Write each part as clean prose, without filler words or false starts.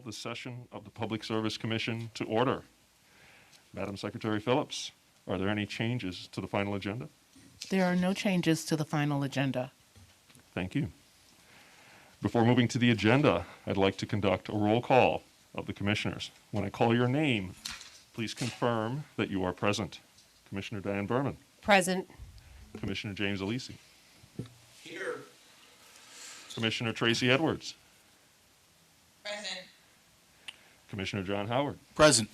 the session of the Public Service Commission to order. Madam Secretary Phillips, are there any changes to the final agenda? There are no changes to the final agenda. Thank you. Before moving to the agenda, I'd like to conduct a roll call of the commissioners. When I call your name, please confirm that you are present. Commissioner Diane Berman. Present. Commissioner James Alisi. Here. Commissioner Tracy Edwards. Present. Commissioner John Howard. Present.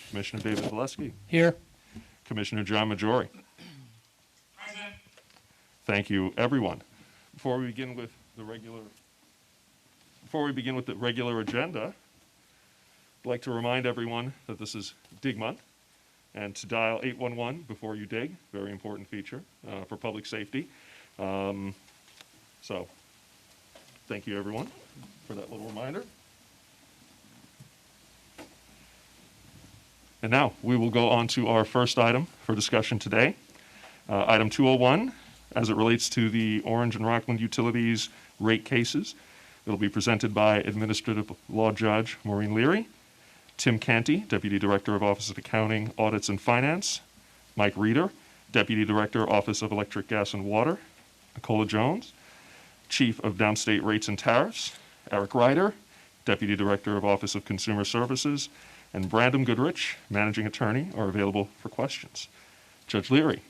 Commissioner David Valeski. Here. Commissioner John Majori. Present. Thank you, everyone. Before we begin with the regular agenda, I'd like to remind everyone that this is Dig Month, and to dial 811 before you dig, very important feature for public safety. So, thank you, everyone, for that little reminder. And now we will go on to our first item for discussion today. Item 201, as it relates to the Orange and Rockland Utilities rate cases. It'll be presented by Administrative Law Judge Maureen Leary, Tim Canty, Deputy Director of Office of Accounting, Audits and Finance, Mike Reeder, Deputy Director, Office of Electric, Gas and Water, Nicola Jones, Chief of Downstate Rates and Tariffs, Eric Ryder, Deputy Director of Office of Consumer Services, and Brandon Goodrich, Managing Attorney, are available for questions. Judge Leary,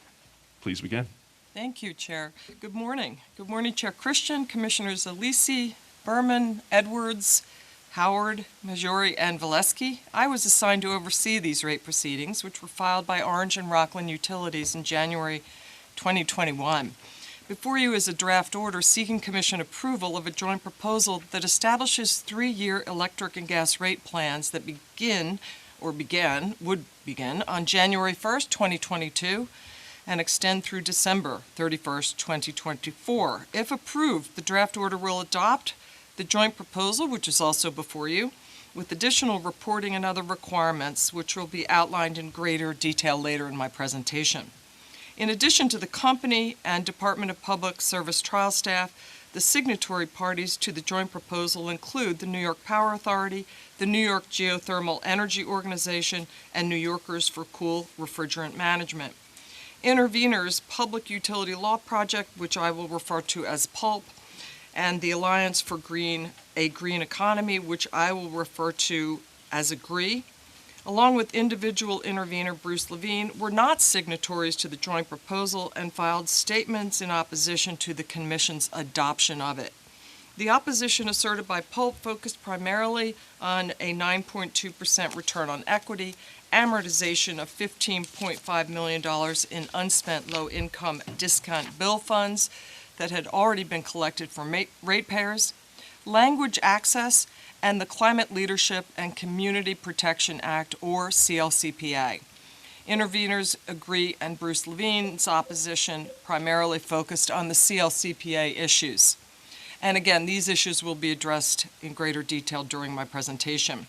please begin. Thank you, Chair. Good morning. Good morning, Chair Christian, Commissioners Alisi, Berman, Edwards, Howard, Majori, and Valeski. I was assigned to oversee these rate proceedings, which were filed by Orange and Rockland Utilities in January 2021. Before you is a draft order seeking Commission approval of a joint proposal that establishes 3-year electric and gas rate plans that would begin on January 1st, 2022 and extend through December 31st, 2024. If approved, the draft order will adopt the joint proposal, which is also before you, with additional reporting and other requirements, which will be outlined in greater detail later in my presentation. In addition to the company and Department of Public Service trial staff, the signatory parties to the joint proposal include the New York Power Authority, the New York Geothermal Energy Organization, and New Yorkers for Cool Refrigerant Management. Intervenors Public Utility Law Project, which I will refer to as PULP, and the Alliance for a Green Economy, which I will refer to as AGREE, along with individual intervener Bruce Levine, were not signatories to the joint proposal and filed statements in opposition to the Commission's adoption of it. The opposition asserted by PULP focused primarily on a 9.2% return on equity, amortization of $15.5 million in unspent low-income discount bill funds that had already been collected from ratepayers, language access, and the Climate Leadership and Community Protection Act, or CLCPA. Intervenors AGREE and Bruce Levine's opposition primarily focused on the CLCPA issues. And again, these issues will be addressed in greater detail during my presentation.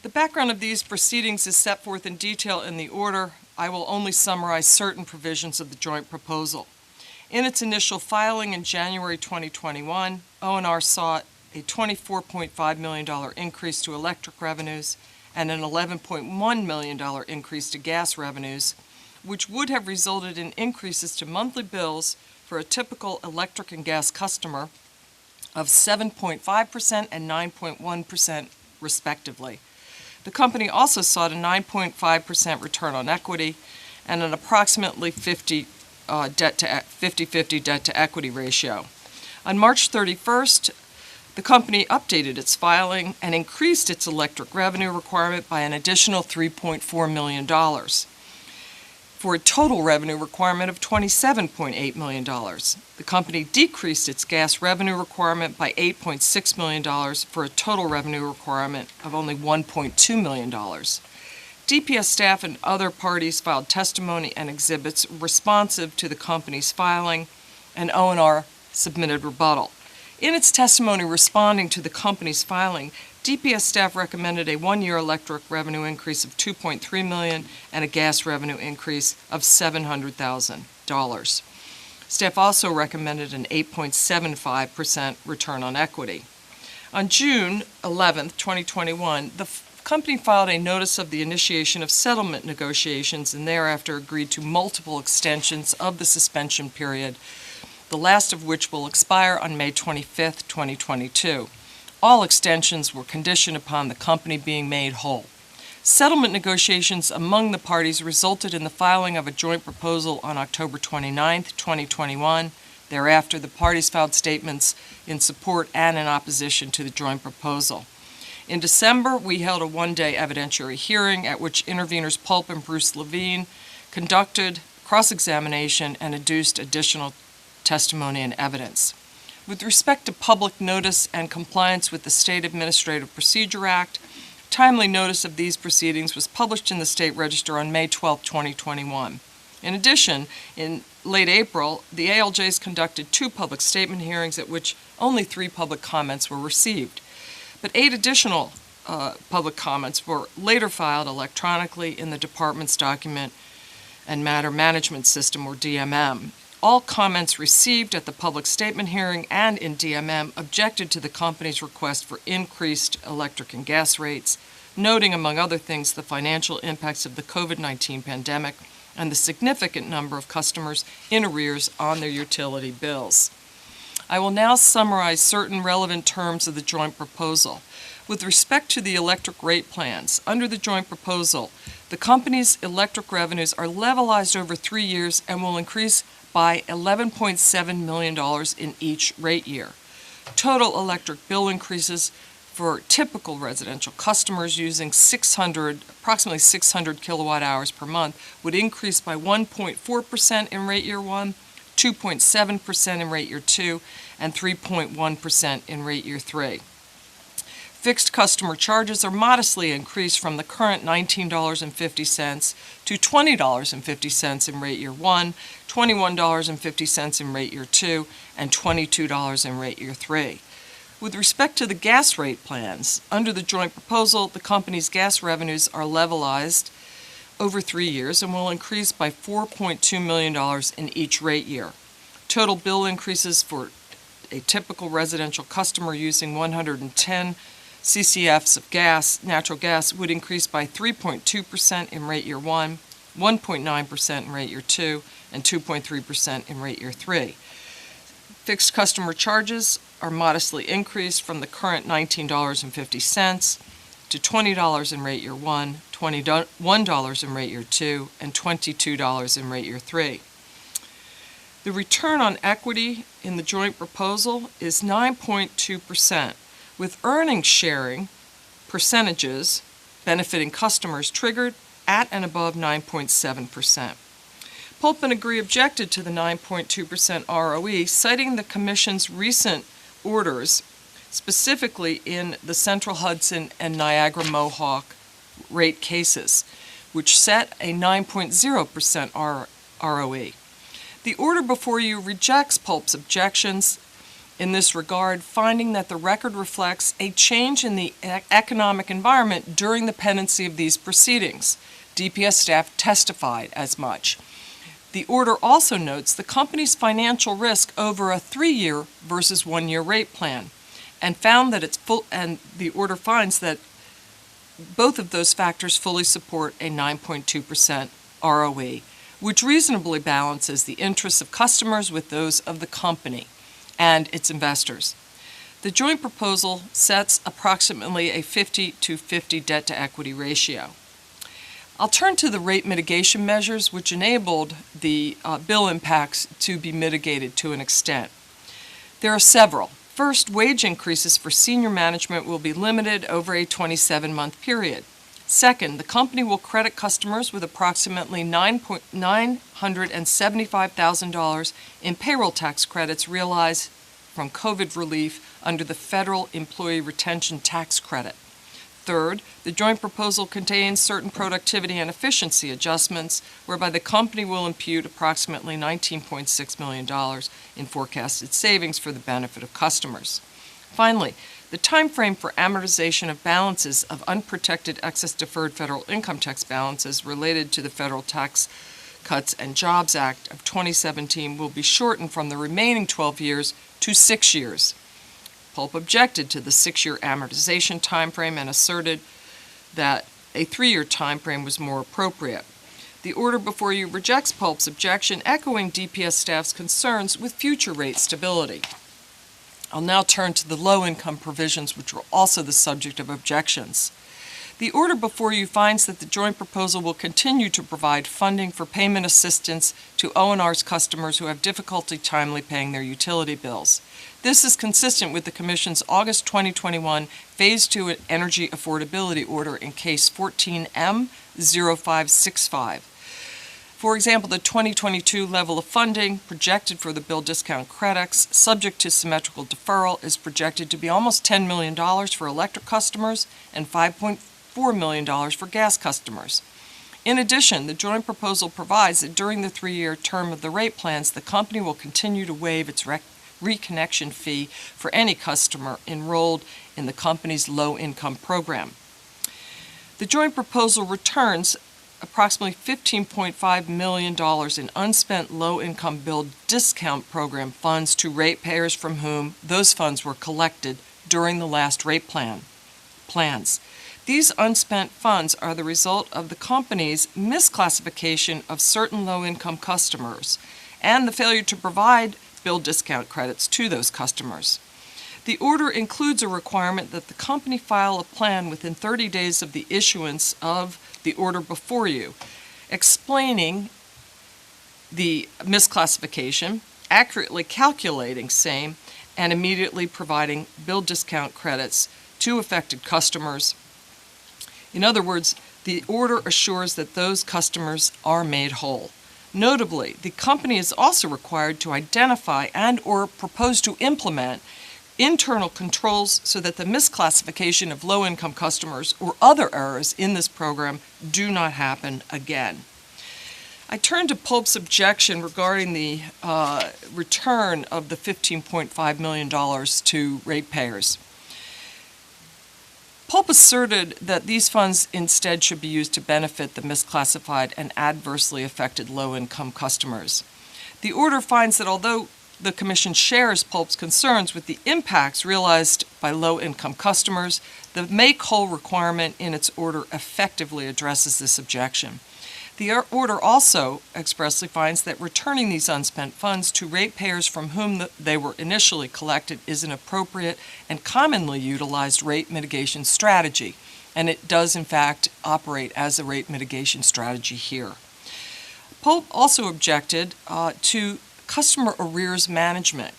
The background of these proceedings is set forth in detail in the order. I will only summarize certain provisions of the joint proposal. In its initial filing in January 2021, O&R sought a $24.5 million increase to electric revenues and an $11.1 million increase to gas revenues, which would have resulted in increases to monthly bills for a typical electric and gas customer of 7.5% and 9.1% respectively. The company also sought a 9.5% return on equity and an approximately 50-50 debt-to-equity ratio. On March 31st, the company updated its filing and increased its electric revenue requirement by an additional $3.4 million for a total revenue requirement of $27.8 million. The company decreased its gas revenue requirement by $8.6 million for a total revenue requirement of only $1.2 million. DPS staff and other parties filed testimony and exhibits responsive to the company's filing, and O&R submitted rebuttal. In its testimony responding to the company's filing, DPS staff recommended a 1-year electric revenue increase of $2.3 million and a gas revenue increase of $700,000. Staff also recommended an 8.75% return on equity. On June 11, 2021, the company filed a notice of the initiation of settlement negotiations and thereafter agreed to multiple extensions of the suspension period, the last of which will expire on May 25, 2022. All extensions were conditioned upon the company being made whole. Settlement negotiations among the parties resulted in the filing of a joint proposal on October 29, 2021. Thereafter, the parties filed statements in support and in opposition to the joint proposal. In December, we held a one-day evidentiary hearing at which interveners Pulp and Bruce Levine conducted cross-examination and adduced additional testimony and evidence. With respect to public notice and compliance with the State Administrative Procedure Act, timely notice of these proceedings was published in the State Register on May 12, 2021. In addition, in late April, the ALJs conducted 2 public statement hearings at which only 3 public comments were received. But 8 additional public comments were later filed electronically in the Department's Document and Matter Management System, or DMM. All comments received at the public statement hearing and in DMM objected to the company's request for increased electric and gas rates, noting, among other things, the financial impacts of the COVID-19 pandemic and the significant number of customers in arrears on their utility bills. I will now summarize certain relevant terms of the joint proposal. With respect to the electric rate plans, under the joint proposal, the company's electric revenues are levelized over 3 years and will increase by $11.7 million in each rate year. Total electric bill increases for typical residential customers using approximately 600 kilowatt hours per month would increase by 1.4% in rate year 1, 2.7% in rate year 2, and 3.1% in rate year 3. Fixed customer charges are modestly increased from the current $19.50 to $20.50 in rate year 1, $21.50 in rate year 2, and $22 in rate year 3. With respect to the gas rate plans, under the joint proposal, the company's gas revenues are levelized over 3 years and will increase by $4.2 million in each rate year. Total bill increases for a typical residential customer using 110 CCFs of natural gas, would increase by 3.2% in rate year 1, 1.9% in rate year 2, and 2.3% in rate year 3. Fixed customer charges are modestly increased from the current $19.50 to $20 in rate year 1, $21 in rate year 2, and $22 in rate year 3. The return on equity in the joint proposal is 9.2%, with earnings sharing percentages benefiting customers triggered at and above 9.7%. Pulp and Agree objected to the 9.2% ROE, citing the Commission's recent orders, specifically in the Central Hudson and Niagara Mohawk rate cases, which set a 9.0% ROE. The order before you rejects Pulp's objections in this regard, finding that the record reflects a change in the economic environment during the pendency of these proceedings. DPS staff testified as much. The order also notes the company's financial risk over a 3-year versus 1-year rate plan, and found that the order finds that both of those factors fully support a 9.2% ROE, which reasonably balances the interests of customers with those of the company and its investors. The joint proposal sets approximately a 50-50 debt-to-equity ratio. I'll turn to the rate mitigation measures which enabled the bill impacts to be mitigated to an extent. There are several. First, wage increases for senior management will be limited over a 27-month period. Second, the company will credit customers with approximately $975,000 in payroll tax credits realized from COVID relief under the Federal Employee Retention Tax Credit. Third, the joint proposal contains certain productivity and efficiency adjustments whereby the company will impute approximately $19.6 million in forecasted savings for the benefit of customers. Finally, the time frame for amortization of balances of unprotected excess deferred federal income tax balances related to the Federal Tax Cuts and Jobs Act of 2017 will be shortened from the remaining 12 years to 6 years. Pulp objected to the 6-year amortization timeframe and asserted that a 3-year timeframe was more appropriate. The order before you rejects Pulp's objection, echoing DPS staff's concerns with future rate stability. I'll now turn to the low-income provisions, which were also the subject of objections. The order before you finds that the joint proposal will continue to provide funding for payment assistance to O&R's customers who have difficulty timely paying their utility bills. This is consistent with the Commission's August 2021 Phase 2 Energy Affordability Order in Case 14M0565. For example, the 2022 level of funding projected for the bill discount credits, subject to symmetrical deferral, is projected to be almost $10 million for electric customers and $5.4 million for gas customers. In addition, the joint proposal provides that during the 3-year term of the rate plans, the company will continue to waive its reconnection fee for any customer enrolled in the company's low-income program. The joint proposal returns approximately $15.5 million in unspent low-income bill discount program funds to ratepayers from whom those funds were collected during the last rate plans. These unspent funds are the result of the company's misclassification of certain low-income customers and the failure to provide bill discount credits to those customers. The order includes a requirement that the company file a plan within 30 days of the issuance of the order before you, explaining the misclassification, accurately calculating same, and immediately providing bill discount credits to affected customers. In other words, the order assures that those customers are made whole. Notably, the company is also required to identify and/or propose to implement internal controls so that the misclassification of low-income customers or other errors in this program do not happen again. I turn to Pulp's objection regarding the return of the $15.5 million to ratepayers. Pulp asserted that these funds instead should be used to benefit the misclassified and adversely affected low-income customers. The order finds that although the Commission shares Pulp's concerns with the impacts realized by low-income customers, the make whole requirement in its order effectively addresses this objection. The order also expressly finds that returning these unspent funds to ratepayers from whom they were initially collected is an appropriate and commonly utilized rate mitigation strategy, and it does in fact operate as a rate mitigation strategy here. Pulp also objected to customer arrears management.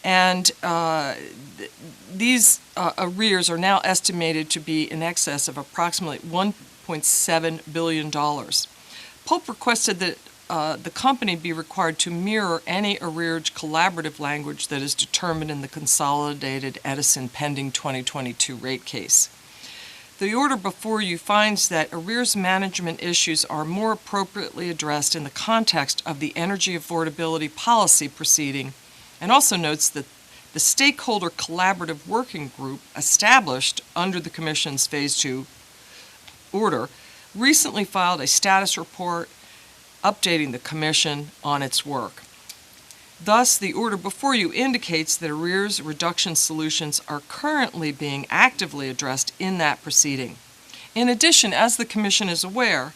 And these arrears are now estimated to be in excess of approximately $1.7 billion. Pulp requested that the company be required to mirror any arrearage collaborative language that is determined in the consolidated Edison pending 2022 rate case. The order before you finds that arrears management issues are more appropriately addressed in the context of the energy affordability policy proceeding, and also notes that the stakeholder collaborative working group established under the Commission's Phase 2 order recently filed a status report updating the Commission on its work. Thus, the order before you indicates that arrears reduction solutions are currently being actively addressed in that proceeding. In addition, as the Commission is aware,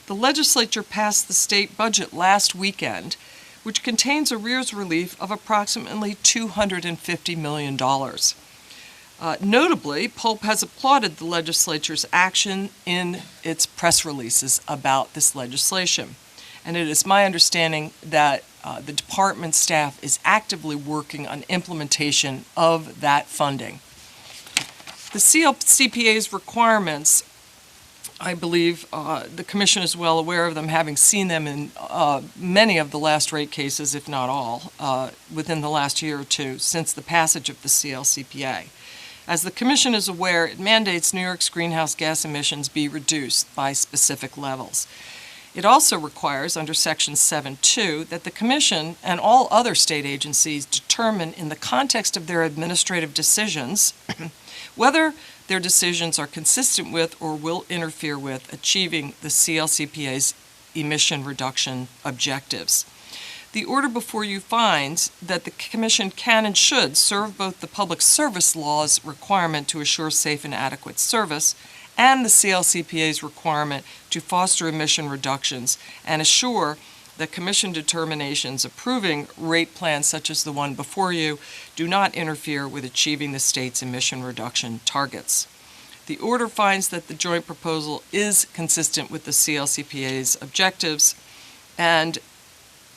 the legislature passed the state budget last weekend, which contains arrears relief of approximately $250 million. Notably, Pulp has applauded the legislature's action in its press releases about this legislation. And it is my understanding that the department staff is actively working on implementation of that funding. The CLCPA's requirements, I believe the Commission is well aware of them, having seen them in many of the last rate cases, if not all, within the last year or two since the passage of the CLCPA. As the Commission is aware, it mandates New York's greenhouse gas emissions be reduced by specific levels. It also requires, under Section 7.2, that the Commission and all other state agencies determine in the context of their administrative decisions whether their decisions are consistent with or will interfere with achieving the CLCPA's emission reduction objectives. The order before you finds that the Commission can and should serve both the Public Service Law's requirement to assure safe and adequate service and the CLCPA's requirement to foster emission reductions and assure that Commission determinations approving rate plans such as the one before you do not interfere with achieving the state's emission reduction targets. The order finds that the joint proposal is consistent with the CLCPA's objectives and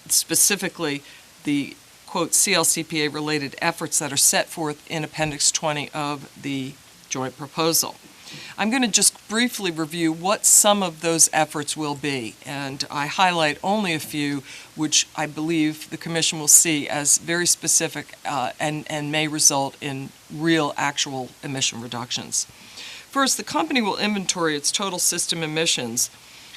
specifically the, quote, CLCPA-related efforts that are set forth in Appendix 20 of the joint proposal. I'm going to just briefly review what some of those efforts will be, and I highlight only a few which I believe the Commission will see as very specific and may result in real, actual emission reductions. First, the company will inventory its total system emissions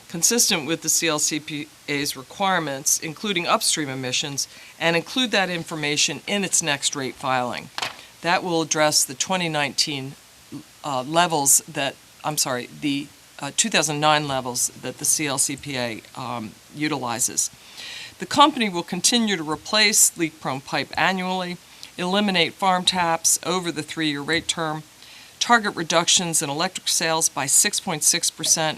consistent with the CLCPA's requirements, including upstream emissions, and include that information in its next rate filing. That will address the 2019 levels that, the 2009 levels that the CLCPA utilizes. The company will continue to replace leak-prone pipe annually, eliminate farm taps over the 3-year rate term, target reductions in electric sales by 6.6%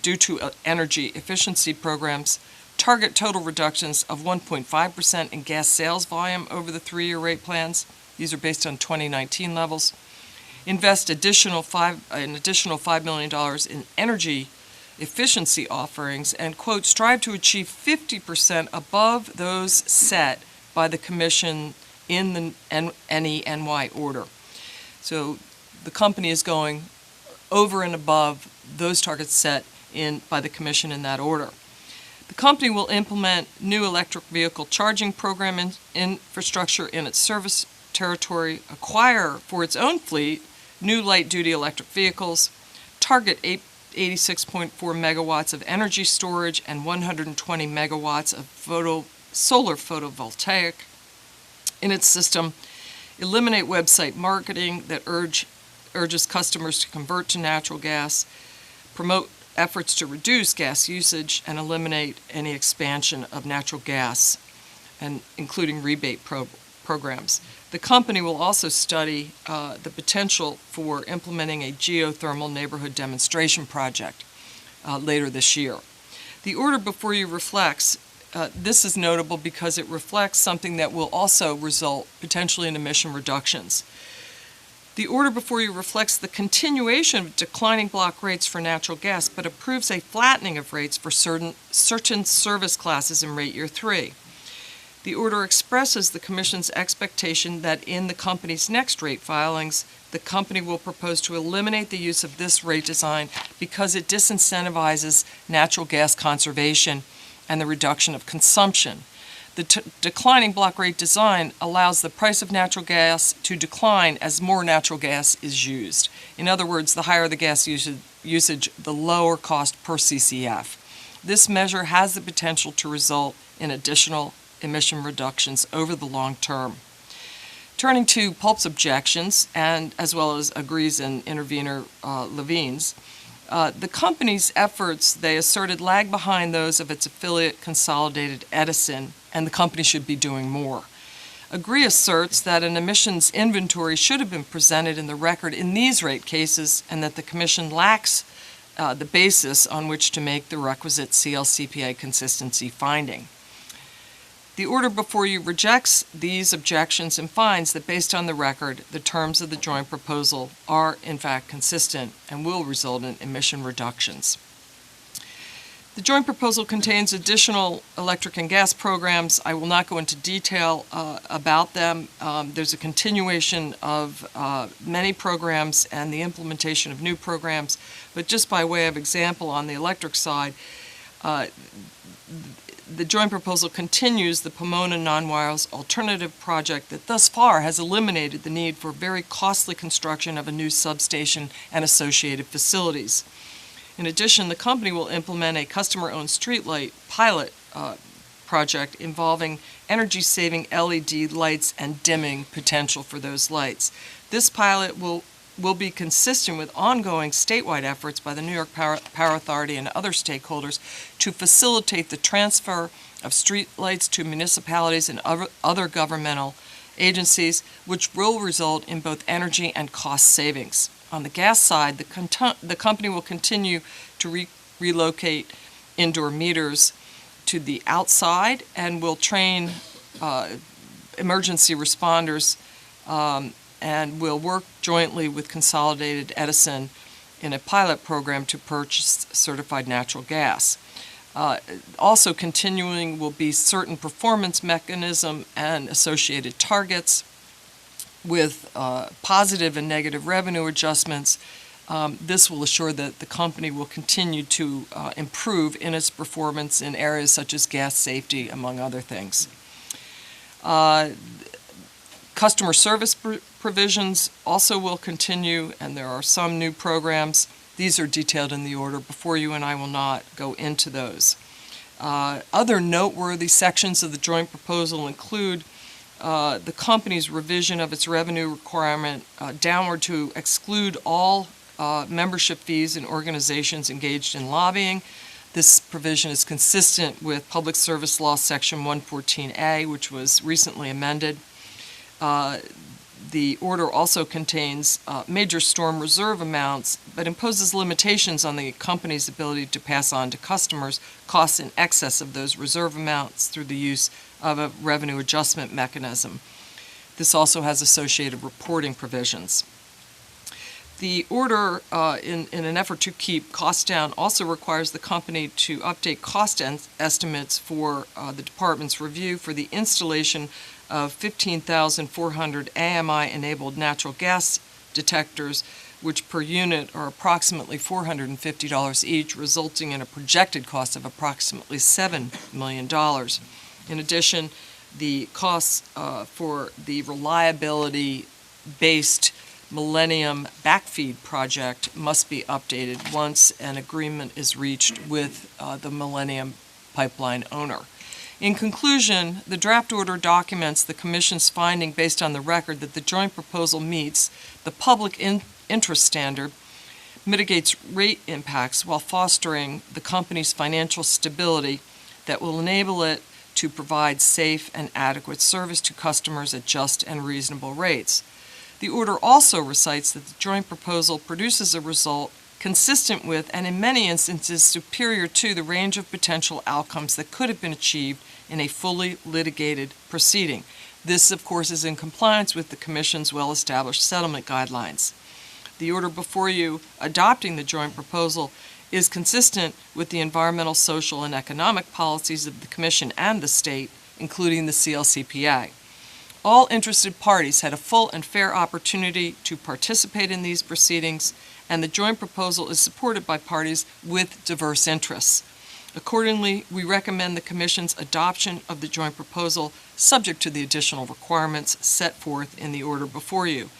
due to energy efficiency programs, target total reductions of 1.5% in gas sales volume over the 3-year rate plans. These are based on 2019 levels. Invest an additional $5 million in energy efficiency offerings and, quote, strive to achieve 50% above those set by the Commission in the NENY order. So the company is going over and above those targets set by the Commission in that order. The company will implement new electric vehicle charging program infrastructure in its service territory, acquire for its own fleet new light-duty electric vehicles, target 86.4 megawatts of energy storage and 120 megawatts of solar photovoltaic in its system, eliminate website marketing that urges customers to convert to natural gas, promote efforts to reduce gas usage, and eliminate any expansion of natural gas, and including rebate programs. The company will also study the potential for implementing a geothermal neighborhood demonstration project later this year. The order before you reflects, this is notable because it reflects something that will also result potentially in emission reductions. The order before you reflects the continuation of declining block rates for natural gas, but approves a flattening of rates for certain service classes in rate year 3. The order expresses the Commission's expectation that in the company's next rate filings, the company will propose to eliminate the use of this rate design because it disincentivizes natural gas conservation and the reduction of consumption. The declining block rate design allows the price of natural gas to decline as more natural gas is used. In other words, the higher the gas usage, the lower cost per CCF. This measure has the potential to result in additional emission reductions over the long term. Turning to Pulp's objections, and as well as agrees and intervener Levine's, the company's efforts, they asserted, lag behind those of its affiliate Consolidated Edison, and the company should be doing more. Agree asserts that an emissions inventory should have been presented in the record in these rate cases, and that the Commission lacks the basis on which to make the requisite CLCPA consistency finding. The order before you rejects these objections and finds that based on the record, the terms of the joint proposal are in fact consistent and will result in emission reductions. The joint proposal contains additional electric and gas programs. I will not go into detail about them. There's a continuation of many programs and the implementation of new programs, but just by way of example, on the electric side, the joint proposal continues the Pomona Non-Wires Alternative Project that thus far has eliminated the need for very costly construction of a new substation and associated facilities. In addition, the company will implement a customer-owned streetlight pilot project involving energy-saving LED lights and dimming potential for those lights. This pilot will be consistent with ongoing statewide efforts by the New York Power Authority and other stakeholders to facilitate the transfer of streetlights to municipalities and other governmental agencies, which will result in both energy and cost savings. On the gas side, the company will continue to relocate indoor meters to the outside and will train emergency responders and will work jointly with Consolidated Edison in a pilot program to purchase certified natural gas. Also continuing will be certain performance mechanism and associated targets with positive and negative revenue adjustments. This will assure that the company will continue to improve in its performance in areas such as gas safety, among other things. Customer service provisions also will continue, and there are some new programs. These are detailed in the order before you, and I will not go into those. Other noteworthy sections of the joint proposal include the company's revision of its revenue requirement downward to exclude all membership fees in organizations engaged in lobbying. This provision is consistent with Public Service Law Section 114A, which was recently amended. The order also contains major storm reserve amounts, but imposes limitations on the company's ability to pass on to customers costs in excess of those reserve amounts through the use of a revenue adjustment mechanism. This also has associated reporting provisions. The order, in an effort to keep costs down, also requires the company to update cost estimates for the department's review for the installation of 15,400 AMI-enabled natural gas detectors, which per unit are approximately $450 each, resulting in a projected cost of approximately $7 million. In addition, the costs for the reliability-based Millennium Backfeed project must be updated once an agreement is reached with the Millennium pipeline owner. In conclusion, the draft order documents the Commission's finding based on the record that the joint proposal meets the public interest standard, mitigates rate impacts while fostering the company's financial stability that will enable it to provide safe and adequate service to customers at just and reasonable rates. The order also recites that the joint proposal produces a result consistent with, and in many instances superior to, the range of potential outcomes that could have been achieved in a fully litigated proceeding. This, of course, is in compliance with the Commission's well-established settlement guidelines. The order before you adopting the joint proposal is consistent with the environmental, social, and economic policies of the Commission and the state, including the CLCPA. All interested parties had a full and fair opportunity to participate in these proceedings, and the joint proposal is supported by parties with diverse interests. Accordingly, we recommend the Commission's adoption of the joint proposal, subject to the additional requirements set forth in the order before you.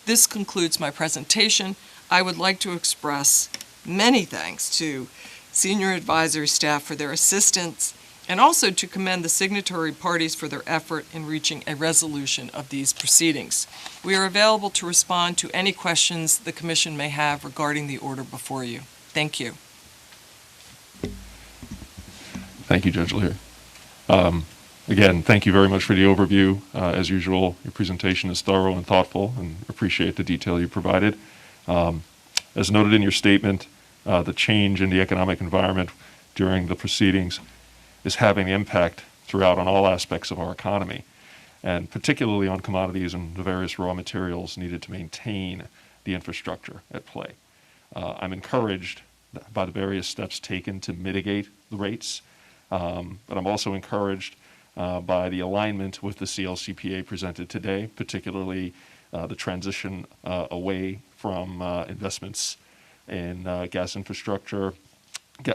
This concludes my presentation. I would like to express many thanks to senior advisory staff for their assistance, and also to commend the signatory parties for their effort in reaching a resolution of these proceedings. We are available to respond to any questions the Commission may have regarding the order before you. Thank you. Thank you, Judge Lear. Again, thank you very much for the overview. As usual, your presentation is thorough and thoughtful, and appreciate the detail you provided. As noted in your statement, the change in the economic environment during the proceedings is having impact throughout on all aspects of our economy, and particularly on commodities and the various raw materials needed to maintain the infrastructure at play. I'm encouraged by the various steps taken to mitigate the rates, but I'm also encouraged by the alignment with the CLCPA presented today, particularly the transition away from investments in gas infrastructure,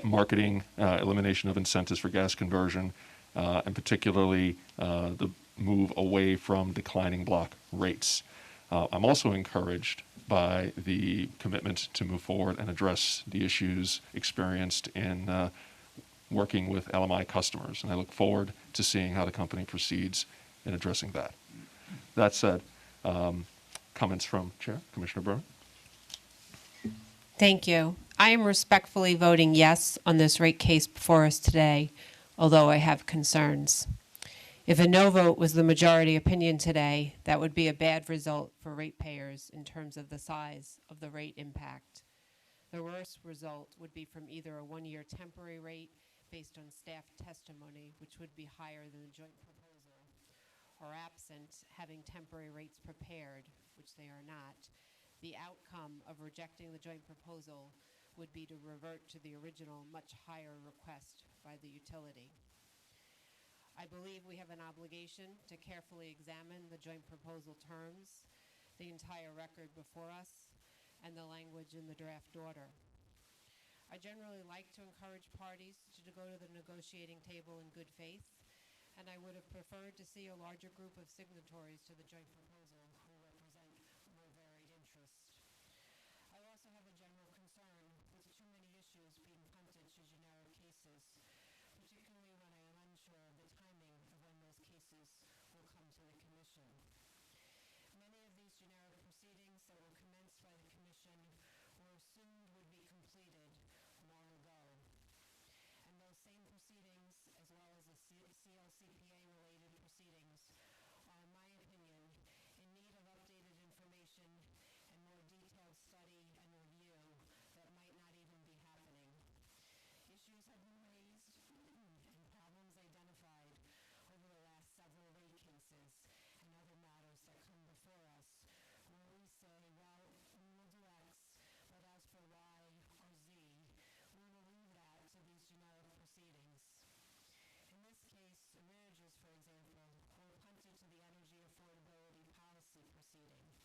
marketing, elimination of incentives for gas conversion, and particularly the move away from declining block rates. I'm also encouraged by the commitment to move forward and address the issues experienced in working with LMI customers, and I look forward to seeing how the company proceeds in addressing that. That said, comments from Chair, Commissioner Byrne? Thank you. I am respectfully voting yes on this rate case before us today. although I have concerns. If a no vote was the majority opinion today, that would be a bad result for ratepayers in terms of the size of the rate impact. The worst result would be from either a one-year temporary rate based on staff testimony, which would be higher than the joint proposal, or absent having temporary rates prepared, which they are not. The outcome of rejecting the joint proposal would be to revert to the original, much higher request by the utility. I believe we have an obligation to carefully examine the joint proposal terms, the entire record before us, and the language in the draft order. I generally like to encourage parties to go to the negotiating table in good faith, and I would have preferred to see a larger group of signatories to the joint proposal who represent more varied interests. I also have a general concern with too many issues being punted to generic cases, particularly when I am unsure of the timing of when those cases will come to the Commission. Many of these generic proceedings that were commenced by the Commission were assumed would be completed long ago. And those same proceedings, as well as the CLCPA-related proceedings, are, in my opinion, in need of updated information and more detailed study and review that might not even be happening. Issues have been raised and problems identified over the last several rate cases and other matters that come before us, where we say, well, we will do X, but as for Y or Z, we will leave that to these generic proceedings. In this case, arrearages, for example, were punted to the energy affordability policy proceeding.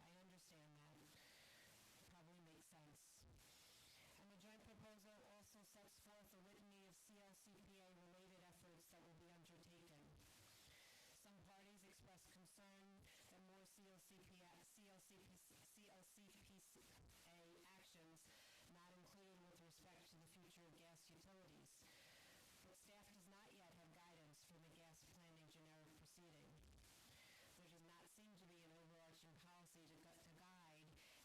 I understand that. It probably makes sense. And the joint proposal also sets forth a litany of CLCPA-related efforts that will be undertaken. Some parties express concern that more CLCPA actions not included with respect to the future of gas utilities. But staff does not yet have guidance from the gas planning generic proceeding. There does not seem to be an overarching policy to guide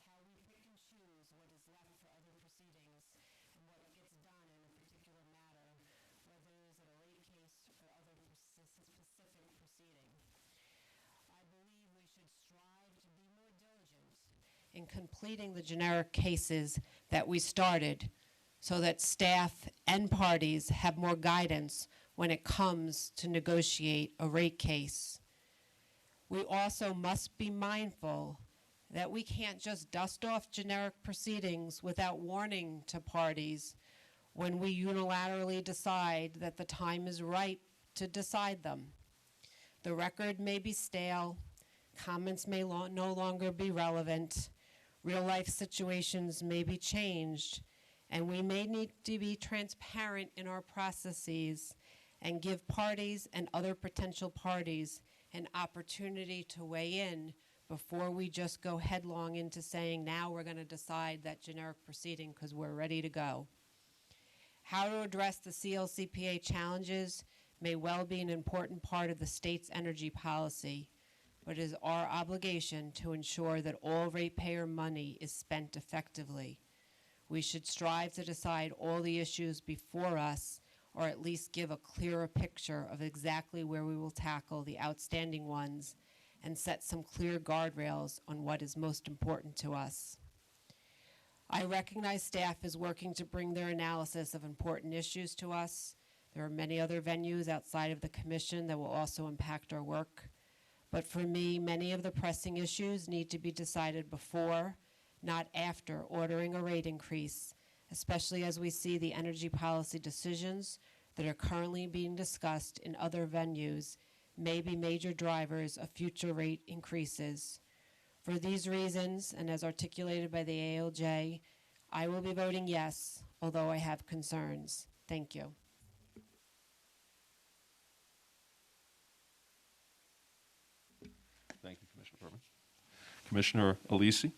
how we pick and choose what is left for other proceedings and what gets done in a particular matter, whether it is in a rate case or other specific proceeding. I believe we should strive to be more diligent in completing the generic cases that we started so that staff and parties have more guidance when it comes to negotiate a rate case. We also must be mindful that we can't just dust off generic proceedings without warning to parties when we unilaterally decide that the time is ripe to decide them. The record may be stale, comments may no longer be relevant, real-life situations may be changed, and we may need to be transparent in our processes and give parties and other potential parties an opportunity to weigh in before we just go headlong into saying, now we're going to decide that generic proceeding because we're ready to go. How to address the CLCPA challenges may well be an important part of the state's energy policy, but it is our obligation to ensure that all ratepayer money is spent effectively. We should strive to decide all the issues before us, or at least give a clearer picture of exactly where we will tackle the outstanding ones and set some clear guardrails on what is most important to us. I recognize staff is working to bring their analysis of important issues to us. There are many other venues outside of the Commission that will also impact our work. But for me, many of the pressing issues need to be decided before, not after, ordering a rate increase, especially as we see the energy policy decisions that are currently being discussed in other venues may be major drivers of future rate increases. For these reasons, and as articulated by the ALJ, I will be voting yes, although I have concerns. Thank you. Thank you, Commissioner Berman. Commissioner Alisi?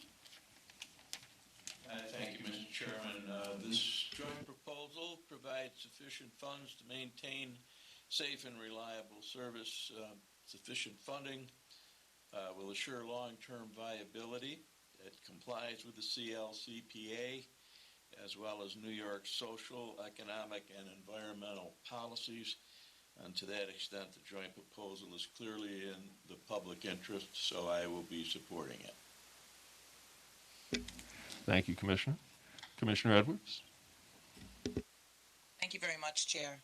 Thank you, Mr. Chairman. This joint proposal provides sufficient funds to maintain safe and reliable service. Sufficient funding will assure long-term viability. It complies with the CLCPA as well as New York's social, economic, and environmental policies. And to that extent, the joint proposal is clearly in the public interest, so I will be supporting it. Thank you, Commissioner. Commissioner Edwards? Thank you very much, Chair.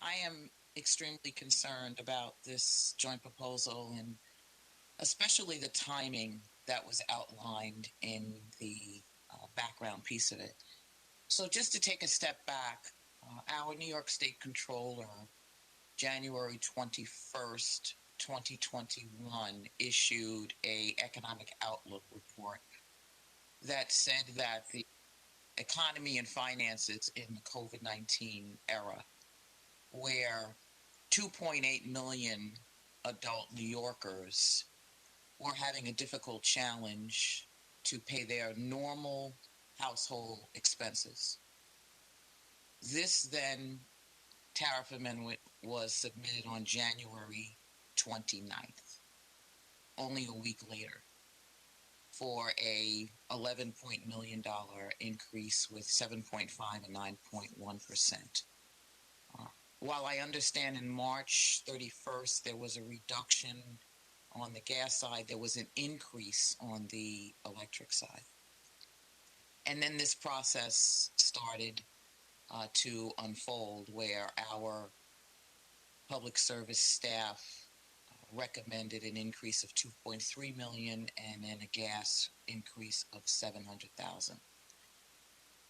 I am extremely concerned about this joint proposal and especially the timing that was outlined in the background piece of it. So just to take a step back, our New York State Controller, January 21st, 2021, issued a economic outlook report that said that the economy and finances in the COVID-19 era, where 2.8 million adult New Yorkers were having a difficult challenge to pay their normal household expenses. This then tariff amendment was submitted on January 29th, only a week later, for a $11 million increase with 7.5 and 9.1%. While I understand in March 31st there was a reduction on the gas side, there was an increase on the electric side. And then this process started to unfold where our public service staff recommended an increase of 2.3 million and then a gas increase of 700,000.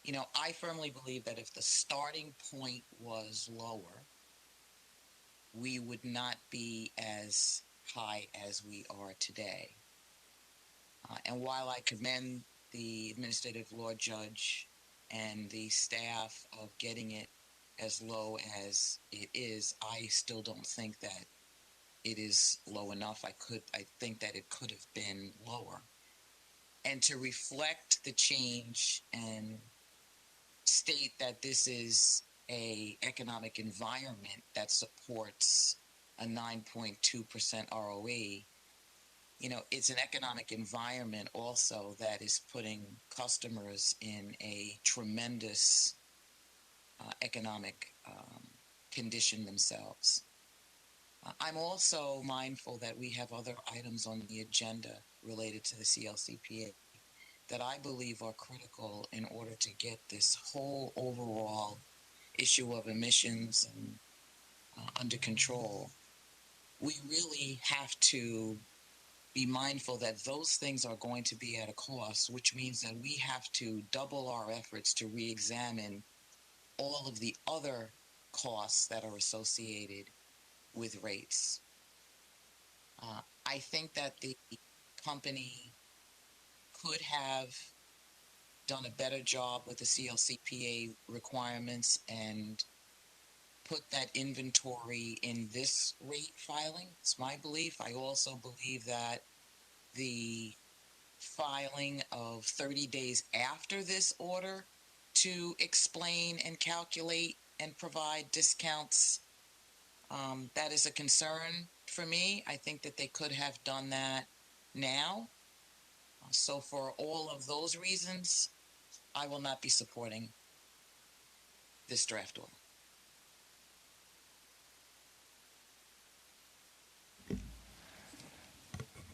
You know, I firmly believe that if the starting point was lower, we would not be as high as we are today. And while I commend the administrative law judge and the staff of getting it as low as it is, I still don't think that it is low enough. I think that it could have been lower. And to reflect the change and state that this is a economic environment that supports a 9.2% ROE, you know, it's an economic environment also that is putting customers in a tremendous economic condition themselves. I'm also mindful that we have other items on the agenda related to the CLCPA that I believe are critical in order to get this whole overall issue of emissions and under control. We really have to be mindful that those things are going to be at a cost, which means that we have to double our efforts to re-examine all of the other costs that are associated with rates. I think that the company could have done a better job with the CLCPA requirements and put that inventory in this rate filing. It's my belief. I also believe that the filing of 30 days after this order to explain and calculate and provide discounts, that is a concern for me. I think that they could have done that now. So for all of those reasons, I will not be supporting this draft order.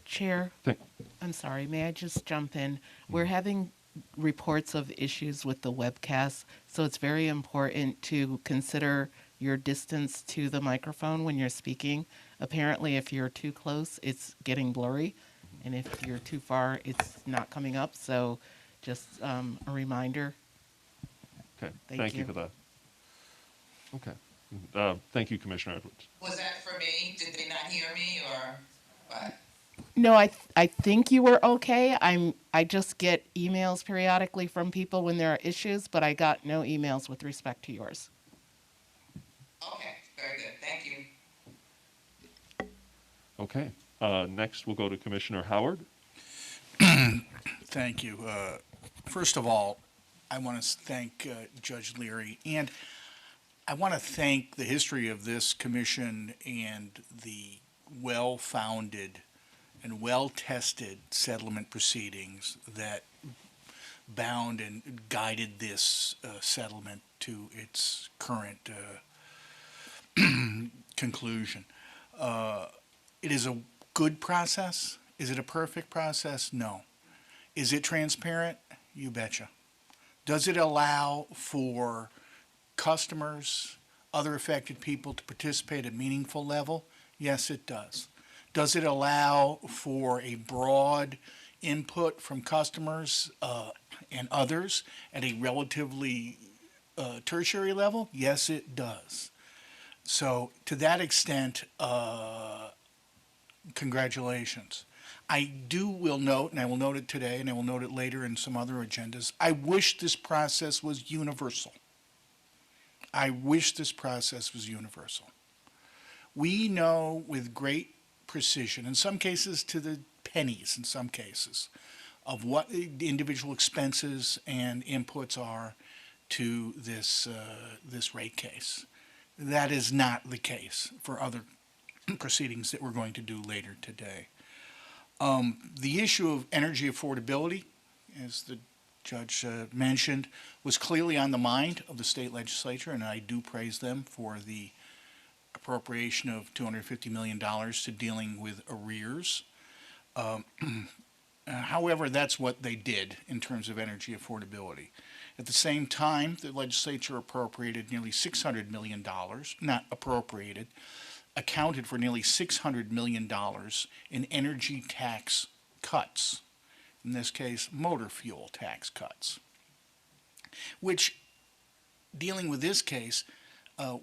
Chair, Thank- I'm sorry, may I just jump in? We're having reports of issues with the webcast, so it's very important to consider your distance to the microphone when you're speaking. Apparently, if you're too close, it's getting blurry, and if you're too far, it's not coming up. So just a reminder. Okay, Thank thank you you. for that. Okay. Thank you, Commissioner Edwards. Was that for me? Did they not hear me or what? No, I think you were okay. I just get emails periodically from people when there are issues, but I got no emails with respect to yours. Okay, very good. Thank you. Okay. Next, we'll go to Commissioner Howard. Thank you. First of all, I want to thank Judge Leary, and I want to thank the history of this commission and the well-founded and well-tested settlement proceedings that bound and guided this settlement to its current conclusion. It is a good process. Is it a perfect process? No. Is it transparent? You betcha. Does it allow for customers, other affected people to participate at a meaningful level? Yes, it does. Does it allow for a broad input from customers and others at a relatively tertiary level? Yes, it does. So to that extent, congratulations. Will note, and I will note it today, and I will note it later in some other agendas, I wish this process was universal. I wish this process was universal. We know with great precision, in some cases to the pennies in some cases, of what the individual expenses and inputs are to this rate case. That is not the case for other proceedings that we're going to do later today. The issue of energy affordability, as the judge mentioned, was clearly on the mind of the state legislature, and I do praise them for the appropriation of $250 million to dealing with arrears. However, that's what they did in terms of energy affordability. At the same time, the legislature appropriated nearly $600 million, not appropriated, accounted for nearly $600 million in energy tax cuts. In this case, motor fuel tax cuts. Which, dealing with this case,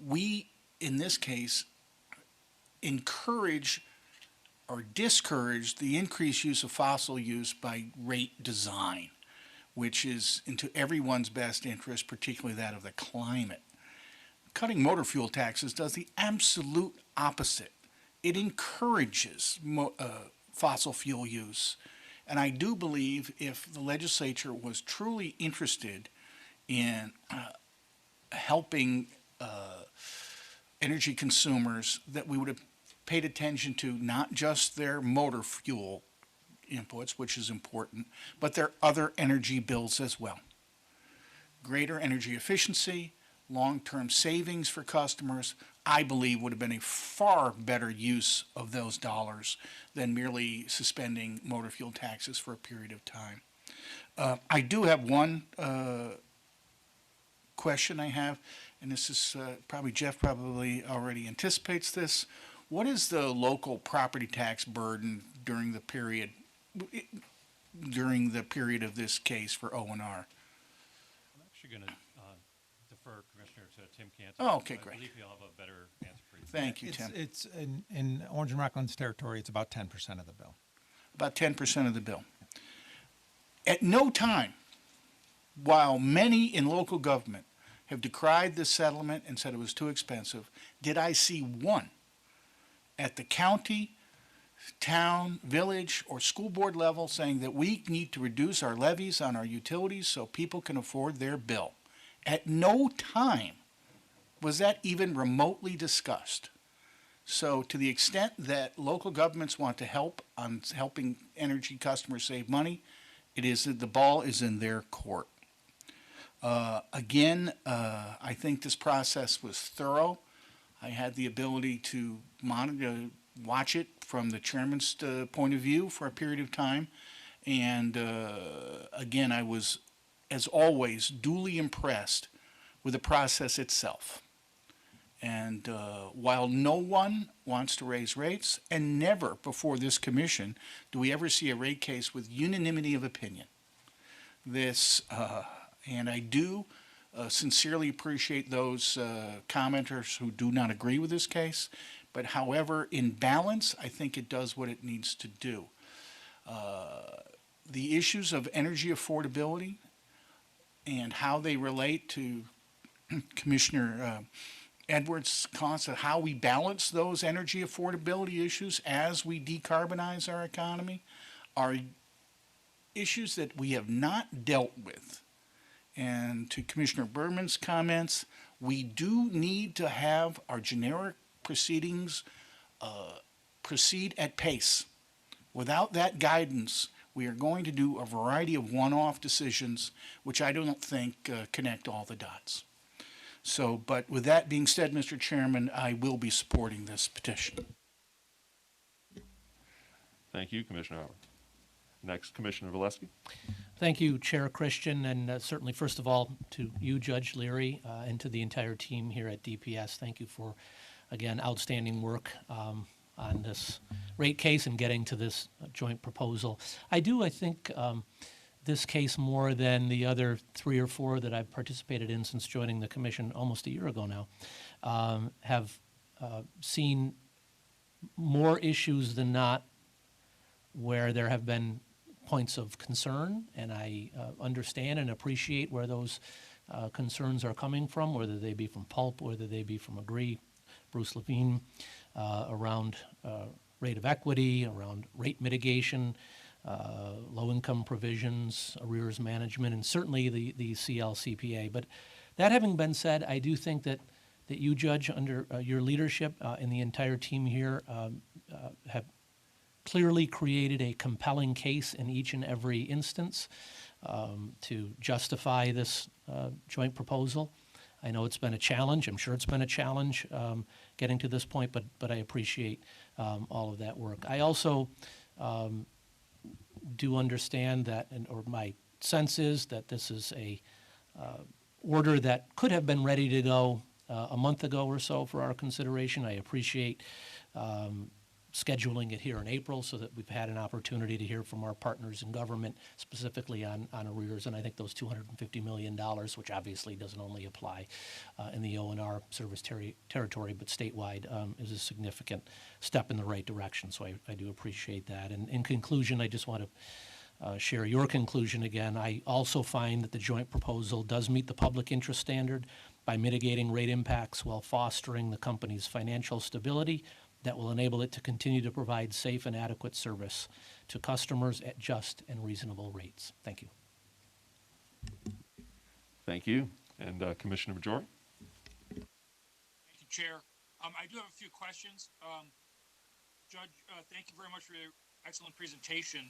we, in this case, encourage or discourage the increased use of fossil use by rate design, which is into everyone's best interest, particularly that of the climate. Cutting motor fuel taxes does the absolute opposite. It encourages fossil fuel use. And I do believe if the legislature was truly interested in helping energy consumers, that we would have paid attention to not just their motor fuel inputs, which is important, but their other energy bills as well. Greater energy efficiency, long-term savings for customers, I believe would have been a far better use of those dollars than merely suspending motor fuel taxes for a period of time. I do have one question I have, and this is Jeff probably already anticipates this. What is the local property tax burden during the period of this case for O&R? I'm actually going to defer, Commissioner, to Tim Cantor. Oh, okay, great. I believe he'll have a better answer for you. Thank you, Tim. It's in Orange and Rockland's territory, it's about 10% of the bill. About 10% of the bill. At no time, while many in local government have decried this settlement and said it was too expensive, did I see one at the county, town, village, or school board level saying that we need to reduce our levies on our utilities so people can afford their bill. At no time was that even remotely discussed. So to the extent that local governments want to help on helping energy customers save money, it is that the ball is in their court. Again, I think this process was thorough. I had the ability to watch it from the chairman's point of view for a period of time. And again, I was, as always, duly impressed with the process itself. And while no one wants to raise rates, and never before this commission do we ever see a rate case with unanimity of opinion. And I do sincerely appreciate those commenters who do not agree with this case. But however, in balance, I think it does what it needs to do. The issues of energy affordability and how they relate to Commissioner Edwards' concept, how we balance those energy affordability issues as we decarbonize our economy, are issues that we have not dealt with. And to Commissioner Berman's comments, we do need to have our generic proceedings proceed at pace. Without that guidance, We are going to do a variety of one-off decisions, which I don't think connect all the dots. So, but with that being said, Mr. Chairman, I will be supporting this petition. Thank you, Commissioner Howard. Next, Commissioner Valeski. Thank you, Chair Christian, and certainly, first of all, to you, Judge Leary, and to the entire team here at DPS. Thank you for, again, outstanding work on this rate case and getting to this joint proposal. I think, this case more than the other 3 or 4 that I've participated in since joining the commission almost a year ago now, have seen more issues than not where there have been points of concern, and I understand and appreciate where those concerns are coming from, whether they be from Pulp, whether they be from Agree, Bruce Levine, around rate of equity, around rate mitigation, low-income provisions, arrears management, and certainly the CLCPA. But that having been said, I do think that you, Judge, under your leadership and the entire team here have clearly created a compelling case in each and every instance to justify this joint proposal. I know it's been a challenge. I'm sure it's been a challenge getting to this point, but I appreciate all of that work. I also do understand that, or my sense is that this is a order that could have been ready to go a month ago or so for our consideration. I appreciate scheduling it here in April so that we've had an opportunity to hear from our partners in government, specifically on arrears. And I think those $250 million, which obviously doesn't only apply in the O&R service territory, but statewide, is a significant step in the right direction. So I do appreciate that. And in conclusion, I just want to share your conclusion again. I also find that the joint proposal does meet the public interest standard by mitigating rate impacts while fostering the company's financial stability that will enable it to continue to provide safe and adequate service to customers at just and reasonable rates. Thank you. Thank you. And Commissioner Majori. Thank you, Chair. I do have a few questions. Judge, thank you very much for your excellent presentation.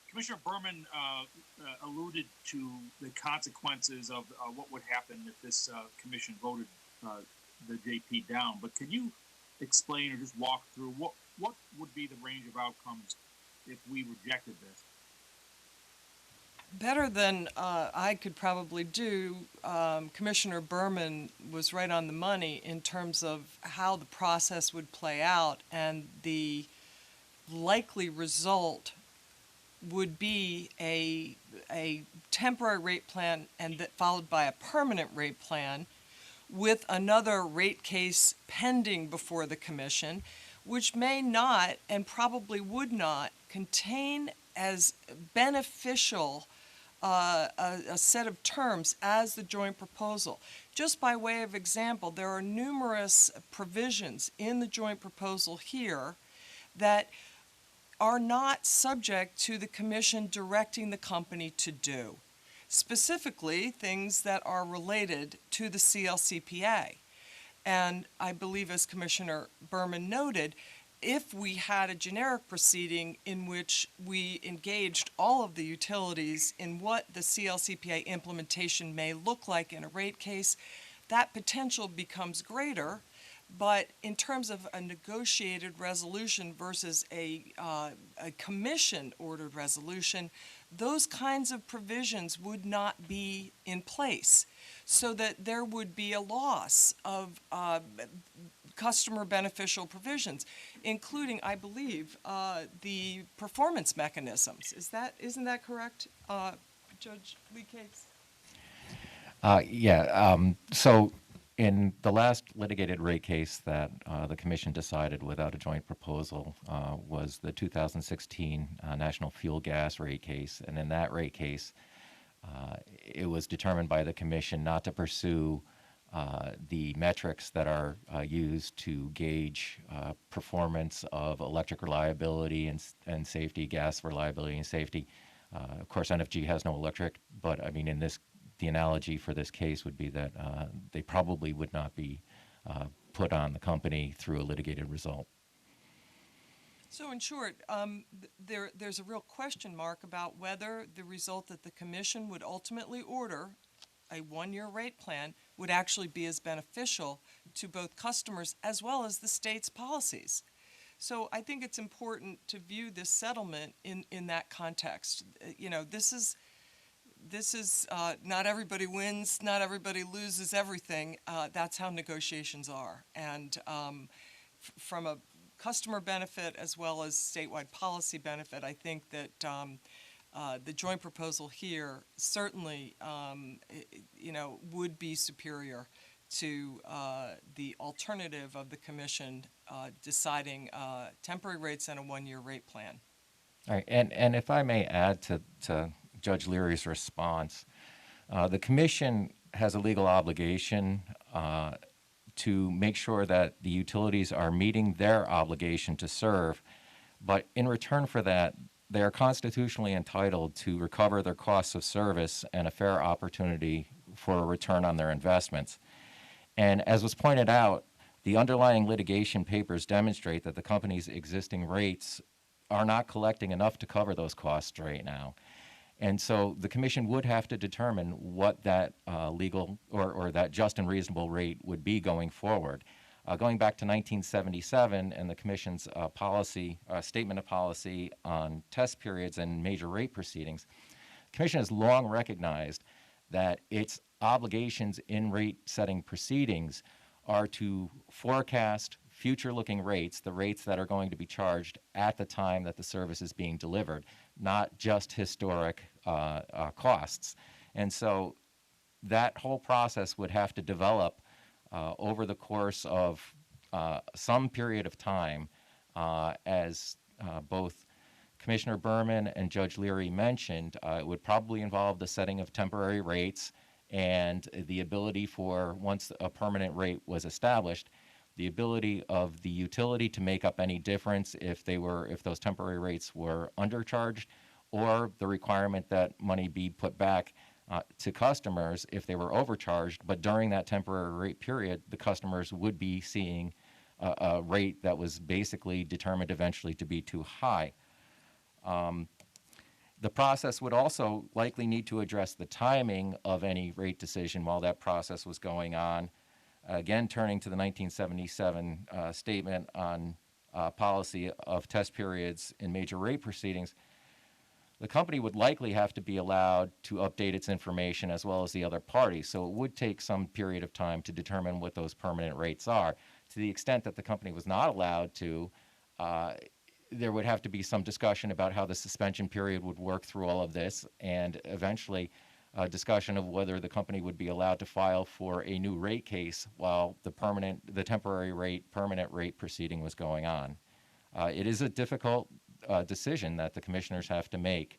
Commissioner Berman alluded to the consequences of what would happen if this commission voted the JP down. But can you explain or just walk through what would be the range of outcomes if we rejected this? Better than I could probably do, Commissioner Berman was right on the money in terms of how the process would play out, and the likely result would be a temporary rate plan and that followed by a permanent rate plan with another rate case pending before the commission, which may not and probably would not contain as beneficial a set of terms as the joint proposal. Just by way of example, there are numerous provisions in the joint proposal here that are not subject to the commission directing the company to do. Specifically, things that are related to the CLCPA. And I believe, as Commissioner Berman noted, if we had a generic proceeding in which we engaged all of the utilities in what the CLCPA implementation may look like in a rate case, that potential becomes greater. But in terms of a negotiated resolution versus a commission-ordered resolution, those kinds of provisions would not be in place, so that there would be a loss of customer beneficial provisions, including, I believe, the performance mechanisms. Isn't that correct, Judge Lee Cates? So in the last litigated rate case that the commission decided without a joint proposal was the 2016 National Fuel Gas rate case. And in that rate case, it was determined by the commission not to pursue the metrics that are used to gauge performance of electric reliability and safety, gas reliability and safety. Of course, NFG has no electric, but I mean, in this, the analogy for this case would be that they probably would not be put on the company through a litigated result. So in short, there's a real question mark about whether the result that the commission would ultimately order, a one-year rate plan, would actually be as beneficial to both customers as well as the state's policies. So I think it's important to view this settlement in that context. You know, this is not everybody wins, not everybody loses everything. That's how negotiations are. And from a customer benefit as well as statewide policy benefit, I think that the joint proposal here certainly, would be superior to the alternative of the commission deciding temporary rates and a one-year rate plan. All right, and if I may add to Judge Leary's response, the commission has a legal obligation to make sure that the utilities are meeting their obligation to serve, but in return for that, they are constitutionally entitled to recover their costs of service and a fair opportunity for a return on their investments. And as was pointed out, the underlying litigation papers demonstrate that the company's existing rates are not collecting enough to cover those costs right now. And so the commission would have to determine what that legal or that just and reasonable rate would be going forward. Going back to 1977 and the commission's statement of policy on test periods and major rate proceedings, the commission has long recognized that its obligations in rate-setting proceedings are to forecast future-looking rates, the rates that are going to be charged at the time that the service is being delivered, not just historic costs. And so that whole process would have to develop over the course of some period of time, as both Commissioner Berman and Judge Leary mentioned. It would probably involve the setting of temporary rates and the ability for, once a permanent rate was established, the ability of the utility to make up any difference if those temporary rates were undercharged, or the requirement that money be put back to customers if they were overcharged. But during that temporary rate period, the customers would be seeing a rate that was basically determined eventually to be too high. The process would also likely need to address the timing of any rate decision while that process was going on. Again, turning to the 1977 statement on policy of test periods in major rate proceedings, the company would likely have to be allowed to update its information as well as the other parties. So it would take some period of time to determine what those permanent rates are. To the extent that the company was not allowed to, there would have to be some discussion about how the suspension period would work through all of this, and eventually a discussion of whether the company would be allowed to file for a new rate case while the temporary rate, permanent rate proceeding was going on. It is a difficult decision that the commissioners have to make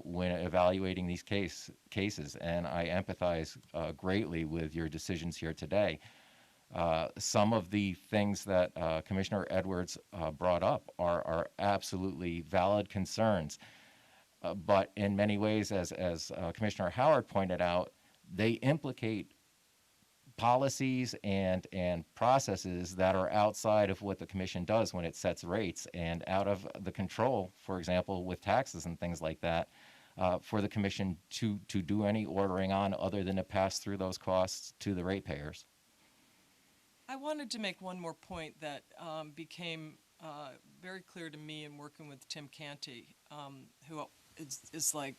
when evaluating these cases, and I empathize greatly with your decisions here today. Some of the things that Commissioner Edwards brought up are absolutely valid concerns. But in many ways, as Commissioner Howard pointed out, they implicate policies and processes that are outside of what the commission does when it sets rates, and out of the control, for example, with taxes and things like that, for the commission to do any ordering on other than to pass through those costs to the ratepayers. I wanted to make one more point that became very clear to me in working with Tim Canty, who is like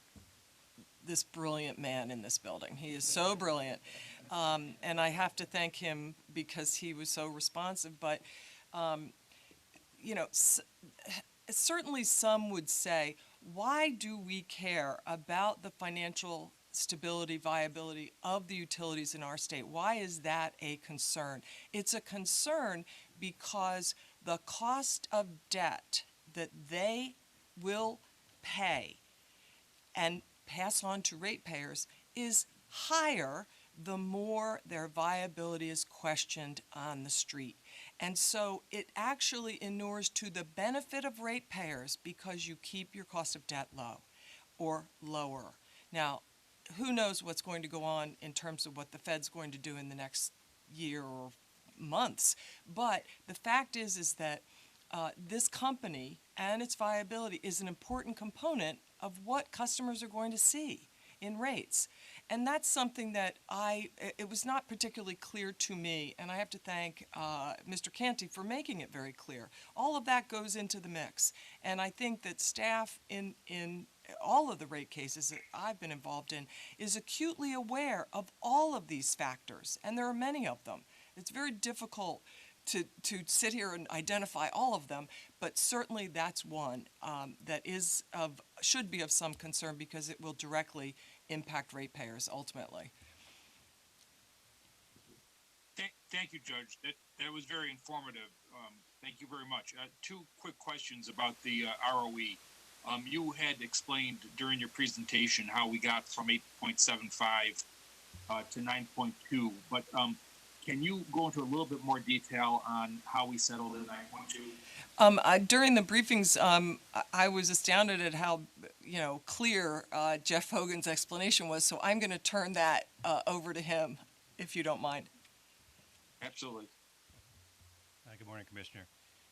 this brilliant man in this building. He is so brilliant. And I have to thank him because he was so responsive. But, certainly some would say, why do we care about the financial stability, viability of the utilities in our state? Why is that a concern? It's a concern because the cost of debt that they will pay and pass on to ratepayers is higher the more their viability is questioned on the street. And so it actually inures to the benefit of ratepayers because you keep your cost of debt low or lower. Now, who knows what's going to go on in terms of what the Fed's going to do in the next year or months. But the fact is that this company and its viability is an important component of what customers are going to see in rates. And that's something that it was not particularly clear to me, and I have to thank Mr. Canty for making it very clear. All of that goes into the mix, and I think that staff in all of the rate cases that I've been involved in is acutely aware of all of these factors, and there are many of them. It's very difficult to sit here and identify all of them, but certainly that's one that should be of some concern because it will directly impact ratepayers ultimately. Thank you, Judge. That was very informative. Thank you very much. Two quick questions about the ROE. You had explained during your presentation how we got from 8.75 to 9.2, but can you go into a little bit more detail on how we settled at 9.2? During the briefings, I was astounded at how clear Jeff Hogan's explanation was, so I'm going to turn that over to him, if you don't mind. Absolutely. Good morning, Commissioner.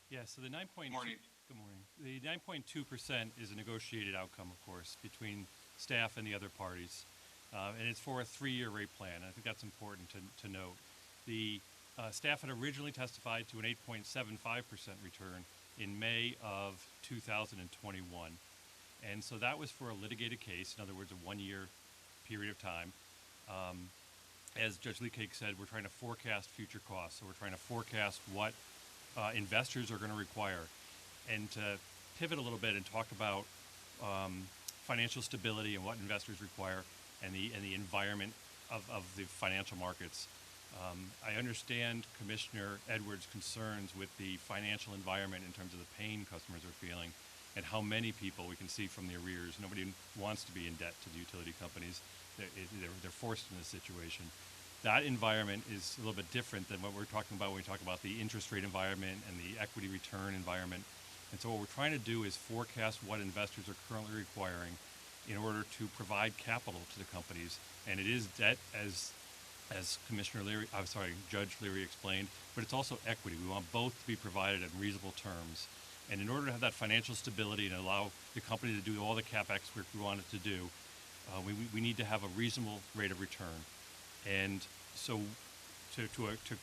Yeah, so the 9.2. Morning. Good morning. The 9.2% is a negotiated outcome, of course, between staff and the other parties, and it's for a 3-year rate plan. I think that's important to note. The staff had originally testified to an 8.75% return in May of 2021. And so that was for a litigated case, in other words, a 1-year period of time. As Judge Leakake said, we're trying to forecast future costs. So we're trying to forecast what investors are going to require. And to pivot a little bit and talk about financial stability and what investors require and the environment of the financial markets. I understand Commissioner Edwards' concerns with the financial environment in terms of the pain customers are feeling and how many people we can see from the arrears. Nobody wants to be in debt to the utility companies. They're forced in this situation. That environment is a little bit different than what we're talking about when we talk about the interest rate environment and the equity return environment. And so what we're trying to do is forecast what investors are currently requiring in order to provide capital to the companies. And it is debt, as Judge Leary explained, but it's also equity. We want both to be provided at reasonable terms. And in order to have that financial stability and allow the company to do all the CapEx we want it to do, we need to have a reasonable rate of return. And so to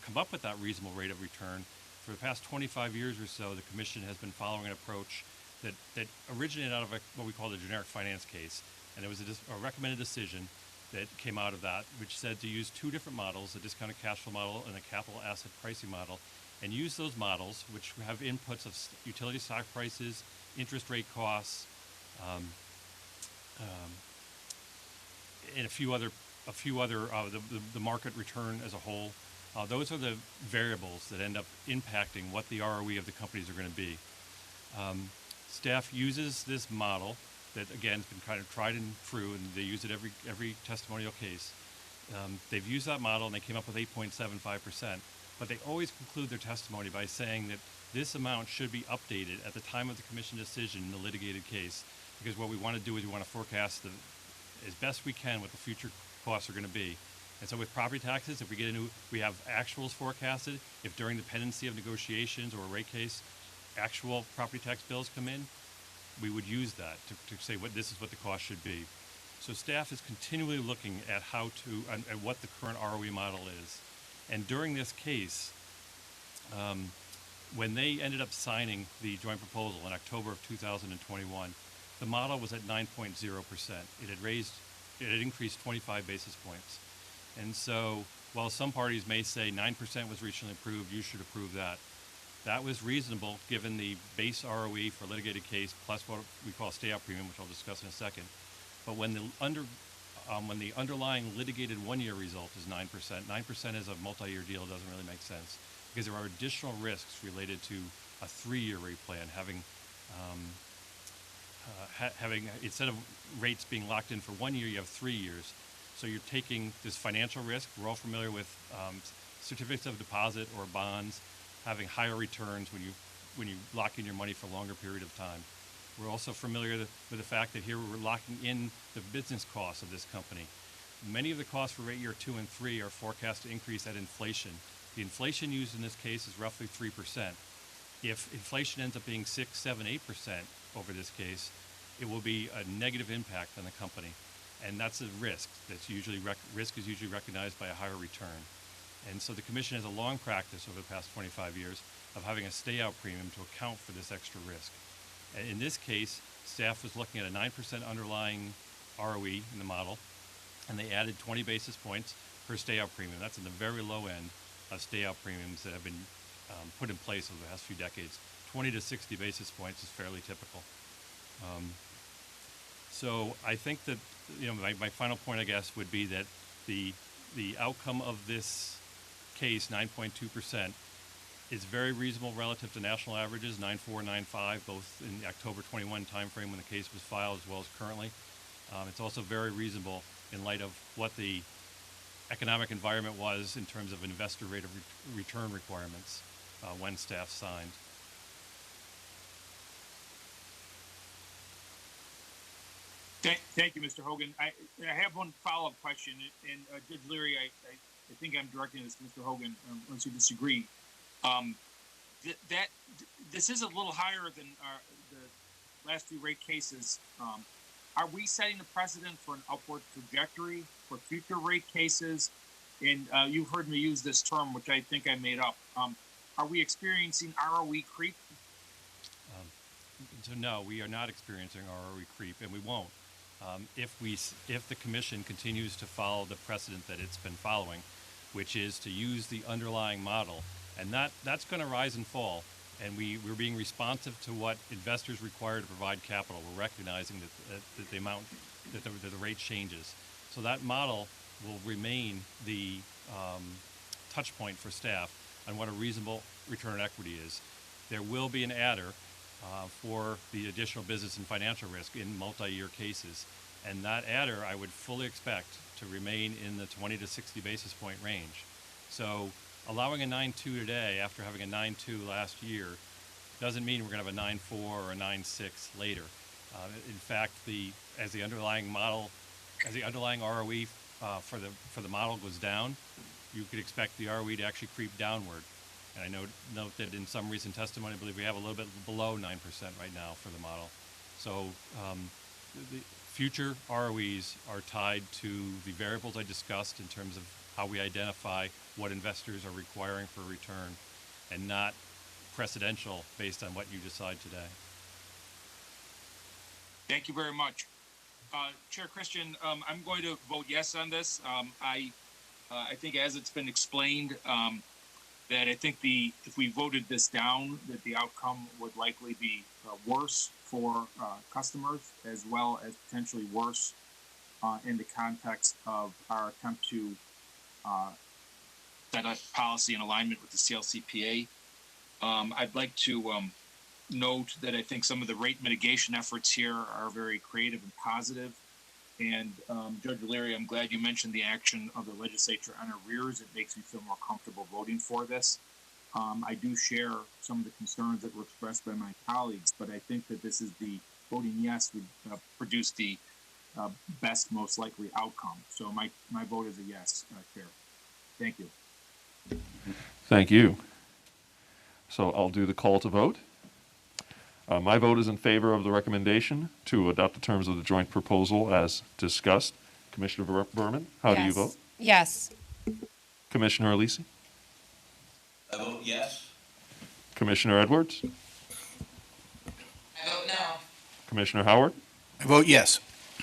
come up with that reasonable rate of return, for the past 25 years or so, the Commission has been following an approach that originated out of what we call the generic finance case. And it was a recommended decision that came out of that, which said to use 2 different models, a discounted cash flow model and a capital asset pricing model, and use those models, which have inputs of utility stock prices, interest rate costs, and a few other the market return as a whole. Those are the variables that end up impacting what the ROE of the companies are going to be. Staff uses this model that, again, has been kind of tried and true, and they use it every testimonial case. They've used that model, and they came up with 8.75%, but they always conclude their testimony by saying that this amount should be updated at the time of the Commission decision in the litigated case, because what we want to do is we want to forecast as best we can what the future costs are going to be. And so with property taxes, if we have actuals forecasted. If during the pendency of negotiations or a rate case, actual property tax bills come in, we would use that to say this is what the cost should be. So staff is continually looking at at what the current ROE model is. And during this case, when they ended up signing the joint proposal in October of 2021, the model was at 9.0%. It had increased 25 basis points. And so while some parties may say 9% was recently approved, you should approve that. That was reasonable given the base ROE for a litigated case plus what we call stay-out premium, which I'll discuss in a second. But when the underlying litigated 1-year result is 9%, 9% as a multi-year deal doesn't really make sense because there are additional risks related to a 3-year rate plan, having instead of rates being locked in for 1 year, you have 3 years. So you're taking this financial risk. We're all familiar with certificates of deposit or bonds having higher returns when you lock in your money for a longer period of time. We're also familiar with the fact that here we're locking in the business costs of this company. Many of the costs for rate year 2 and 3 are forecast to increase at inflation. The inflation used in this case is roughly 3%. If inflation ends up being 6, 7, 8% over this case, it will be a negative impact on the company. And that's a risk. That's usually risk is usually recognized by a higher return. And so the commission has a long practice over the past 25 years of having a stay-out premium to account for this extra risk. And in this case, staff was looking at a 9% underlying ROE in the model, and they added 20 basis points per stay-out premium. That's in the very low end of stay-out premiums that have been put in place over the past few decades. 20 to 60 basis points is fairly typical. So I think that, my final point, I guess, would be that the outcome of this case, 9.2%, is very reasonable relative to national averages, 9.4, 9.5, both in the October 21 timeframe when the case was filed as well as currently. It's also very reasonable in light of what the economic environment was in terms of investor rate of return requirements when staff signed. Thank you, Mr. Hogan. I have one follow-up question, and Judge Leary, I think I'm directing this to Mr. Hogan, unless you disagree. This is a little higher than the last few rate cases. Are we setting the precedent for an upward trajectory for future rate cases? And you've heard me use this term, which I think I made up. Are we experiencing ROE creep? So no, we are not experiencing ROE creep, and we won't. If the commission continues to follow the precedent that it's been following, which is to use the underlying model, and that's going to rise and fall, and we're being responsive to what investors require to provide capital. We're recognizing that the amount that the rate changes, so that model will remain the touch point for staff on what a reasonable return on equity is. There will be an adder for the additional business and financial risk in multi-year cases. And that adder I would fully expect to remain in the 20 to 60 basis point range. So allowing a 9.2 today after having a 9.2 last year doesn't mean we're going to have a 9.4 or a 9.6 later. In fact, as the underlying ROE for the model goes down, you could expect the ROE to actually creep downward. And I note that in some recent testimony, I believe we have a little bit below 9% right now for the model. So the future ROEs are tied to the variables I discussed in terms of how we identify what investors are requiring for a return, and not precedential based on what you decide today. Thank you very much. Chair Christian, I'm going to vote yes on this. I think as it's been explained, that I think if we voted this down, that the outcome would likely be worse for customers, as well as potentially worse in the context of our attempt to set a policy in alignment with the CLCPA. I'd like to note that I think some of the rate mitigation efforts here are very creative and positive. And Judge Leary, I'm glad you mentioned the action of the legislature on arrears. It makes me feel more comfortable voting for this. I do share some of the concerns that were expressed by my colleagues, but I think that this is voting yes would produce the best, most likely outcome. So my vote is a yes, Chair. Thank you. Thank you. So I'll do the call to vote. My vote is in favor of the recommendation to adopt the terms of the joint proposal as discussed. Commissioner Berman, how do you vote? Yes. Commissioner Alisi? I vote yes. Commissioner Edwards? I vote no. Commissioner Howard? I vote yes.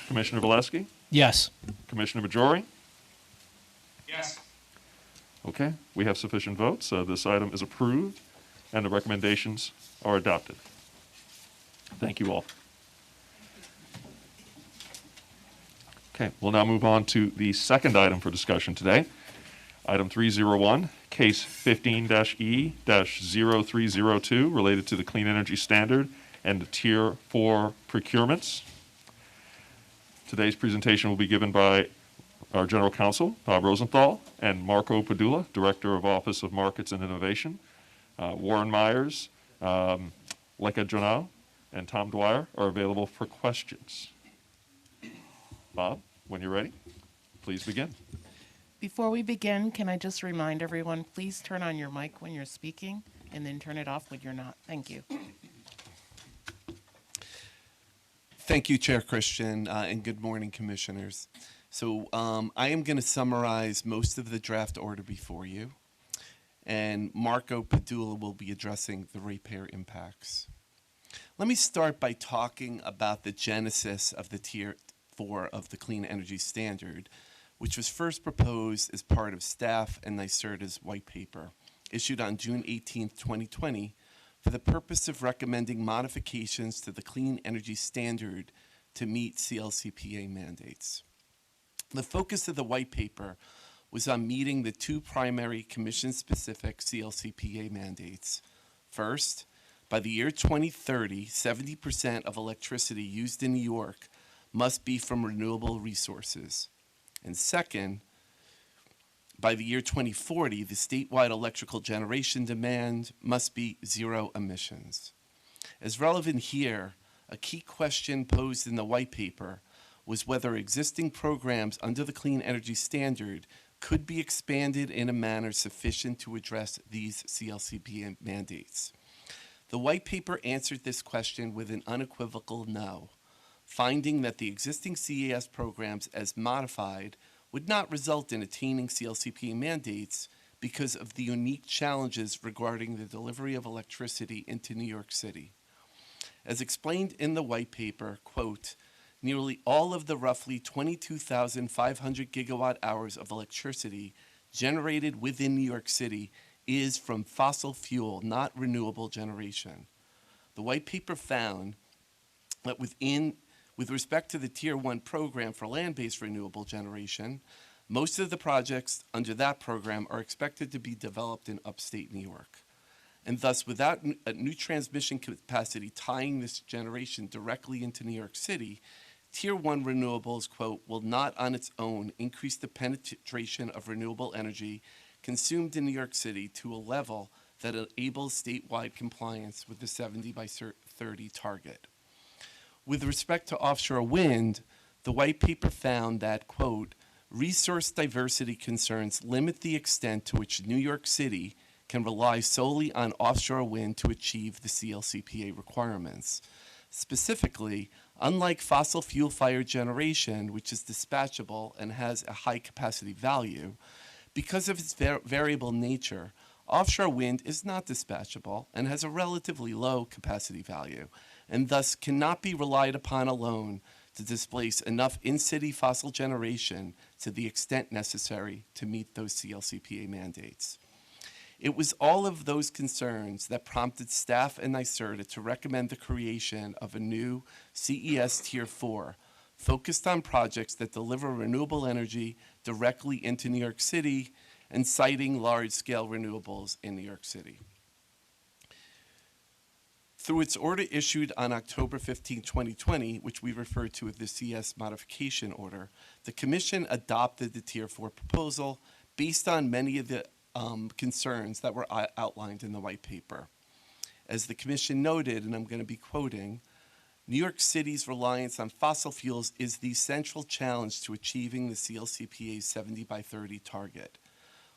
Commissioner Valeski? Yes. Commissioner Majori? Yes. Okay, we have sufficient votes. This item is approved, and the recommendations are adopted. Thank you all. Okay, we'll now move on to the second item for discussion today. Item 301, case 15-E-0302, related to the Clean Energy Standard and the Tier 4 procurements. Today's presentation will be given by our General Counsel, Bob Rosenthal, and Marco Padula, Director of Office of Markets and Innovation. Warren Myers, Leka Jonal, and Tom Dwyer are available for questions. Bob, when you're ready, please begin. Before we begin, can I just remind everyone, please turn on your mic when you're speaking, and then turn it off when you're not. Thank you. Thank you, Chair Christian, and good morning, Commissioners. So I am going to summarize most of the draft order before you, and Marco Padula will be addressing the ratepayer impacts. Let me start by talking about the genesis of the Tier 4 of the Clean Energy Standard, which was first proposed as part of staff and NYSERDA's white paper, issued on June 18, 2020, for the purpose of recommending modifications to the Clean Energy Standard to meet CLCPA mandates. The focus of the white paper was on meeting the two primary commission-specific CLCPA mandates. First, by the year 2030, 70% of electricity used in New York must be from renewable resources. And second, by the year 2040, the statewide electrical generation demand must be zero emissions. As relevant here, a key question posed in the white paper was whether existing programs under the Clean Energy Standard could be expanded in a manner sufficient to address these CLCPA mandates. The white paper answered this question with an unequivocal no, finding that the existing CES programs as modified would not result in attaining CLCPA mandates because of the unique challenges regarding the delivery of electricity into New York City. As explained in the white paper, quote, nearly all of the roughly 22,500 gigawatt hours of electricity generated within New York City is from fossil fuel, not renewable generation. The white paper found that with respect to the Tier 1 program for land-based renewable generation, most of the projects under that program are expected to be developed in upstate New York. And thus, without a new transmission capacity tying this generation directly into New York City, Tier 1 renewables, quote, will not on its own increase the penetration of renewable energy consumed in New York City to a level that enables statewide compliance with the 70 by 30 target. With respect to offshore wind, the white paper found that, quote, resource diversity concerns limit the extent to which New York City can rely solely on offshore wind to achieve the CLCPA requirements. Specifically, unlike fossil fuel-fired generation, which is dispatchable and has a high capacity value, because of its variable nature, offshore wind is not dispatchable and has a relatively low capacity value, and thus cannot be relied upon alone to displace enough in-city fossil generation to the extent necessary to meet those CLCPA mandates. It was all of those concerns that prompted staff and NYSERDA to recommend the creation of a new CES Tier 4, focused on projects that deliver renewable energy directly into New York City and siting large-scale renewables in New York City. Through its order issued on October 15, 2020, which we refer to as the CS modification order, the Commission adopted the Tier 4 proposal based on many of the concerns that were outlined in the white paper. As the Commission noted, and I'm going to be quoting, New York City's reliance on fossil fuels is the central challenge to achieving the CLCPA's 70 by 30 target.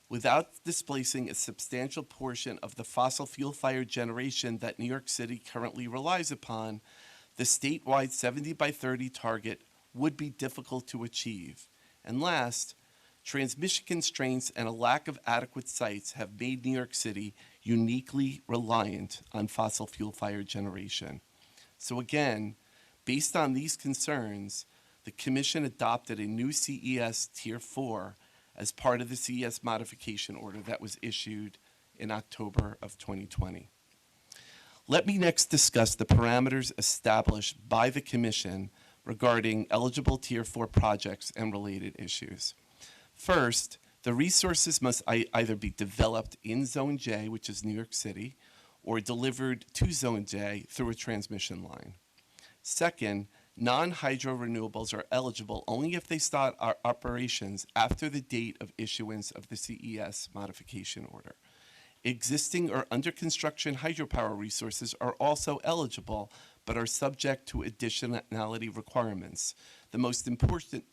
Without displacing a substantial portion of the fossil fuel-fired generation that New York City currently relies upon, the statewide 70 by 30 target would be difficult to achieve. And last, transmission constraints and a lack of adequate sites have made New York City uniquely reliant on fossil fuel-fired generation. So again, based on these concerns, the Commission adopted a new CES Tier 4 as part of the CES modification order that was issued in October of 2020. Let me next discuss the parameters established by the Commission regarding eligible Tier 4 projects and related issues. First, the resources must either be developed in Zone J, which is New York City, or delivered to Zone J through a transmission line. Second, non-hydro renewables are eligible only if they start operations after the date of issuance of the CES modification order. Existing or under construction hydropower resources are also eligible, but are subject to additionality requirements, the most important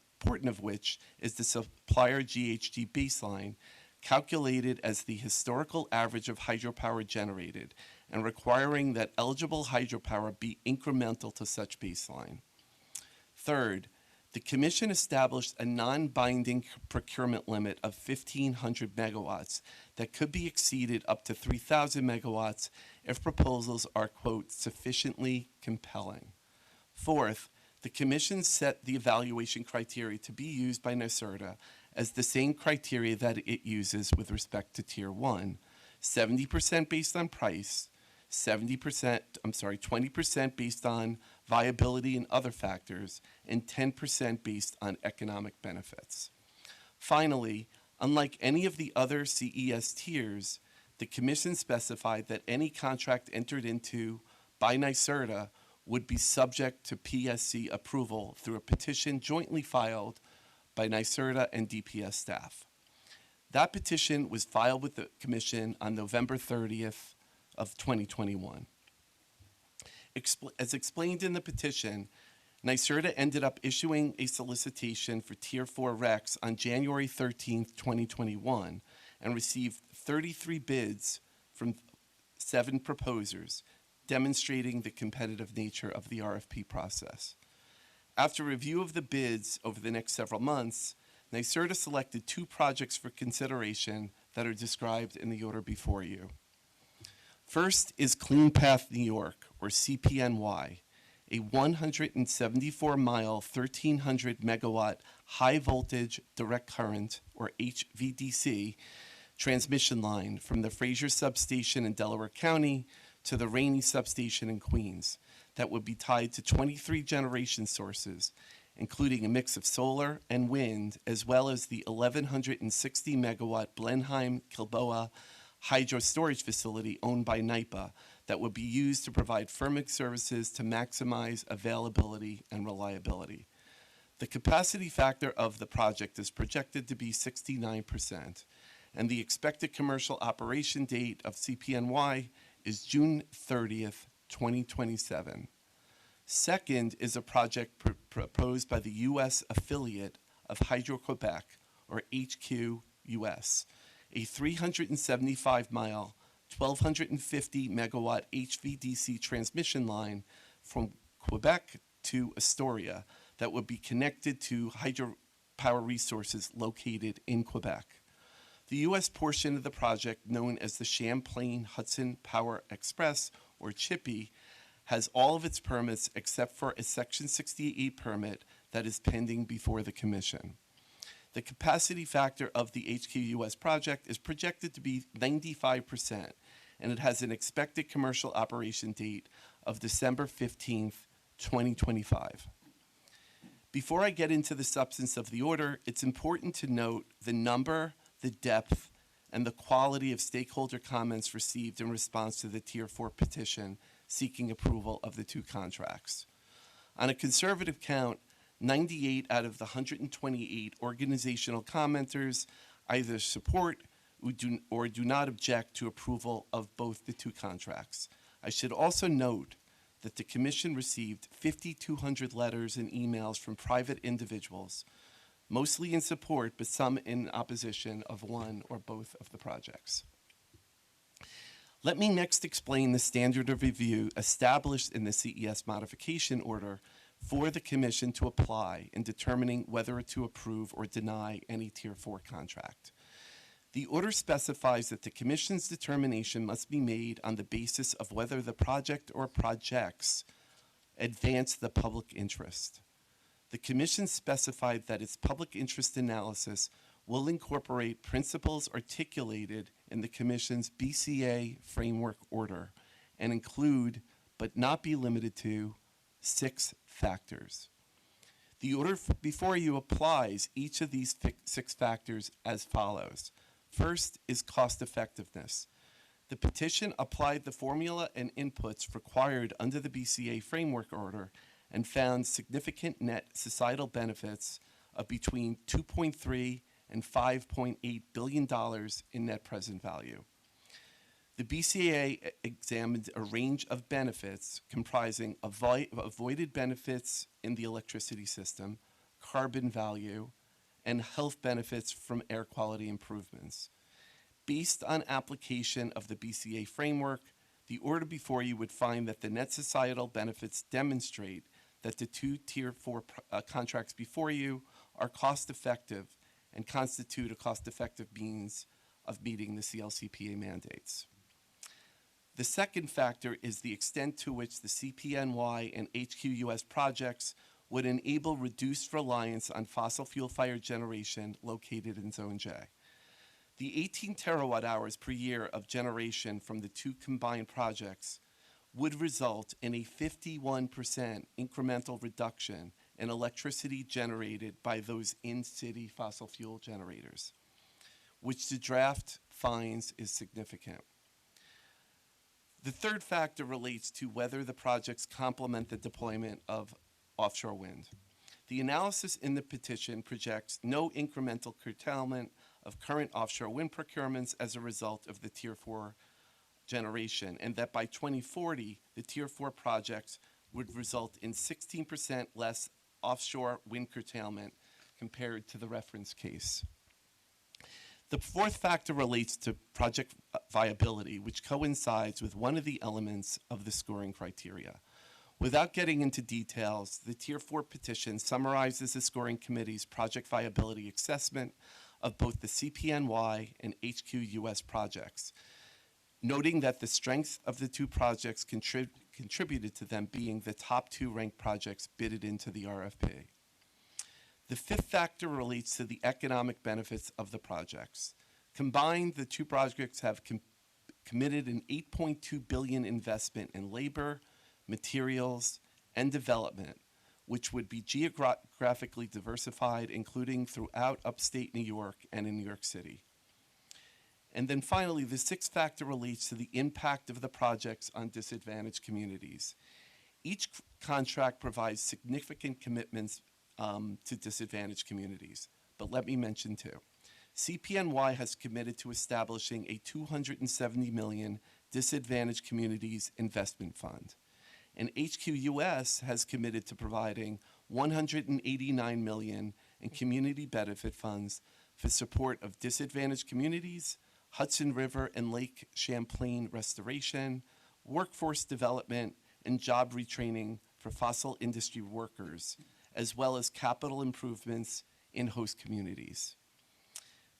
of which is the supplier GHG baseline, calculated as the historical average of hydropower generated, and requiring that eligible hydropower be incremental to such baseline. Third, the Commission established a non-binding procurement limit of 1,500 megawatts that could be exceeded up to 3,000 megawatts if proposals are, quote, sufficiently compelling. Fourth, the Commission set the evaluation criteria to be used by NYSERDA as the same criteria that it uses with respect to Tier 1, 70% based on price, 20% based on viability and other factors, and 10% based on economic benefits. Finally, unlike any of the other CES tiers, the Commission specified that any contract entered into by NYSERDA would be subject to PSC approval through a petition jointly filed by NYSERDA and DPS staff. That petition was filed with the Commission on November 30th of 2021. As explained in the petition, NYSERDA ended up issuing a solicitation for Tier 4 RECs on January 13th, 2021, and received 33 bids from 7 proposers, demonstrating the competitive nature of the RFP process. After review of the bids over the next several months, NYSERDA selected 2 projects for consideration that are described in the order before you. First is Clean Path New York, or CPNY, a 174-mile, 1,300 megawatt high voltage direct current, or HVDC, transmission line from the Fraser substation in Delaware County to the Rainey substation in Queens that would be tied to 23 generation sources, including a mix of solar and wind, as well as the 1,160 megawatt Blenheim-Kilboa hydro storage facility owned by NYPA that would be used to provide firming services to maximize availability and reliability. The capacity factor of the project is projected to be 69%, and the expected commercial operation date of CPNY is June 30th, 2027. Second is a project proposed by the U.S. affiliate of Hydro-Quebec, or HQ-US, a 375-mile, 1,250 megawatt HVDC transmission line from Quebec to Astoria that would be connected to hydropower resources located in Quebec. The U.S. portion of the project, known as the Champlain Hudson Power Express, or CHIPPY, has all of its permits except for a Section 68 permit that is pending before the Commission. The capacity factor of the HQUS project is projected to be 95%, and it has an expected commercial operation date of December 15th, 2025. Before I get into the substance of the order, it's important to note the number, the depth, and the quality of stakeholder comments received in response to the Tier 4 petition seeking approval of the 2 contracts. On a conservative count, 98 out of the 128 organizational commenters either support or do not object to approval of both the 2 contracts. I should also note that the Commission received 5,200 letters and emails from private individuals, mostly in support but some in opposition of one or both of the projects. Let me next explain the standard of review established in the CES modification order for the Commission to apply in determining whether to approve or deny any Tier 4 contract. The order specifies that the Commission's determination must be made on the basis of whether the project or projects advance the public interest. The Commission specified that its public interest analysis will incorporate principles articulated in the Commission's BCA framework order and include, but not be limited to, 6 factors. The order before you applies each of these 6 factors as follows. First is cost effectiveness. The petition applied the formula and inputs required under the BCA framework order and found significant net societal benefits of between $2.3 and $5.8 billion in net present value. The BCA examined a range of benefits comprising avoided benefits in the electricity system, carbon value, and health benefits from air quality improvements. Based on application of the BCA framework, the order before you would find that the net societal benefits demonstrate that the two Tier 4 contracts before you are cost-effective and constitute a cost-effective means of meeting the CLCPA mandates. The second factor is the extent to which the CPNY and HQUS projects would enable reduced reliance on fossil fuel-fired generation located in Zone J. The 18 terawatt hours per year of generation from the two combined projects would result in a 51% incremental reduction in electricity generated by those in-city fossil fuel generators, which the draft finds is significant. The third factor relates to whether the projects complement the deployment of offshore wind. The analysis in the petition projects no incremental curtailment of current offshore wind procurements as a result of the Tier 4 generation, and that by 2040, the Tier 4 projects would result in 16% less offshore wind curtailment compared to the reference case. The fourth factor relates to project viability, which coincides with one of the elements of the scoring criteria. Without getting into details, the Tier 4 petition summarizes the scoring committee's project viability assessment of both the CPNY and HQUS projects, noting that the strength of the two projects contributed to them being the top two ranked projects bidded into the RFP. The fifth factor relates to the economic benefits of the projects. Combined, the two projects have committed an $8.2 billion investment in labor, materials, and development, which would be geographically diversified, including throughout upstate New York and in New York City. And then finally, the sixth factor relates to the impact of the projects on disadvantaged communities. Each contract provides significant commitments to disadvantaged communities, but let me mention two. CPNY has committed to establishing a $270 million Disadvantaged Communities Investment Fund, and HQUS has committed to providing $189 million in community benefit funds for support of disadvantaged communities, Hudson River and Lake Champlain restoration, workforce development, and job retraining for fossil industry workers, as well as capital improvements in host communities.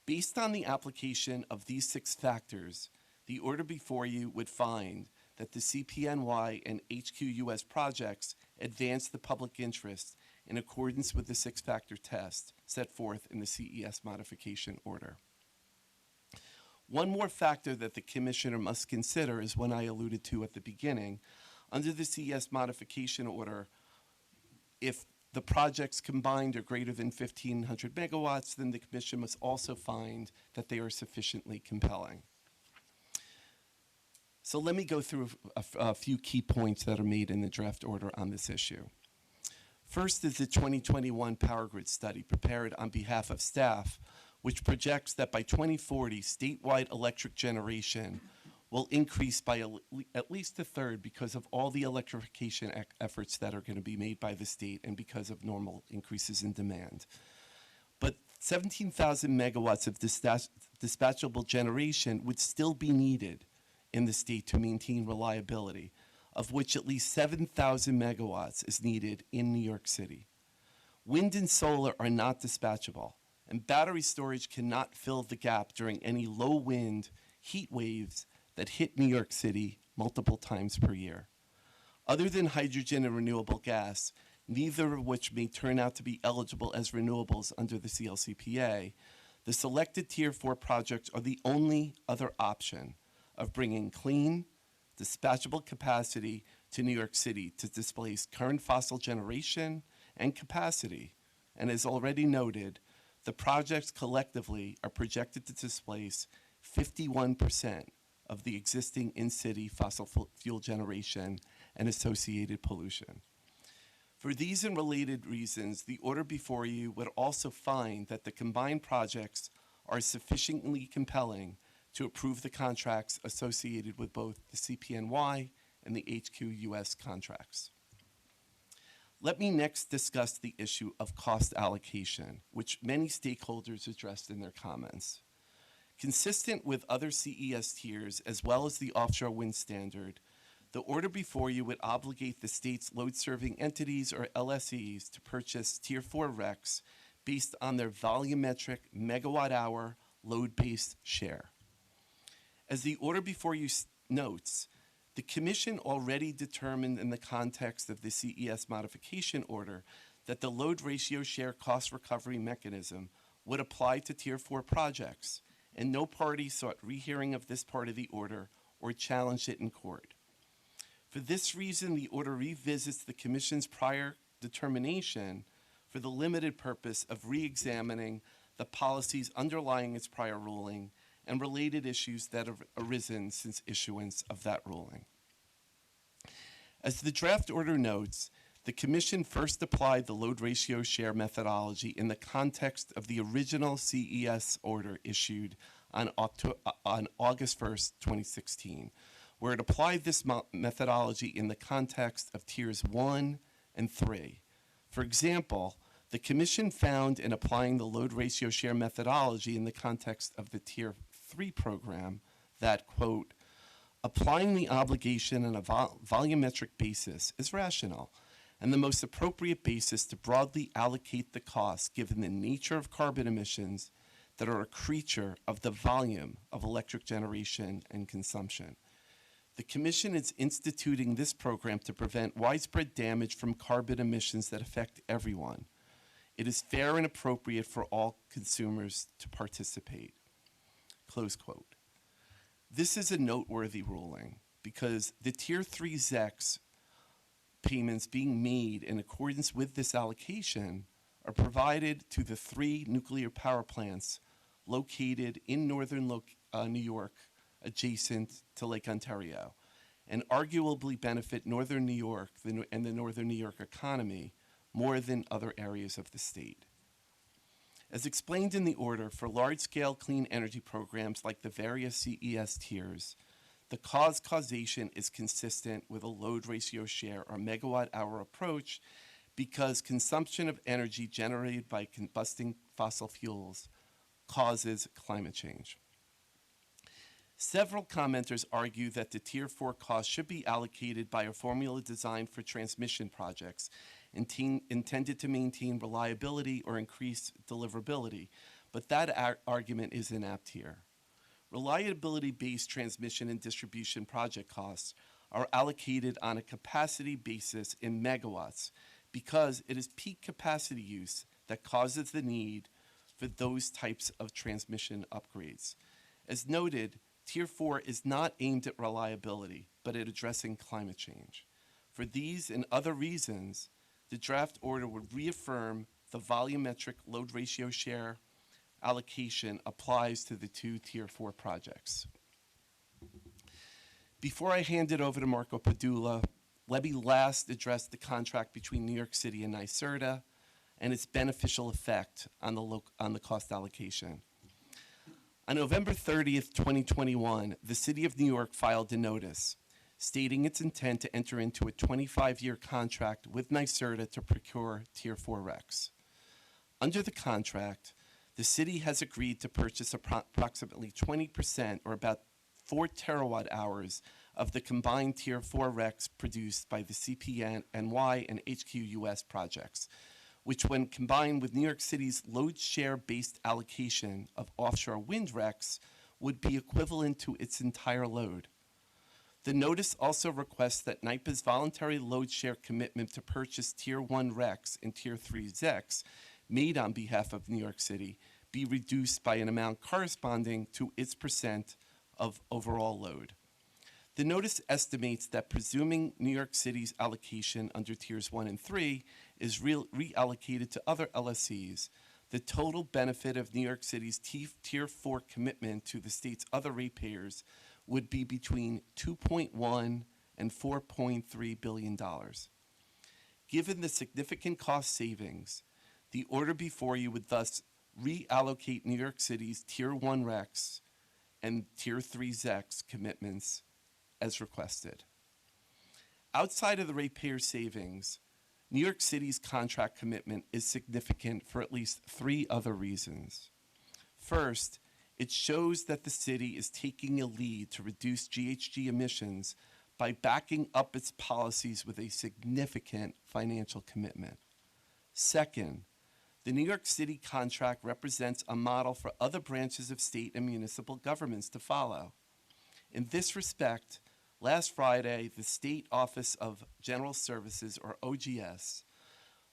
Based on the application of these six factors, the order before you would find that the CPNY and HQUS projects advance the public interest in accordance with the six-factor test set forth in the CES modification order. One more factor that the Commissioner must consider is one I alluded to at the beginning. Under the CES modification order, if the projects combined are greater than 1,500 megawatts, then the Commission must also find that they are sufficiently compelling. So let me go through a few key points that are made in the draft order on this issue. First is the 2021 Power Grid study prepared on behalf of staff, which projects that by 2040, statewide electric generation will increase by at least a third because of all the electrification efforts that are going to be made by the state and because of normal increases in demand. But 17,000 megawatts of dispatchable generation would still be needed in the state to maintain reliability, of which at least 7,000 megawatts is needed in New York City. Wind and solar are not dispatchable, and battery storage cannot fill the gap during any low wind heat waves that hit New York City multiple times per year. Other than hydrogen and renewable gas, neither of which may turn out to be eligible as renewables under the CLCPA, the selected Tier 4 projects are the only other option of bringing clean, dispatchable capacity to New York City to displace current fossil generation and capacity. And as already noted, the projects collectively are projected to displace 51% of the existing in-city fossil fuel generation and associated pollution. For these and related reasons, the order before you would also find that the combined projects are sufficiently compelling to approve the contracts associated with both the CPNY and the HQUS contracts. Let me next discuss the issue of cost allocation, which many stakeholders addressed in their comments. Consistent with other CES tiers, as well as the offshore wind standard, the order before you would obligate the state's load-serving entities, or LSEs, to purchase Tier 4 RECs based on their volumetric megawatt-hour load-based share. As the order before you notes, the Commission already determined in the context of the CES modification order that the load ratio share cost recovery mechanism would apply to Tier 4 projects, and no party sought rehearing of this part of the order or challenged it in court. For this reason, the order revisits the Commission's prior determination for the limited purpose of re-examining the policies underlying its prior ruling and related issues that have arisen since issuance of that ruling. As the draft order notes, the Commission first applied the load ratio share methodology in the context of the original CES order issued on August 1st, 2016, where it applied this methodology in the context of Tiers 1 and 3. For example, the Commission found in applying the load ratio share methodology in the context of the Tier 3 program that, quote, applying the obligation on a volumetric basis is rational and the most appropriate basis to broadly allocate the cost given the nature of carbon emissions that are a creature of the volume of electric generation and consumption. The Commission is instituting this program to prevent widespread damage from carbon emissions that affect everyone. It is fair and appropriate for all consumers to participate. Close quote. This is a noteworthy ruling because the Tier 3 ZECs payments being made in accordance with this allocation are provided to the 3 nuclear power plants located in northern New York, adjacent to Lake Ontario, and arguably benefit northern New York and the northern New York economy more than other areas of the state. As explained in the order, for large-scale clean energy programs like the various CES tiers, the causation is consistent with a load ratio share or megawatt-hour approach because consumption of energy generated by combusting fossil fuels causes climate change. Several commenters argue that the Tier 4 cost should be allocated by a formula designed for transmission projects intended to maintain reliability or increase deliverability, but that argument is inapt here. Reliability-based transmission and distribution project costs are allocated on a capacity basis in megawatts because it is peak capacity use that causes the need for those types of transmission upgrades. As noted, Tier 4 is not aimed at reliability, but at addressing climate change. For these and other reasons, the draft order would reaffirm the volumetric load ratio share allocation applies to the 2 Tier 4 projects. Before I hand it over to Marco Padula, let me last address the contract between New York City and NYSERDA and its beneficial effect on the cost allocation. On November 30th, 2021, the City of New York filed a notice stating its intent to enter into a 25-year contract with NYSERDA to procure Tier 4 RECs. Under the contract, the city has agreed to purchase approximately 20%, or about 4 terawatt hours, of the combined Tier 4 RECs produced by the CPNY and HQUS projects, which when combined with New York City's load share-based allocation of offshore wind RECs would be equivalent to its entire load. The notice also requests that NYPA's voluntary load share commitment to purchase Tier 1 RECs and Tier 3 ZECs made on behalf of New York City be reduced by an amount corresponding to its percent of overall load. The notice estimates that presuming New York City's allocation under Tiers 1 and 3 is reallocated to other LSEs, the total benefit of New York City's Tier 4 commitment to the state's other ratepayers would be between $2.1 and $4.3 billion. Given the significant cost savings, the order before you would thus reallocate New York City's Tier 1 RECs and Tier 3 ZECs commitments as requested. Outside of the ratepayer savings, New York City's contract commitment is significant for at least 3 other reasons. First, It shows that the city is taking a lead to reduce GHG emissions by backing up its policies with a significant financial commitment. Second, the New York City contract represents a model for other branches of state and municipal governments to follow. In this respect, last Friday, the State Office of General Services, or OGS,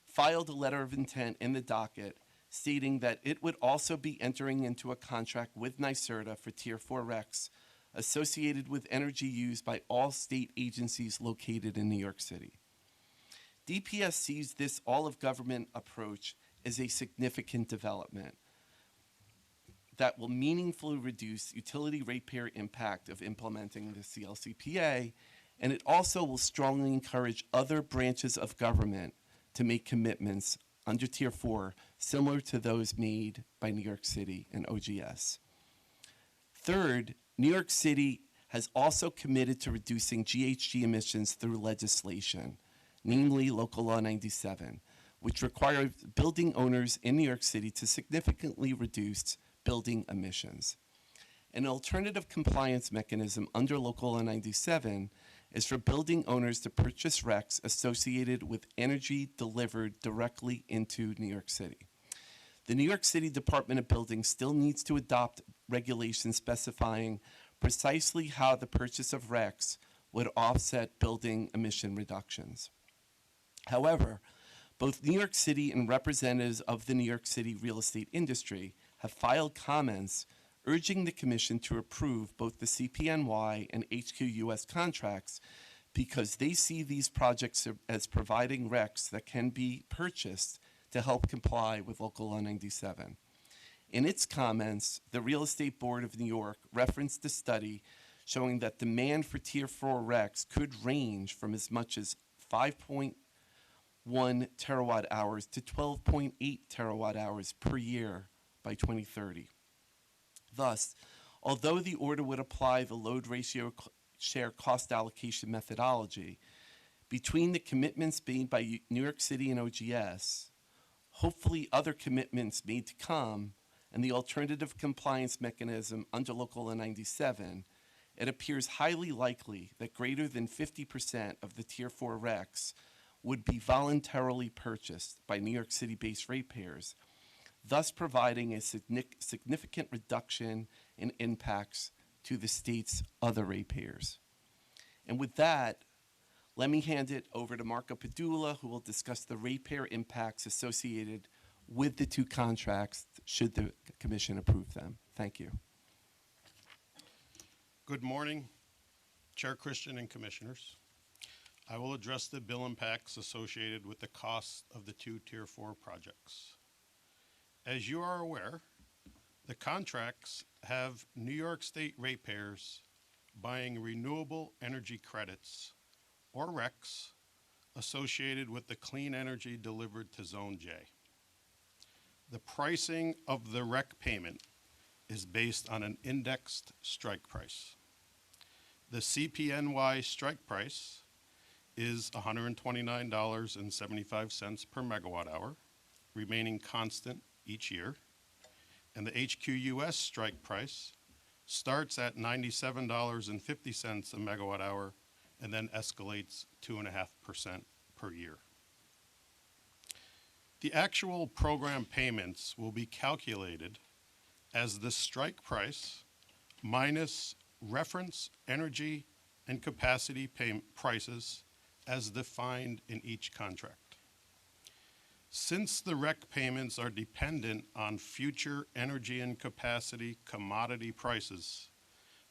filed a letter of intent in the docket stating that it would also be entering into a contract with NYSERDA for Tier 4 RECs associated with energy used by all state agencies located in New York City. DPS sees this all-of-government approach as a significant development that will meaningfully reduce utility ratepayer impact of implementing the CLCPA, and it also will strongly encourage other branches of government to make commitments under Tier 4 similar to those made by New York City and OGS. Third, New York City has also committed to reducing GHG emissions through legislation, namely Local Law 97, which requires building owners in New York City to significantly reduce building emissions. An alternative compliance mechanism under Local Law 97 is for building owners to purchase RECs associated with energy delivered directly into New York City. The New York City Department of Buildings still needs to adopt regulations specifying precisely how the purchase of RECs would offset building emission reductions. However, both New York City and representatives of the New York City real estate industry have filed comments urging the Commission to approve both the CPNY and HQUS contracts because they see these projects as providing RECs that can be purchased to help comply with Local Law 97. In its comments, the Real Estate Board of New York referenced a study showing that demand for Tier 4 RECs could range from as much as 5.1 terawatt hours to 12.8 terawatt hours per year by 2030. Thus, although the order would apply the load ratio share cost allocation methodology, between the commitments made by New York City and OGS, hopefully other commitments made to come, and the alternative compliance mechanism under Local Law 97, it appears highly likely that greater than 50% of the Tier 4 RECs would be voluntarily purchased by New York City-based ratepayers, thus providing a significant reduction in impacts to the state's other ratepayers. And with that, let me hand it over to Marco Padula, who will discuss the ratepayer impacts associated with the two contracts should the Commission approve them. Thank you. Good morning, Chair Christian and Commissioners. I will address the bill impacts associated with the cost of the two Tier 4 projects. As you are aware, the contracts have New York State ratepayers buying renewable energy credits, or RECs, associated with the clean energy delivered to Zone J. The pricing of the REC payment is based on an indexed strike price. The CPNY strike price is $129.75 per megawatt hour, remaining constant each year, and the HQUS strike price starts at $97.50 a megawatt hour and then escalates 2.5% per year. The actual program payments will be calculated as the strike price minus reference energy and capacity prices as defined in each contract. Since the REC payments are dependent on future energy and capacity commodity prices,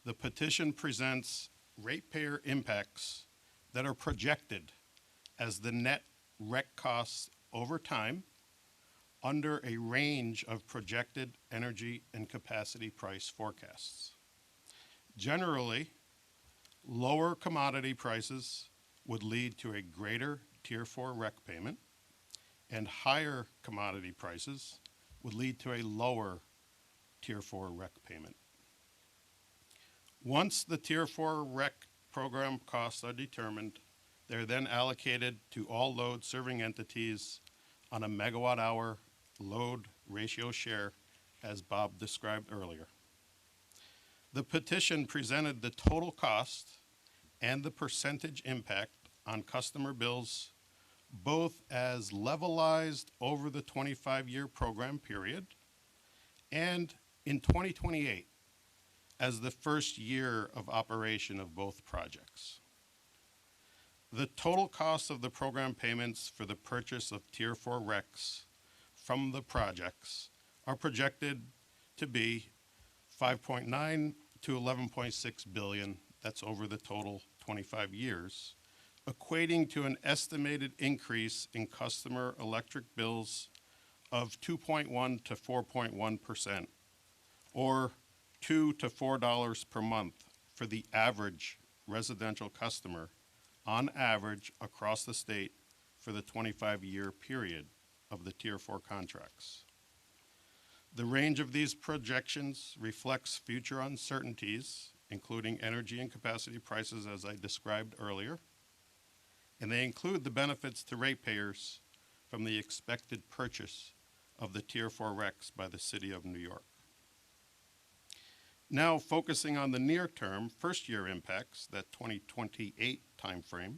the petition presents ratepayer impacts that are projected as the net REC costs over time under a range of projected energy and capacity price forecasts. Generally, lower commodity prices would lead to a greater Tier 4 REC payment, and higher commodity prices would lead to a lower Tier 4 REC payment. Once the Tier 4 REC program costs are determined, they're then allocated to all load serving entities on a megawatt hour load ratio share, as Bob described earlier. The petition presented the total cost and the percentage impact on customer bills, both as levelized over the 25-year program period and in 2028 as the first year of operation of both projects. The total cost of the program payments for the purchase of Tier 4 RECs from the projects are projected to be 5.9 to 11.6 billion. That's over the total 25 years, equating to an estimated increase in customer electric bills of 2.1 to 4.1%, or $2 to $4 per month for the average residential customer on average across the state for the 25-year period of the Tier 4 contracts. The range of these projections reflects future uncertainties, including energy and capacity prices as I described earlier, and they include the benefits to ratepayers from the expected purchase of the Tier 4 RECs by the City of New York. Now focusing on the near-term first-year impacts, that 2028 timeframe,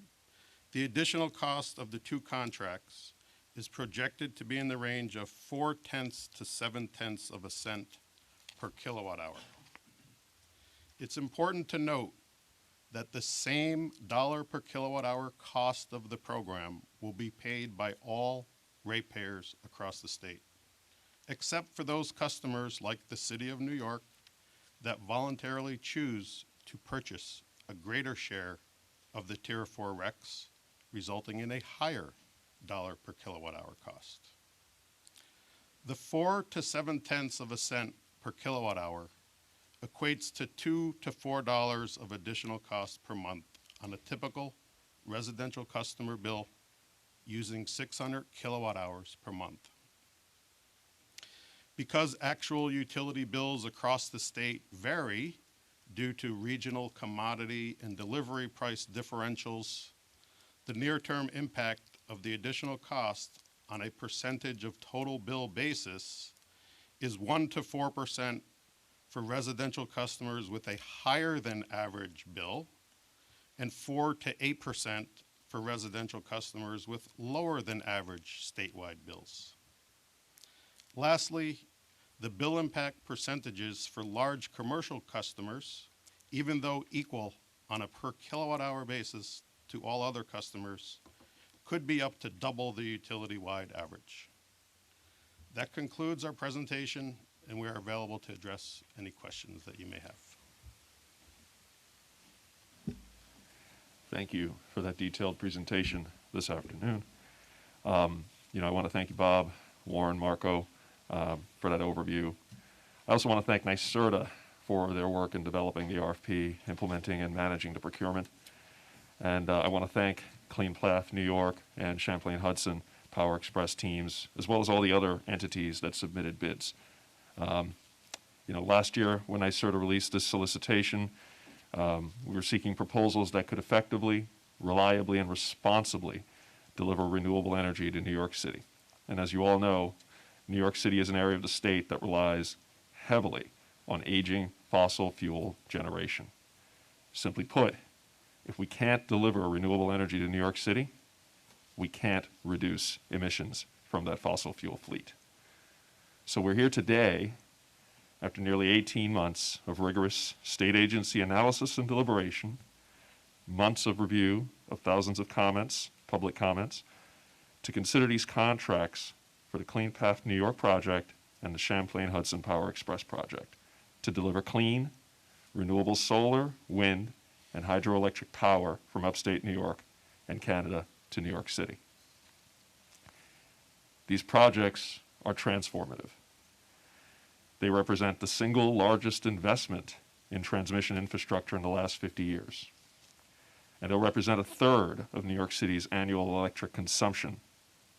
the additional cost of the two contracts is projected to be in the range of 0.4 to 0.7 of a cent per kilowatt hour. It's important to note that the same dollar per kilowatt hour cost of the program will be paid by all ratepayers across the state, except for those customers like the City of New York that voluntarily choose to purchase a greater share of the Tier 4 RECs, resulting in a higher dollar per kilowatt hour cost. The 4 to 0.7 of a cent per kilowatt hour equates to $2 to $4 of additional cost per month on a typical residential customer bill using 600 kilowatt hours per month. Because actual utility bills across the state vary due to regional commodity and delivery price differentials, the near-term impact of the additional cost on a percentage of total bill basis is 1 to 4% for residential customers with a higher than average bill, and 4 to 8% for residential customers with lower than average statewide bills. Lastly, the bill impact percentages for large commercial customers, even though equal on a per kilowatt hour basis to all other customers, could be up to double the utility-wide average. That concludes our presentation, and we are available to address any questions that you may have. Thank you for that detailed presentation this afternoon. I want to thank you, Bob, Warren, Marco, for that overview. I also want to thank NYSERDA for their work in developing the RFP, implementing and managing the procurement. And I want to thank Clean Path New York and Champlain Hudson Power Express teams, as well as all the other entities that submitted bids. Last year when NYSERDA released this solicitation, we were seeking proposals that could effectively, reliably, and responsibly deliver renewable energy to New York City. And as you all know, New York City is an area of the state that relies heavily on aging fossil fuel generation. Simply put, if we can't deliver renewable energy to New York City, we can't reduce emissions from that fossil fuel fleet. So we're here today after nearly 18 months of rigorous state agency analysis and deliberation, months of review of thousands of comments, public comments, to consider these contracts for the Clean Path New York project and the Champlain Hudson Power Express project to deliver clean, renewable solar, wind, and hydroelectric power from upstate New York and Canada to New York City. These projects are transformative. They represent the single largest investment in transmission infrastructure in the last 50 years. And they'll represent a third of New York City's annual electric consumption,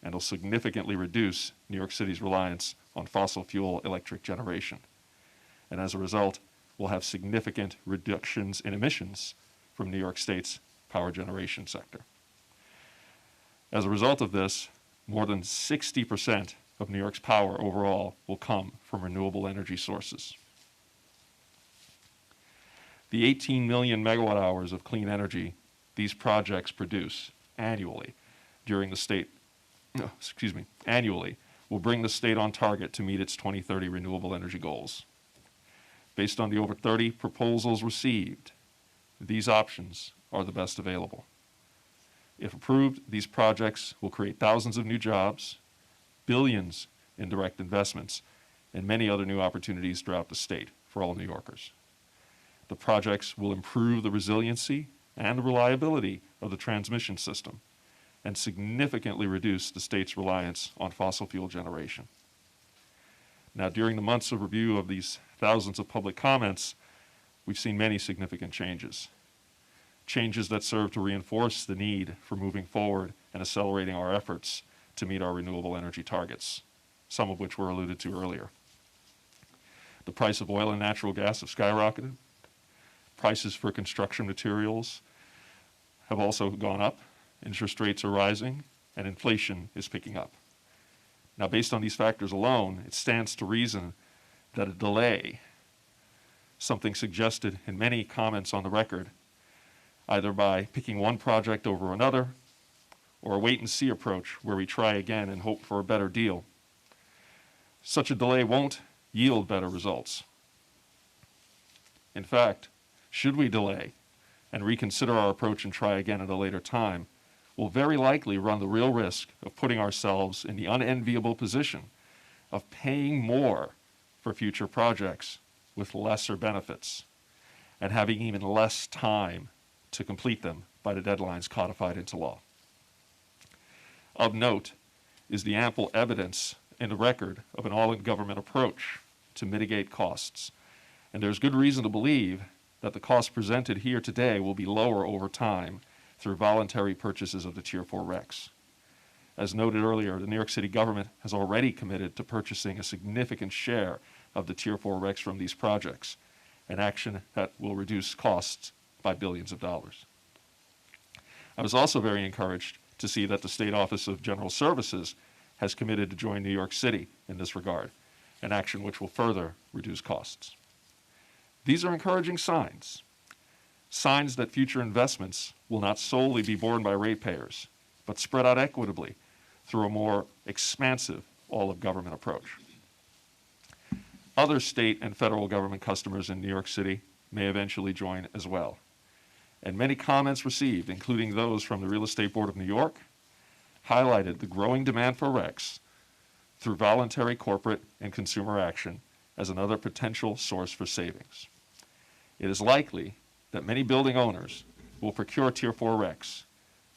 and will significantly reduce New York City's reliance on fossil fuel electric generation. And as a result, we'll have significant reductions in emissions from New York State's power generation sector. As a result of this, more than 60% of New York's power overall will come from renewable energy sources. the 18 million megawatt hours of clean energy these projects produce annually annually will bring the state on target to meet its 2030 renewable energy goals. Based on the over 30 proposals received, these options are the best available. If approved, these projects will create thousands of new jobs, billions in direct investments, and many other new opportunities throughout the state for all New Yorkers. The projects will improve the resiliency and reliability of the transmission system and significantly reduce the state's reliance on fossil fuel generation. Now, during the months of review of these thousands of public comments, we've seen many significant changes. Changes that serve to reinforce the need for moving forward and accelerating our efforts to meet our renewable energy targets, some of which were alluded to earlier. The price of oil and natural gas have skyrocketed. Prices for construction materials have also gone up. Interest rates are rising, and inflation is picking up. Now, based on these factors alone, it stands to reason that a delay, something suggested in many comments on the record, either by picking one project over another or a wait-and-see approach where we try again and hope for a better deal, such a delay won't yield better results. In fact, should we delay and reconsider our approach and try again at a later time, we'll very likely run the real risk of putting ourselves in the unenviable position of paying more for future projects with lesser benefits and having even less time to complete them by the deadlines codified into law. Of note is the ample evidence in the record of an all-in-government approach to mitigate costs, and there's good reason to believe that the costs presented here today will be lower over time through voluntary purchases of the Tier 4 RECs. As noted earlier, the New York City government has already committed to purchasing a significant share of the Tier 4 RECs from these projects, an action that will reduce costs by billions of dollars. I was also very encouraged to see that the State Office of General Services has committed to join New York City in this regard, an action which will further reduce costs. These are encouraging signs that future investments will not solely be borne by ratepayers, but spread out equitably through a more expansive all-of-government approach. Other state and federal government customers in New York City may eventually join as well. And many comments received, including those from the Real Estate Board of New York, highlighted the growing demand for RECs through voluntary corporate and consumer action as another potential source for savings. It is likely that many building owners will procure Tier 4 RECs,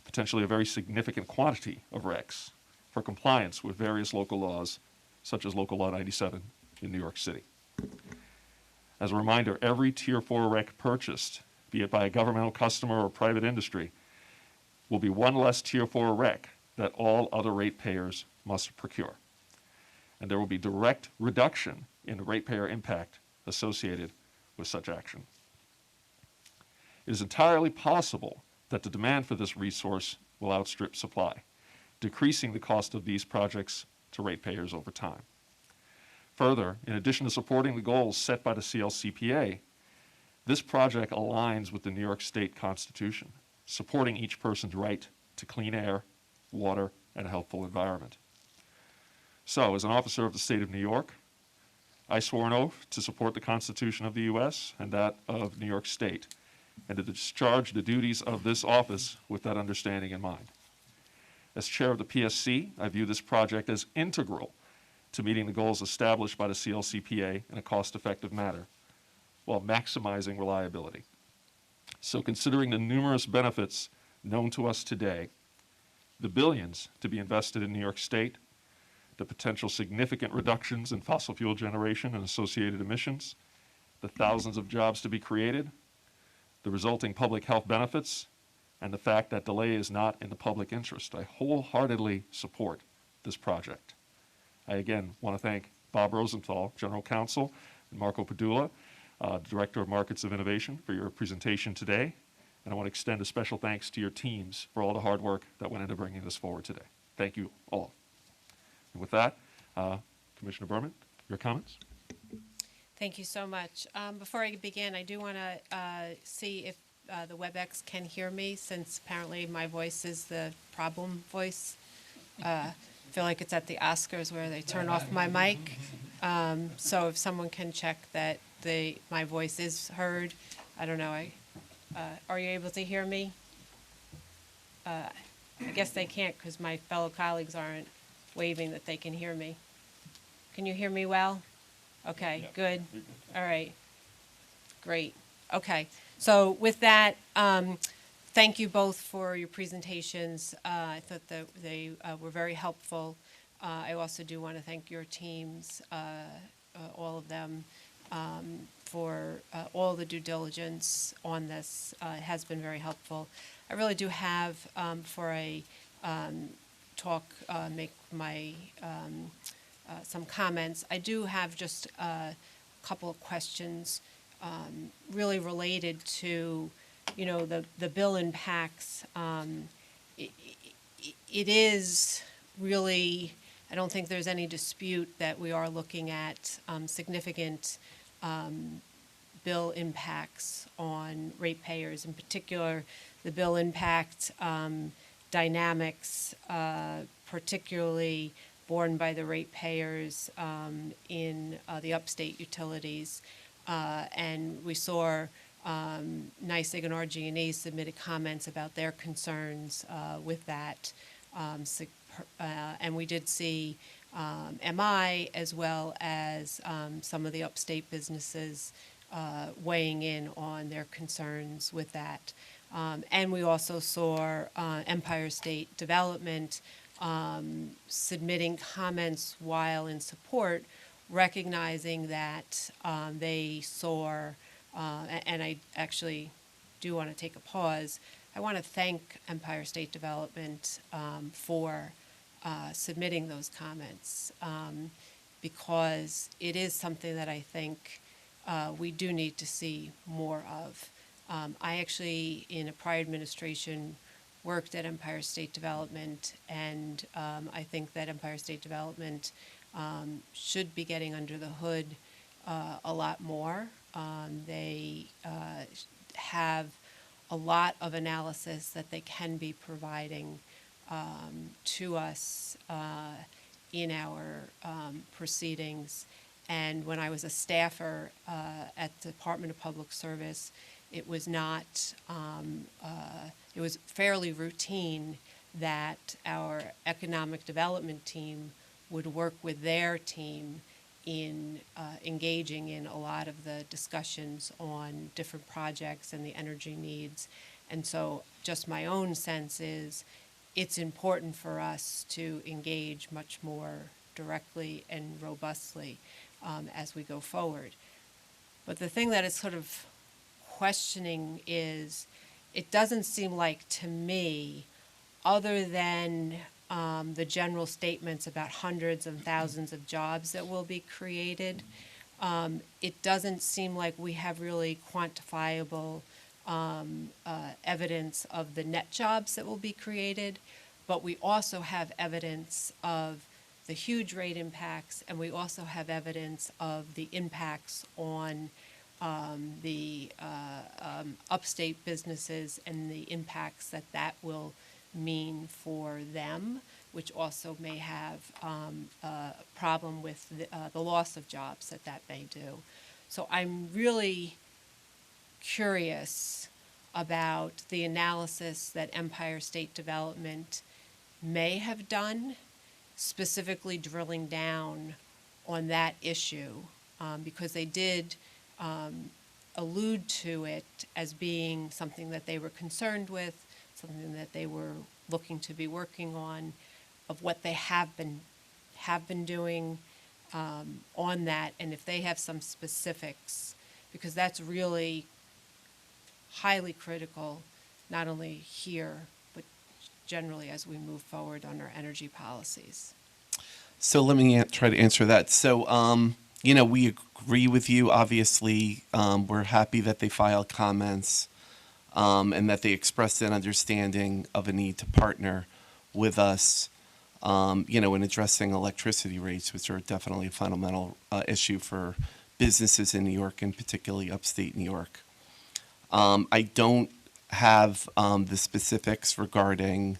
potentially a very significant quantity of RECs, for compliance with various local laws, such as Local Law 97 in New York City. As a reminder, every Tier 4 REC purchased, be it by a governmental customer or private industry, will be one less Tier 4 REC that all other ratepayers must procure. And there will be direct reduction in the ratepayer impact associated with such action. It is entirely possible that the demand for this resource will outstrip supply, decreasing the cost of these projects to ratepayers over time. Further, in addition to supporting the goals set by the CLCPA, this project aligns with the New York State Constitution, supporting each person's right to clean air, water, and a healthful environment. So, as an officer of the state of New York, I swore an oath to support the Constitution of the U.S. and that of New York State, and to discharge the duties of this office with that understanding in mind. As chair of the PSC, I view this project as integral to meeting the goals established by the CLCPA in a cost-effective manner, while maximizing reliability. So, considering the numerous benefits known to us today, the billions to be invested in New York State, the potential significant reductions in fossil fuel generation and associated emissions, the thousands of jobs to be created, the resulting public health benefits, and the fact that delay is not in the public interest, I wholeheartedly support this project. I again want to thank Bob Rosenthal, General Counsel, and Marco Padula, Director of Markets of Innovation, for your presentation today. And I want to extend a special thanks to your teams for all the hard work that went into bringing this forward today. Thank you all. And with that, Commissioner Berman, your comments? Thank you so much. Before I begin, I do want to see if the WebEx can hear me, since apparently my voice is the problem voice. I feel like it's at the Oscars where they turn off my mic. So if someone can check that my voice is heard, I don't know. Are you able to hear me? I guess they can't because my fellow colleagues aren't waving that they can hear me. Can you hear me well? Okay, Yep. good. All right. Great. Okay. So with that, thank you both for your presentations. I thought that they were very helpful. I also do want to thank your teams, all of them, for all the due diligence on this. It has been very helpful. I really do have, for a talk, make my some comments. I do have just a couple of questions really related to, the bill impacts. It is really, I don't think there's any dispute that we are looking at significant bill impacts on ratepayers. In particular, the bill impact dynamics, particularly borne by the ratepayers in the upstate utilities. And we saw NYSEG and RG&E submitted comments about their concerns with that. And we did see MI as well as some of the upstate businesses weighing in on their concerns with that. And we also saw Empire State Development submitting comments while in support, recognizing that they saw, and I actually do want to take a pause. I want to thank Empire State Development for submitting those comments because it is something that I think we do need to see more of. I actually, in a prior administration, worked at Empire State Development, and I think that Empire State Development should be getting under the hood a lot more. They have a lot of analysis that they can be providing to us in our proceedings. And when I was a staffer at the Department of Public Service, it was not, it was fairly routine that our economic development team would work with their team in engaging in a lot of the discussions on different projects and the energy needs. And so just my own sense is it's important for us to engage much more directly and robustly as we go forward. But the thing that is sort of questioning is it doesn't seem like to me, other than the general statements about hundreds and thousands of jobs that will be created, it doesn't seem like we have really quantifiable evidence of the net jobs that will be created, but we also have evidence of the huge rate impacts, and we also have evidence of the impacts on the upstate businesses and the impacts that that will mean for them, which also may have a problem with the loss of jobs that may do. So I'm really curious about the analysis that Empire State Development may have done, specifically drilling down on that issue, because they did allude to it as being something that they were concerned with, something that they were looking to be working on, of what they have been doing on that, and if they have some specifics, because that's really highly critical, not only here, but generally as we move forward on our energy policies. So let me try to answer that. So, we agree with you. Obviously, we're happy that they filed comments and that they expressed an understanding of a need to partner with us, in addressing electricity rates, which are definitely a fundamental issue for businesses in New York, and particularly upstate New York. I don't have the specifics regarding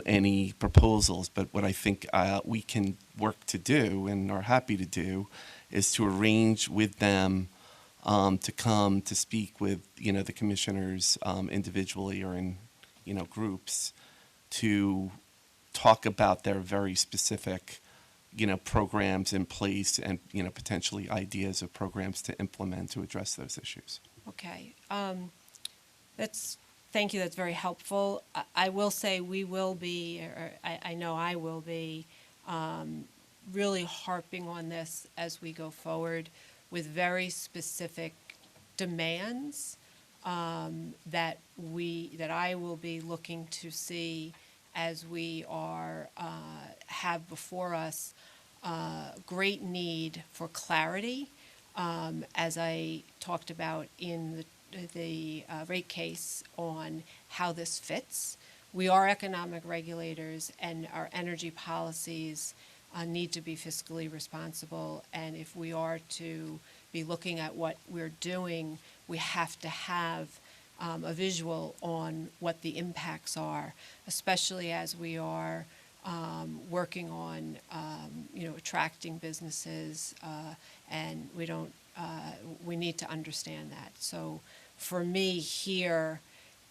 any proposals, but what I think we can work to do and are happy to do is to arrange with them to come to speak with, the commissioners individually or in, groups to talk about their very specific, programs in place and, potentially ideas of programs to implement to address those issues. Okay. Thank you. That's very helpful. I will say we will be, or I know I will be, really harping on this as we go forward with very specific demands that I will be looking to see as we have before us great need for clarity, as I talked about in the rate case on how this fits. We are economic regulators, and our energy policies need to be fiscally responsible. And if we are to be looking at what we're doing, we have to have a visual on what the impacts are, especially as we are working on, attracting businesses, and we need to understand that. So for me here,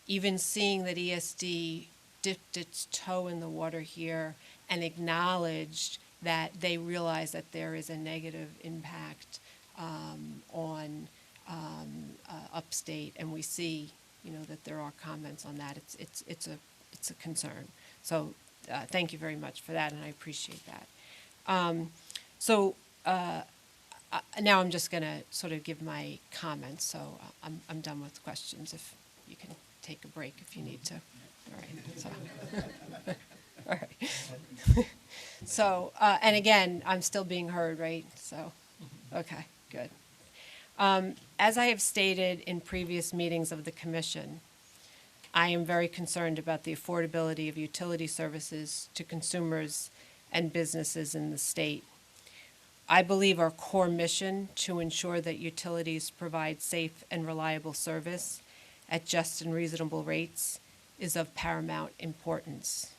even seeing that ESD dipped its toe in the water here and acknowledged that they realize that there is a negative impact on upstate, and we see, that there are comments on that. It's a concern. So thank you very much for that, and I appreciate that. Now I'm just going to sort of give my comments. So I'm done with questions. If you can take a break if you need to. All right. So. All right. So, and again, I'm still being heard, right? So, okay, good. As I have stated in previous meetings of the Commission, I am very concerned about the affordability of utility services to consumers and businesses in the state. I believe our core mission to ensure that utilities provide safe and reliable service at just and reasonable rates is of paramount importance.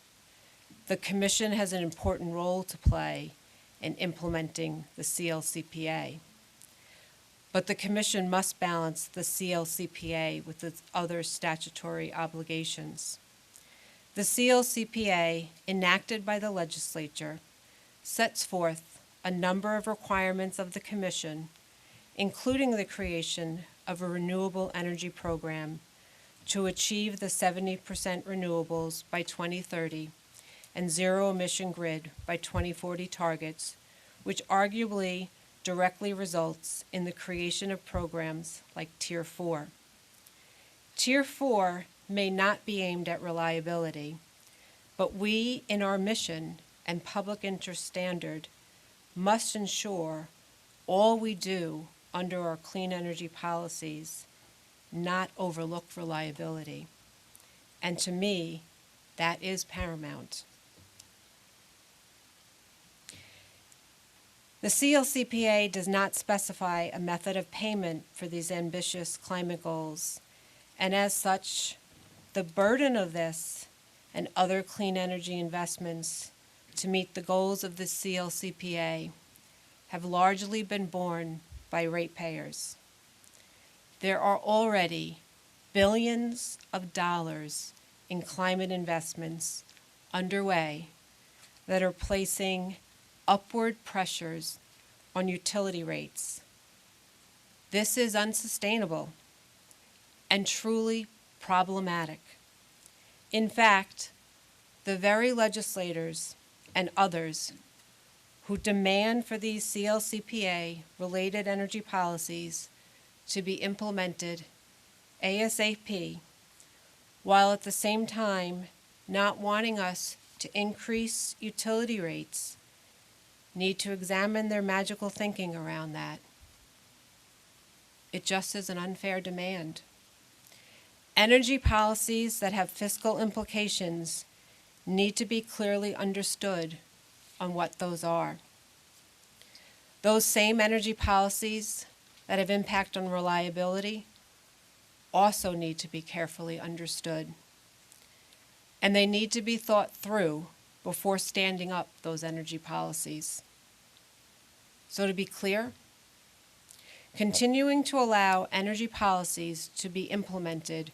The Commission has an important role to play in implementing the CLCPA, but the Commission must balance the CLCPA with its other statutory obligations. The CLCPA, enacted by the legislature, sets forth a number of requirements of the Commission, including the creation of a renewable energy program to achieve the 70% renewables by 2030 and zero emission grid by 2040 targets, which arguably directly results in the creation of programs like Tier 4. Tier 4 may not be aimed at reliability, but we, in our mission and public interest standard, must ensure all we do under our clean energy policies not overlook reliability. And to me, that is paramount. The CLCPA does not specify a method of payment for these ambitious climate goals, and as such, the burden of this and other clean energy investments to meet the goals of the CLCPA have largely been borne by ratepayers. There are already billions of dollars in climate investments underway that are placing upward pressures on utility rates. This is unsustainable and truly problematic. In fact, the very legislators and others who demand for these CLCPA-related energy policies to be implemented ASAP, while at the same time not wanting us to increase utility rates, need to examine their magical thinking around that. It just is an unfair demand. Energy policies that have fiscal implications need to be clearly understood on what those are. Those same energy policies that have impact on reliability also need to be carefully understood. And they need to be thought through before standing up those energy policies. So to be clear, continuing to allow energy policies to be implemented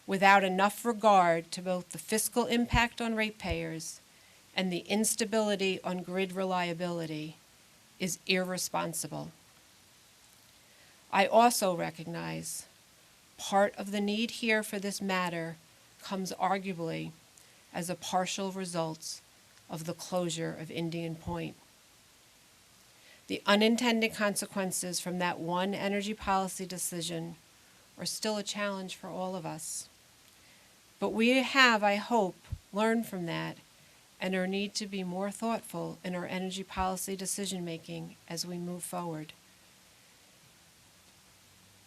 without enough regard to both the fiscal impact on ratepayers and the instability on grid reliability is irresponsible. I also recognize part of the need here for this matter comes arguably as a partial result of the closure of Indian Point. The unintended consequences from that one energy policy decision are still a challenge for all of us. But we have, I hope, learned from that and are need to be more thoughtful in our energy policy decision-making as we move forward.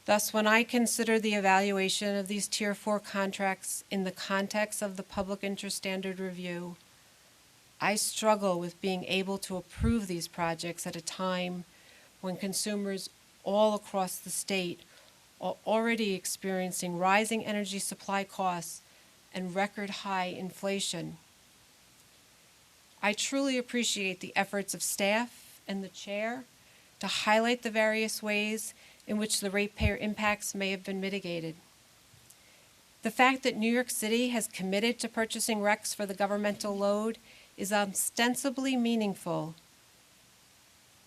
Thus, when I consider the evaluation of these Tier 4 contracts in the context of the Public Interest Standard Review, I struggle with being able to approve these projects at a time when consumers all across the state are already experiencing rising energy supply costs and record high inflation. I truly appreciate the efforts of staff and the chair to highlight the various ways in which the ratepayer impacts may have been mitigated. The fact that New York City has committed to purchasing RECs for the governmental load is ostensibly meaningful,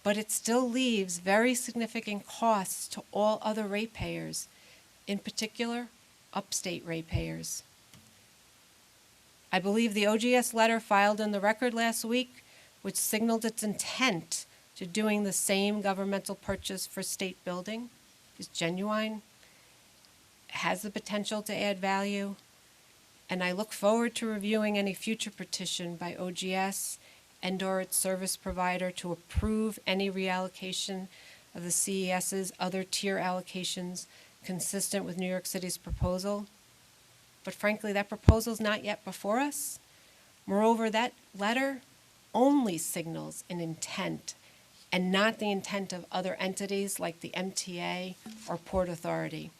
but it still leaves very significant costs to all other ratepayers, in particular, upstate ratepayers. I believe the OGS letter filed in the record last week, which signaled its intent to doing the same governmental purchase for state building, is genuine, has the potential to add value, and I look forward to reviewing any future petition by OGS and/or its service provider to approve any reallocation of the CES's other tier allocations consistent with New York City's proposal. But frankly, that proposal is not yet before us. Moreover, that letter only signals an intent and not the intent of other entities like the MTA or Port Authority.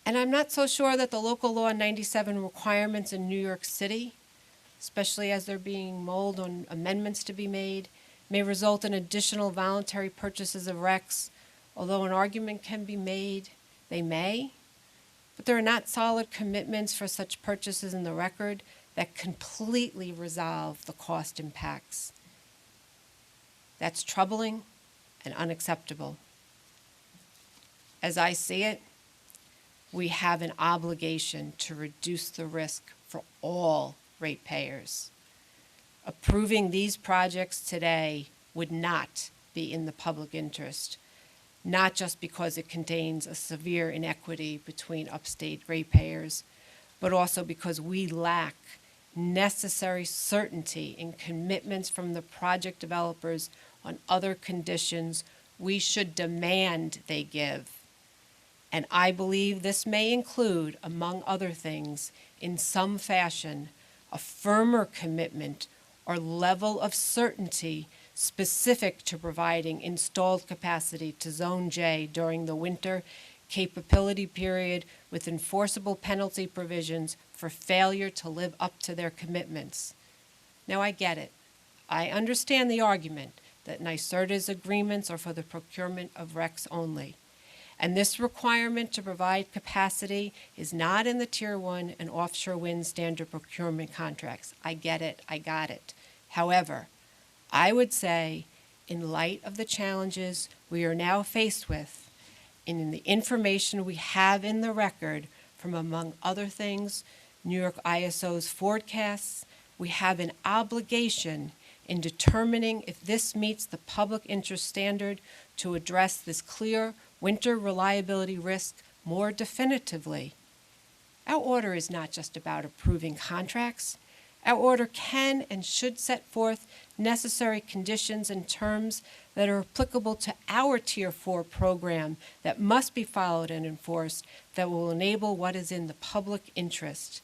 And I'm not so sure that the local law 97 requirements in New York City, especially as they're being mulled on amendments to be made, may result in additional voluntary purchases of RECs, although an argument can be made they may, but there are not solid commitments for such purchases in the record that completely resolve the cost impacts. That's troubling and unacceptable. As I see it, we have an obligation to reduce the risk for all ratepayers. Approving these projects today would not be in the public interest, not just because it contains a severe inequity between upstate ratepayers, but also because we lack necessary certainty and commitments from the project developers on other conditions we should demand they give. And I believe this may include, among other things, in some fashion, a firmer commitment or level of certainty specific to providing installed capacity to Zone J during the winter capability period with enforceable penalty provisions for failure to live up to their commitments. Now, I get it. I understand the argument that NYSERDA's agreements are for the procurement of RECs only. And this requirement to provide capacity is not in the Tier 1 and offshore wind standard procurement contracts. I get it. I got it. However, I would say, in light of the challenges we are now faced with, and in the information we have in the record from, among other things, New York ISO's forecasts, we have an obligation in determining if this meets the public interest standard to address this clear winter reliability risk more definitively. Our order is not just about approving contracts. Our order can and should set forth necessary conditions and terms that are applicable to our Tier 4 program that must be followed and enforced that will enable what is in the public interest.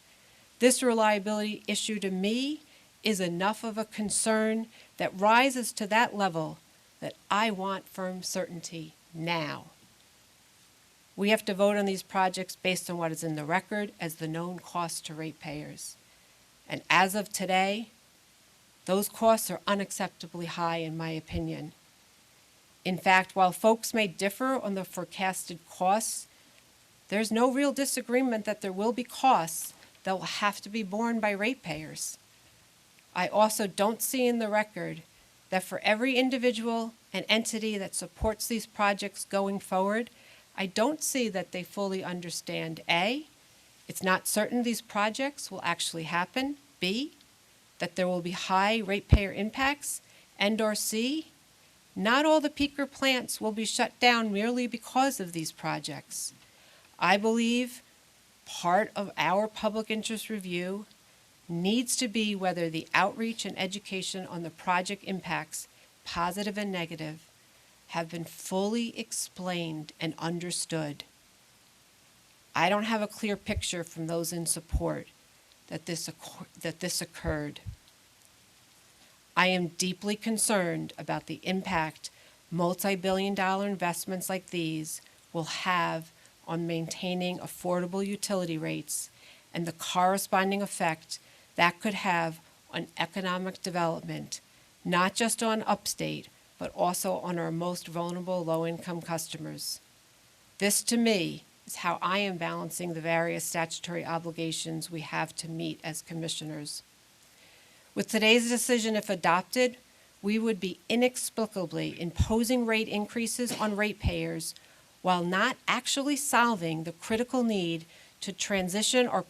This reliability issue to me is enough of a concern that rises to that level that I want firm certainty now. We have to vote on these projects based on what is in the record as the known cost to ratepayers. And as of today, those costs are unacceptably high in my opinion. In fact, while folks may differ on the forecasted costs, there's no real disagreement that there will be costs that will have to be borne by ratepayers. I also don't see in the record that for every individual and entity that supports these projects going forward, I don't see that they fully understand A, it's not certain these projects will actually happen, B, that there will be high ratepayer impacts, and or C, not all the peaker plants will be shut down merely because of these projects. I believe part of our public interest review needs to be whether the outreach and education on the project impacts, positive and negative, have been fully explained and understood. I don't have a clear picture from those in support that this occurred. I am deeply concerned about the impact multi-billion-dollar investments like these will have on maintaining affordable utility rates and the corresponding effect that could have on economic development, not just on upstate, but also on our most vulnerable low-income customers. This, to me, is how I am balancing the various statutory obligations we have to meet as commissioners. With today's decision, if adopted, we would be inexplicably imposing rate increases on ratepayers while not actually solving the critical need to transition our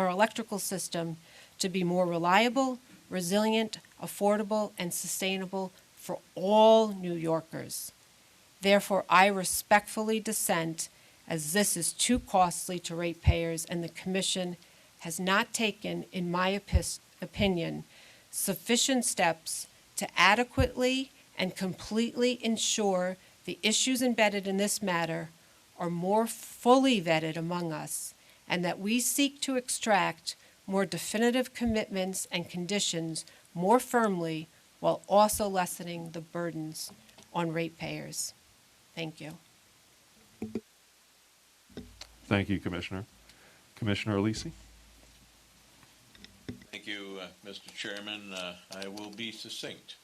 electrical system to be more reliable, resilient, affordable, and sustainable for all New Yorkers. Therefore, I respectfully dissent, as this is too costly to ratepayers and the Commission has not taken, in my opinion, sufficient steps to adequately and completely ensure the issues embedded in this matter are more fully vetted among us, and that we seek to extract more definitive commitments and conditions more firmly while also lessening the burdens on ratepayers. Thank you. Thank you, Commissioner. Commissioner Alisi? Thank you, Mr. Chairman. I will be succinct.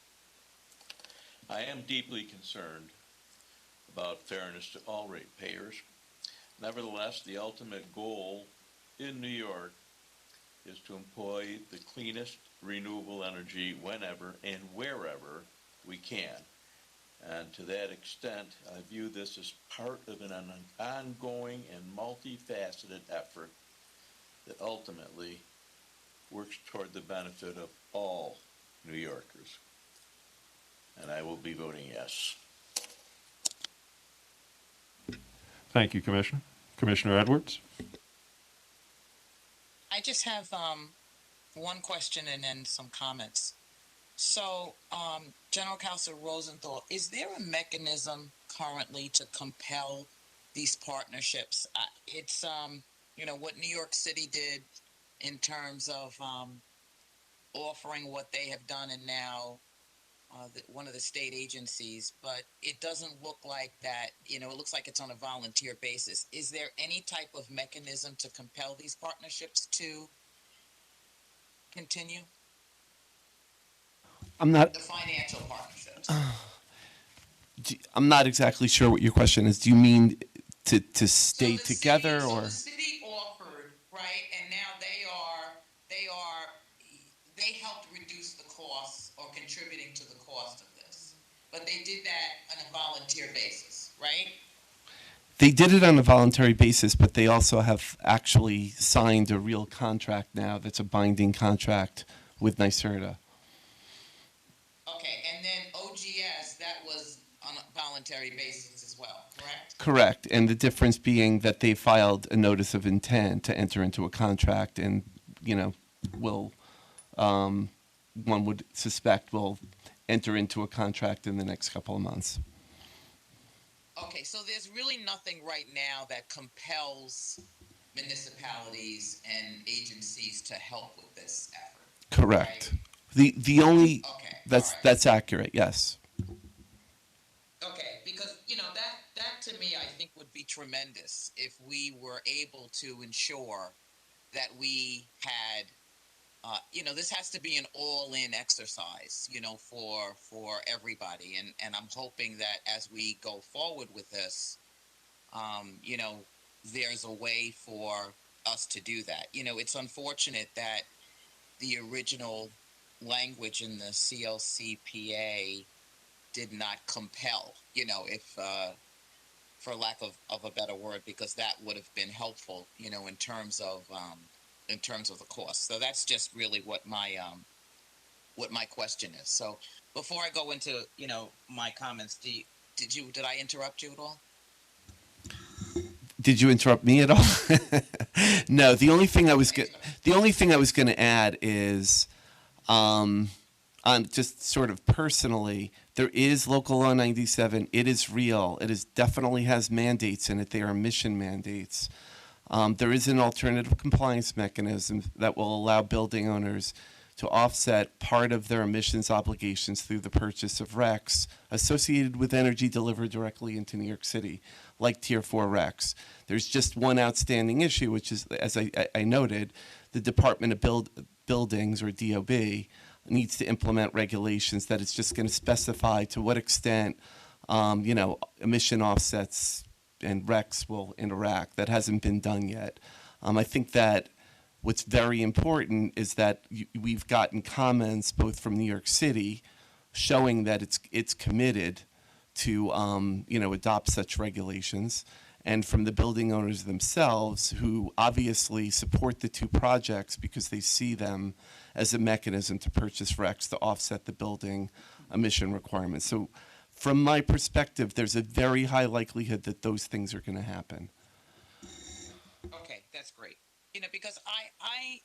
I am deeply concerned about fairness to all ratepayers. Nevertheless, the ultimate goal in New York is to employ the cleanest renewable energy whenever and wherever we can. And to that extent, I view this as part of an ongoing and multifaceted effort that ultimately works toward the benefit of all New Yorkers. And I will be voting yes. Thank you, Commissioner. Commissioner Edwards? I just have one question and then some comments. So, General Counsel Rosenthal, is there a mechanism currently to compel these partnerships? It's, what New York City did in terms of offering what they have done, and now one of the state agencies, but it doesn't look like that. It looks like it's on a volunteer basis. Is there any type of mechanism to compel these partnerships to continue? The financial partnerships. I'm not exactly sure what your question is. Do you mean to stay together, or? The city offered, right, and now they helped reduce the costs or contributing to the cost of this. But they did that on a volunteer basis, right? They did it on a voluntary basis, but they also have actually signed a real contract now that's a binding contract with NYSERDA. Okay, and then OGS, that was on a voluntary basis as well, correct? Correct, and the difference being that they filed a notice of intent to enter into a contract, and one would suspect will enter into a contract in the next couple of months. Okay, so there's really nothing right now that compels municipalities and agencies to help with this effort. Correct. Right? The only Okay, that's all right. that's accurate. Yes. Okay, because that to me I think would be tremendous if we were able to ensure that we had this has to be an all-in exercise, for everybody, and I'm hoping that as we go forward with this, um, you know, there's a way for us to do that. It's unfortunate that the original language in the CLCPA did not compel, if for lack of a better word, because that would have been helpful, in terms of the cost. So that's just really what my question is. So before I go into my comments, did I interrupt you at all? Did you interrupt me at all? No. The only thing I was going to add is, on just sort of personally, there is Local Law 97. It is real. It is definitely has mandates in it. They are emission mandates. There is an alternative compliance mechanism that will allow building owners to offset part of their emissions obligations through the purchase of RECs associated with energy delivered directly into New York City, like Tier 4 RECs. There's just one outstanding issue, which is, as I noted, the Department of Buildings, or DOB, needs to implement regulations that it's just going to specify to what extent, emission offsets and RECs will interact. That hasn't been done yet. I think that what's very important is that we've gotten comments both from New York City showing that it's committed to adopt such regulations, and from the building owners themselves, who obviously support the two projects because they see them as a mechanism to purchase RECs to offset the building emission requirements. So from my perspective, there's a very high likelihood that those things are going to happen. Okay, that's great. Because I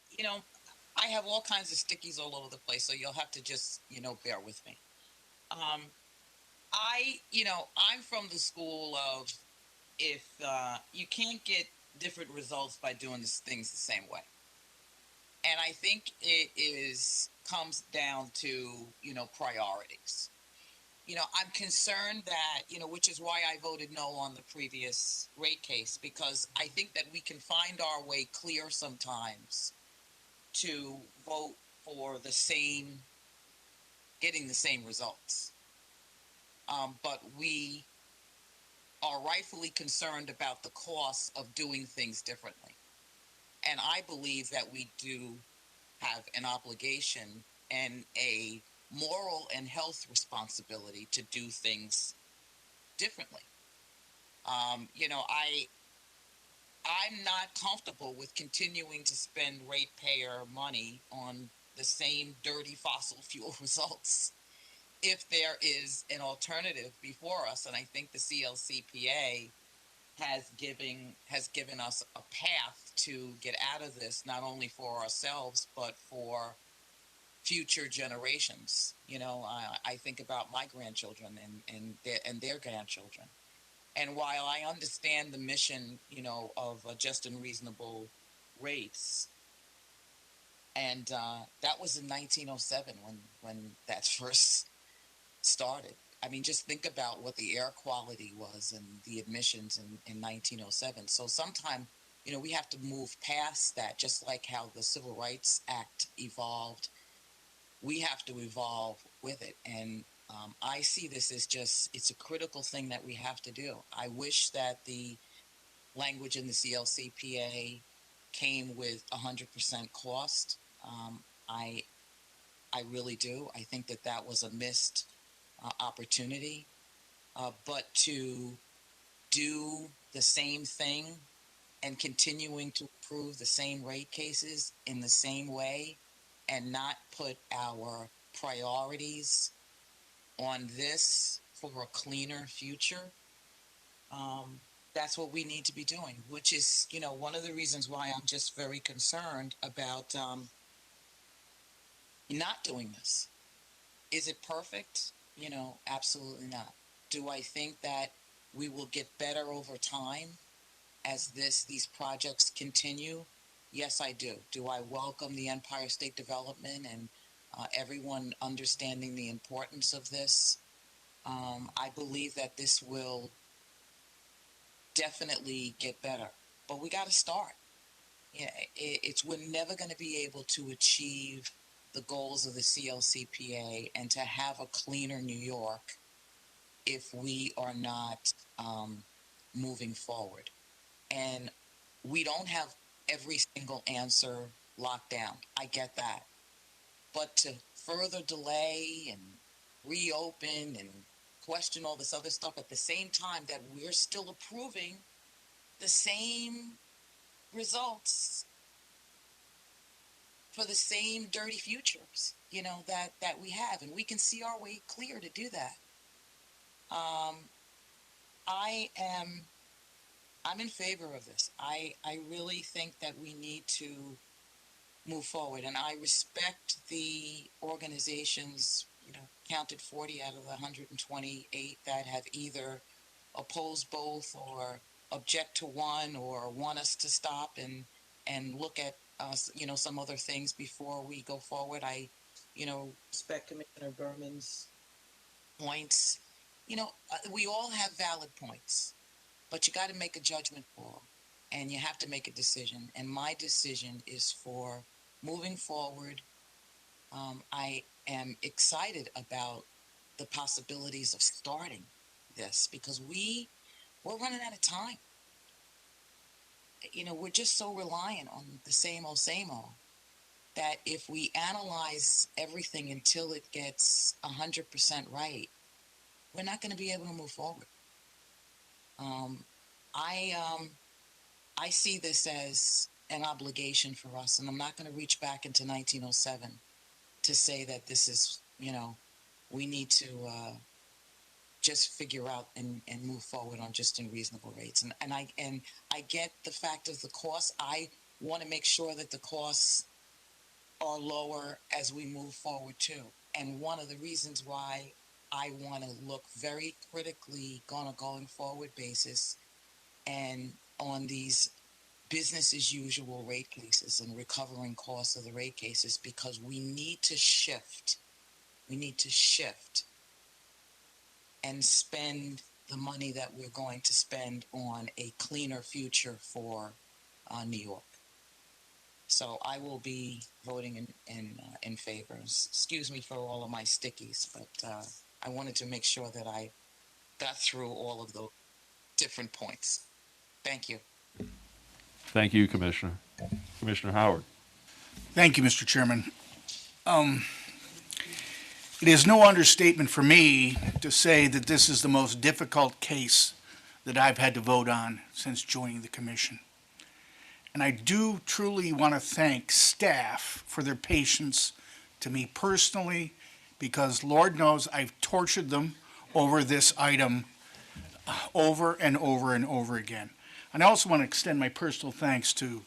have all kinds of stickies all over the place, so you'll have to just bear with me. I'm from the school of, if you can't get different results by doing things the same way. And I think it comes down to priorities. I'm concerned that, which is why I voted no on the previous rate case, because I think that we can find our way clear sometimes to vote for getting the same results. But we are rightfully concerned about the cost of doing things differently. And I believe that we do have an obligation and a moral and health responsibility to do things differently. I'm not comfortable with continuing to spend ratepayer money on the same dirty fossil fuel results if there is an alternative before us. And I think the CLCPA has given us a path to get out of this, not only for ourselves but for future generations. I think about my grandchildren and their grandchildren. And while I understand the mission, of just and reasonable rates, and that was in 1907 when that first started. I mean, just think about what the air quality was and the emissions in 1907. So sometime, we have to move past that, just like how the Civil Rights Act evolved. We have to evolve with it. And I see this as it's a critical thing that we have to do. I wish that the language in the CLCPA came with 100% cost. I really do. I think that was a missed opportunity. But to do the same thing and continuing to approve the same rate cases in the same way and not put our priorities on this for a cleaner future, that's what we need to be doing, which is, one of the reasons why I'm just very concerned about not doing this. Is it perfect? Absolutely not. Do I think that we will get better over time as these projects continue? Yes, I do. Do I welcome the Empire State Development and everyone understanding the importance of this. I believe that this will definitely get better, but we got to start. Yeah, we're never going to be able to achieve the goals of the CLCPA and to have a cleaner New York if we are not moving forward. And we don't have every single answer locked down. I get that. But to further delay and reopen and question all this other stuff at the same time that we're still approving the same results for the same dirty futures, that we have, and we can see our way clear to do that. I am I'm in favor of this. I really think that we need to move forward, and I respect the organizations, counted 40 out of the 128 that have either opposed both or object to one or want us to stop and look at some other things before we go forward. I respect Commissioner Berman's points. We all have valid points, but you got to make a judgment call and you have to make a decision. And my decision is for moving forward. I am excited about the possibilities of starting this because we're running out of time. We're just so reliant on the same old that if we analyze everything until it gets 100% right, we're not going to be able to move forward. I see this as an obligation for us, and I'm not going to reach back into 1907 to say that this is, we need to just figure out and move forward on just in reasonable rates. And I get the fact of the cost. I want to make sure that the costs are lower as we move forward too. And one of the reasons why I want to look very critically on a going forward basis and on these business as usual rate cases and recovering costs of the rate cases, because we need to shift. We need to shift and spend the money that we're going to spend on a cleaner future for New York. So I will be voting in favor. Excuse me for all of my stickies, but I wanted to make sure that I got through all of the different points. Thank you. Thank you, Commissioner. Commissioner Howard. Thank you, Mr. Chairman. It is no understatement for me to say that this is the most difficult case that I've had to vote on since joining the commission. And I do truly want to thank staff for their patience to me personally, because Lord knows I've tortured them over this item over and over and over again. And I also want to extend my personal thanks to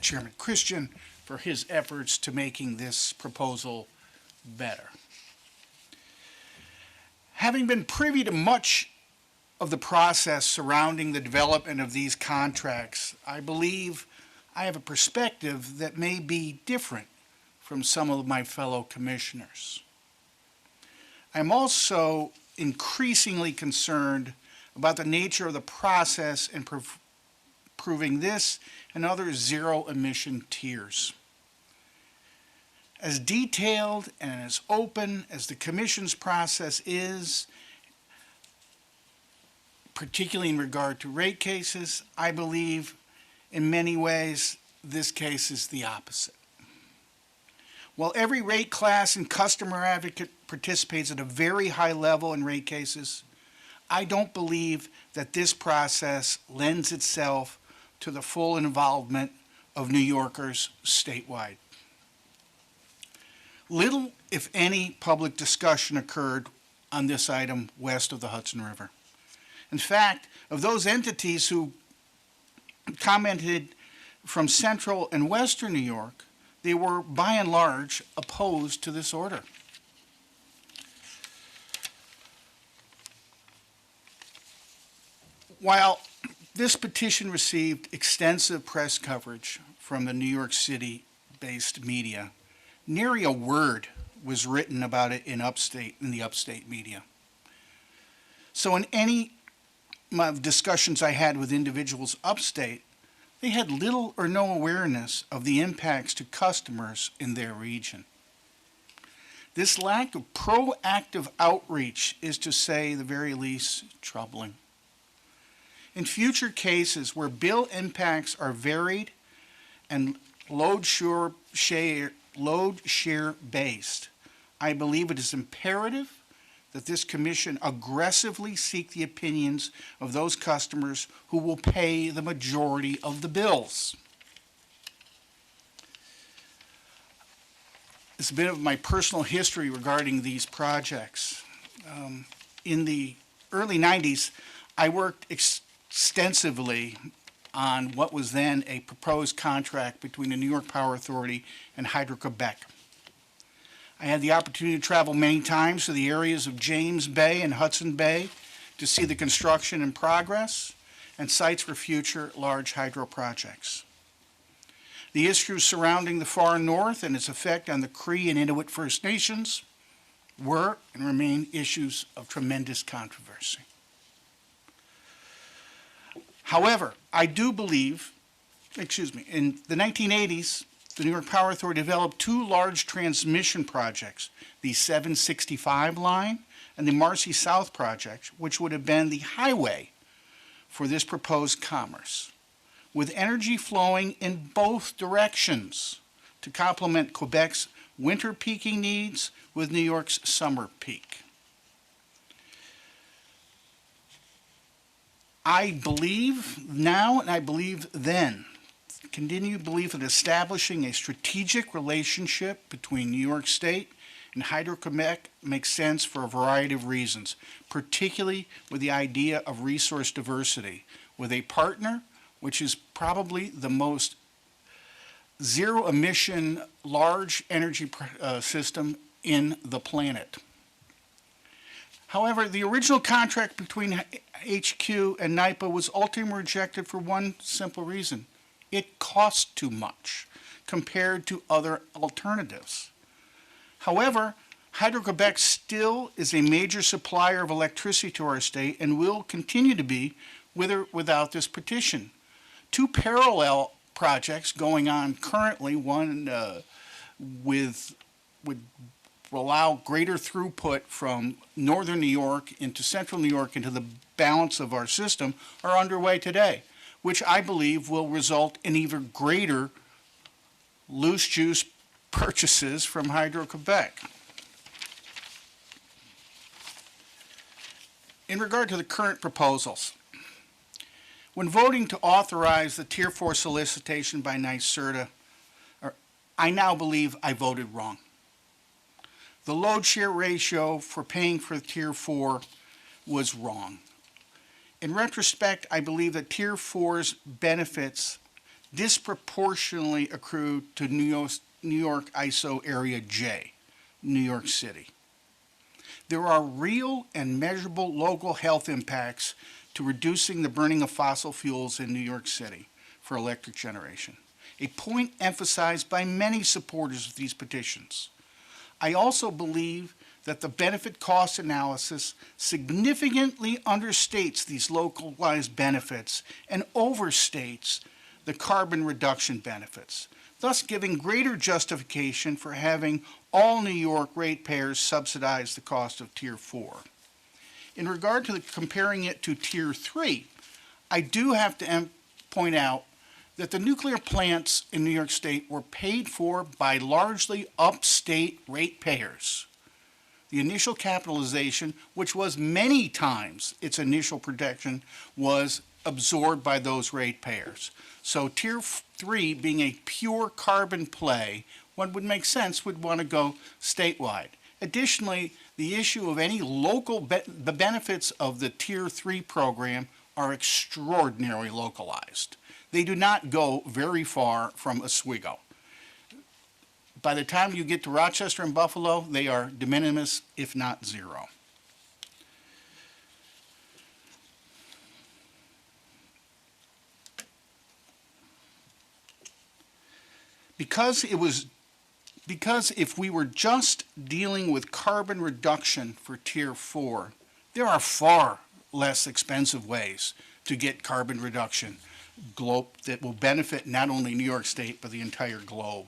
Chairman Christian for his efforts to making this proposal better. Having been privy to much of the process surrounding the development of these contracts, I believe I have a perspective that may be different from some of my fellow commissioners. I'm also increasingly concerned about the nature of the process in proving this and other zero-emission tiers. As detailed and as open as the Commission's process is, particularly in regard to rate cases, I believe in many ways this case is the opposite. While every rate class and customer advocate participates at a very high level in rate cases, I don't believe that this process lends itself to the full involvement of New Yorkers statewide. Little, if any, public discussion occurred on this item west of the Hudson River. In fact, of those entities who commented from central and western New York, they were by and large opposed to this order. While this petition received extensive press coverage from the New York City-based media, nary a word was written about it in the upstate media. So in any discussions I had with individuals upstate, they had little or no awareness of the impacts to customers in their region. This lack of proactive outreach is, to say the very least, troubling. In future cases where bill impacts are varied and load share based, I believe it is imperative that this commission aggressively seek the opinions of those customers who will pay the majority of the bills. It's a bit of my personal history regarding these projects. In the early 90s, I worked extensively on what was then a proposed contract between the New York Power Authority and Hydro-Quebec. I had the opportunity to travel many times to the areas of James Bay and Hudson Bay to see the construction in progress and sites for future large hydro projects. The issues surrounding the far north and its effect on the Cree and Inuit First Nations were and remain issues of tremendous controversy. However, I do believe, in the 1980s, the New York Power Authority developed two large transmission projects, the 765 line and the Marcy South project, which would have been the highway for this proposed commerce, with energy flowing in both directions to complement Quebec's winter peaking needs with New York's summer peak. I believe now, and I believe then, continued belief that establishing a strategic relationship between New York State and Hydro-Quebec makes sense for a variety of reasons, particularly with the idea of resource diversity, with a partner which is probably the most zero-emission large energy system in the planet. However, the original contract between HQ and NYPA was ultimately rejected for one simple reason. It cost too much compared to other alternatives. However, Hydro-Quebec still is a major supplier of electricity to our state and will continue to be with or without this petition. Two parallel projects going on currently, one would allow greater throughput from northern New York into central New York into the balance of our system, are underway today, which I believe will result in even greater loose juice purchases from Hydro-Quebec. In regard to the current proposals, when voting to authorize the Tier 4 solicitation by NYSERDA, I now believe I voted wrong. The load share ratio for paying for Tier 4 was wrong. In retrospect, I believe that Tier 4's benefits disproportionately accrue to New York ISO Area J, New York City. There are real and measurable local health impacts to reducing the burning of fossil fuels in New York City for electric generation, a point emphasized by many supporters of these petitions. I also believe that the benefit cost analysis significantly understates these localized benefits and overstates the carbon reduction benefits, thus giving greater justification for having all New York ratepayers subsidize the cost of Tier 4. In regard to comparing it to Tier 3, I do have to point out that the nuclear plants in New York State were paid for by largely upstate ratepayers. The initial capitalization, which was many times its initial protection, was absorbed by those ratepayers. So Tier 3, being a pure carbon play, one would make sense would want to go statewide. Additionally, the issue of any local, the benefits of the Tier 3 program are extraordinarily localized. They do not go very far from Oswego. By the time you get to Rochester and Buffalo, they are de minimis, if not zero. Because it was because if we were just dealing with carbon reduction for Tier 4, there are far less expensive ways to get carbon reduction that will benefit not only New York State, but the entire globe.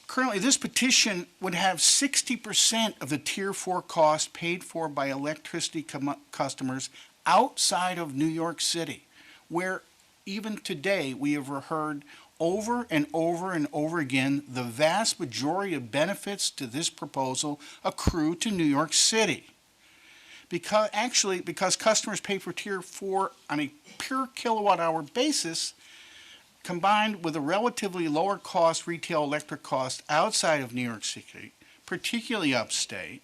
Currently, this petition would have 60% of the Tier 4 cost paid for by electricity customers outside of New York City, where even today we have heard over and over and over again the vast majority of benefits to this proposal accrue to New York City. Because customers pay for Tier 4 on a pure kilowatt hour basis, combined with a relatively lower cost retail electric cost outside of New York City, particularly upstate,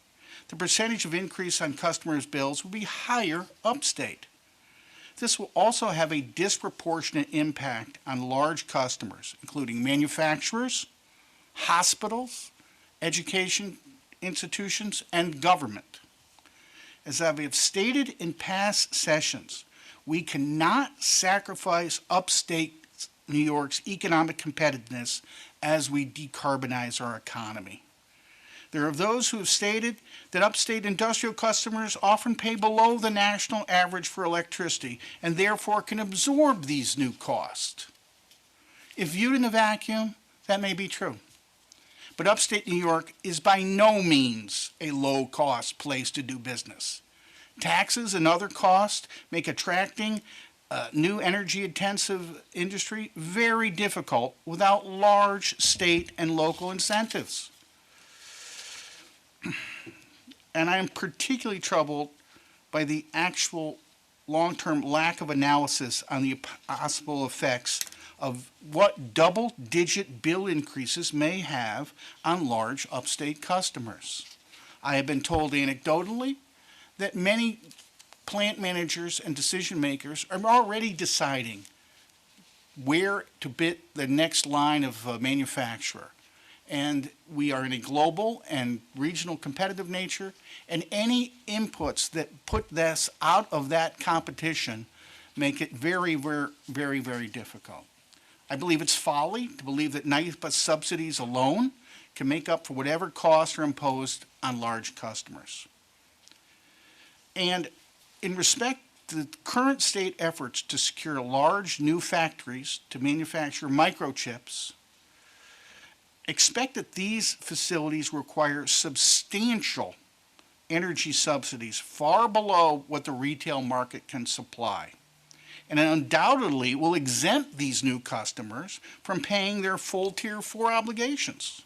the percentage of increase on customers' bills will be higher upstate. This will also have a disproportionate impact on large customers, including manufacturers, hospitals, education institutions, and government. As I have stated in past sessions, we cannot sacrifice upstate New York's economic competitiveness as we decarbonize our economy. There are those who have stated that upstate industrial customers often pay below the national average for electricity and therefore can absorb these new costs. If viewed in a vacuum, that may be true. But upstate New York is by no means a low-cost place to do business. Taxes and other costs make attracting new energy-intensive industry very difficult without large state and local incentives. And I am particularly troubled by the actual long-term lack of analysis on the possible effects of what double-digit bill increases may have on large upstate customers. I have been told anecdotally that many plant managers and decision makers are already deciding where to bid the next line of manufacturer. And we are in a global and regional competitive nature, and any inputs that put this out of that competition make it very, very, very, very difficult. I believe it's folly to believe that NYPA subsidies alone can make up for whatever costs are imposed on large customers. And in respect to the current state efforts to secure large new factories to manufacture microchips, expect that these facilities require substantial energy subsidies far below what the retail market can supply, and undoubtedly will exempt these new customers from paying their full Tier 4 obligations.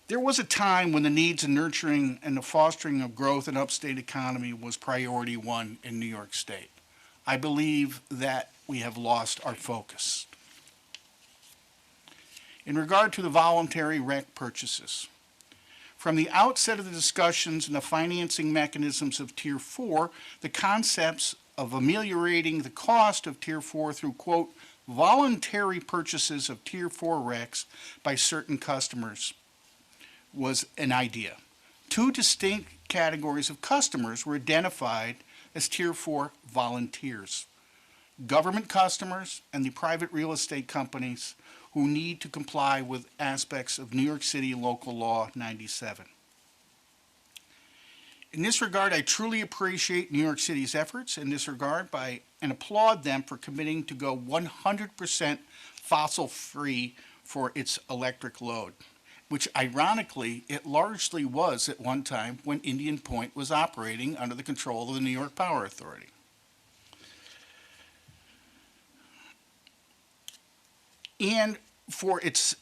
There was a time when the needs and nurturing and the fostering of growth in upstate economy was priority one in New York State. I believe that we have lost our focus. In regard to the voluntary REC purchases, from the outset of the discussions and the financing mechanisms of Tier 4, the concepts of ameliorating the cost of Tier 4 through, quote, voluntary purchases of Tier 4 RECs by certain customers was an idea. Two distinct categories of customers were identified as Tier 4 volunteers: government customers and the private real estate companies who need to comply with aspects of New York City Local Law 97. In this regard, I truly appreciate New York City's efforts in this regard and applaud them for committing to go 100% fossil-free for its electric load, which ironically it largely was at one time when Indian Point was operating under the control of the New York Power Authority. And for its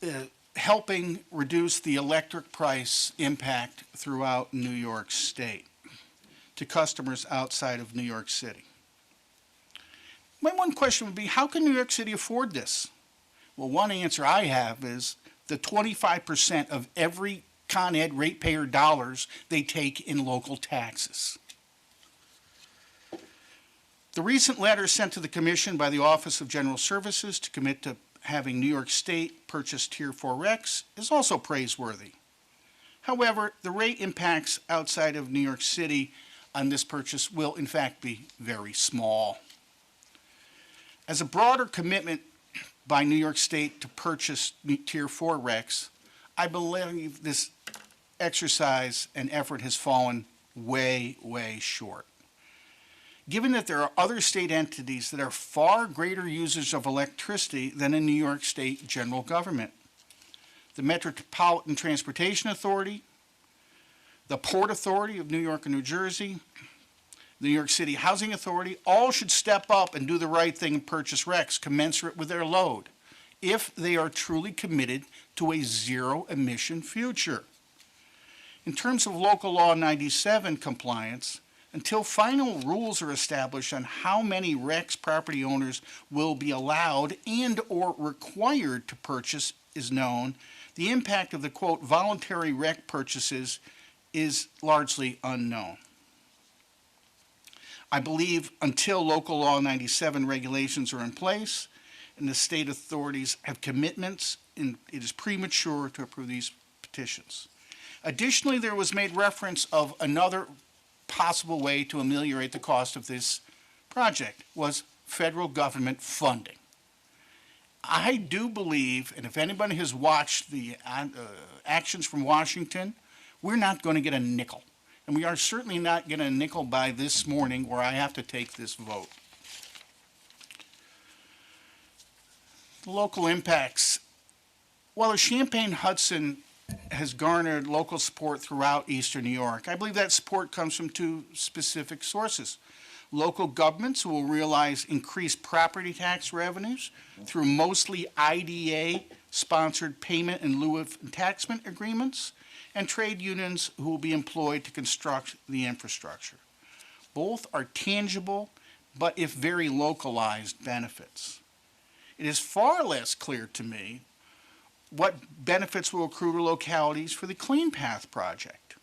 helping reduce the electric price impact throughout New York State to customers outside of New York City. My one question would be, how can New York City afford this? Well, one answer I have is the 25% of every Con Ed ratepayer dollars they take in local taxes. The recent letter sent to the Commission by the Office of General Services to commit to having New York State purchase Tier 4 RECs is also praiseworthy. However, the rate impacts outside of New York City on this purchase will in fact be very small. As a broader commitment by New York State to purchase Tier 4 RECs, I believe this exercise and effort has fallen way, way short. Given that there are other state entities that are far greater users of electricity than the New York State general government, the Metropolitan Transportation Authority, the Port Authority of New York and New Jersey, the New York City Housing Authority, all should step up and do the right thing and purchase RECs commensurate with their load if they are truly committed to a zero-emission future. In terms of Local Law 97 compliance, until final rules are established on how many RECs property owners will be allowed and or required to purchase is known, the impact of the, quote, voluntary REC purchases is largely unknown. I believe until Local Law 97 regulations are in place and the state authorities have commitments, it is premature to approve these petitions. Additionally, there was made reference of another possible way to ameliorate the cost of this project was federal government funding. I do believe, and if anybody has watched the actions from Washington, we're not going to get a nickel. And we are certainly not getting a nickel by this morning where I have to take this vote. The local impacts. While the Champaign-Hudson has garnered local support throughout eastern New York, I believe that support comes from two specific sources. Local governments who will realize increased property tax revenues through mostly IDA-sponsored payment in lieu of taxment agreements, and trade unions who will be employed to construct the infrastructure. Both are tangible, but if very localized benefits. It is far less clear to me what benefits will accrue to localities for the Clean Path project.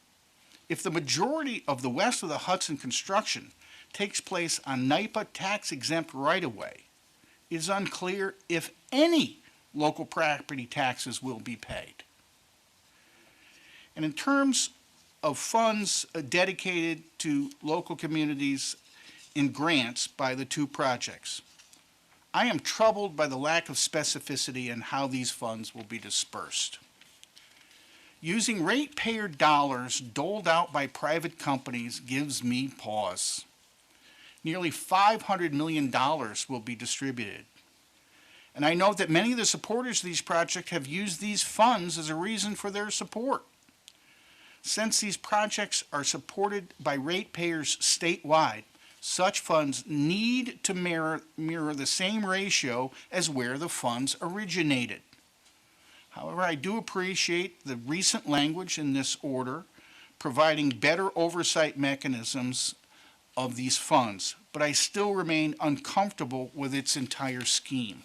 If the majority of the west of the Hudson construction takes place on NYPA tax-exempt right-of-way, it is unclear if any local property taxes will be paid. And in terms of funds dedicated to local communities in grants by the two projects, I am troubled by the lack of specificity in how these funds will be dispersed. Using ratepayer dollars doled out by private companies gives me pause. Nearly $500 million will be distributed. And I note that many of the supporters of these projects have used these funds as a reason for their support. Since these projects are supported by ratepayers statewide, such funds need to mirror the same ratio as where the funds originated. However, I do appreciate the recent language in this order providing better oversight mechanisms of these funds, but I still remain uncomfortable with its entire scheme.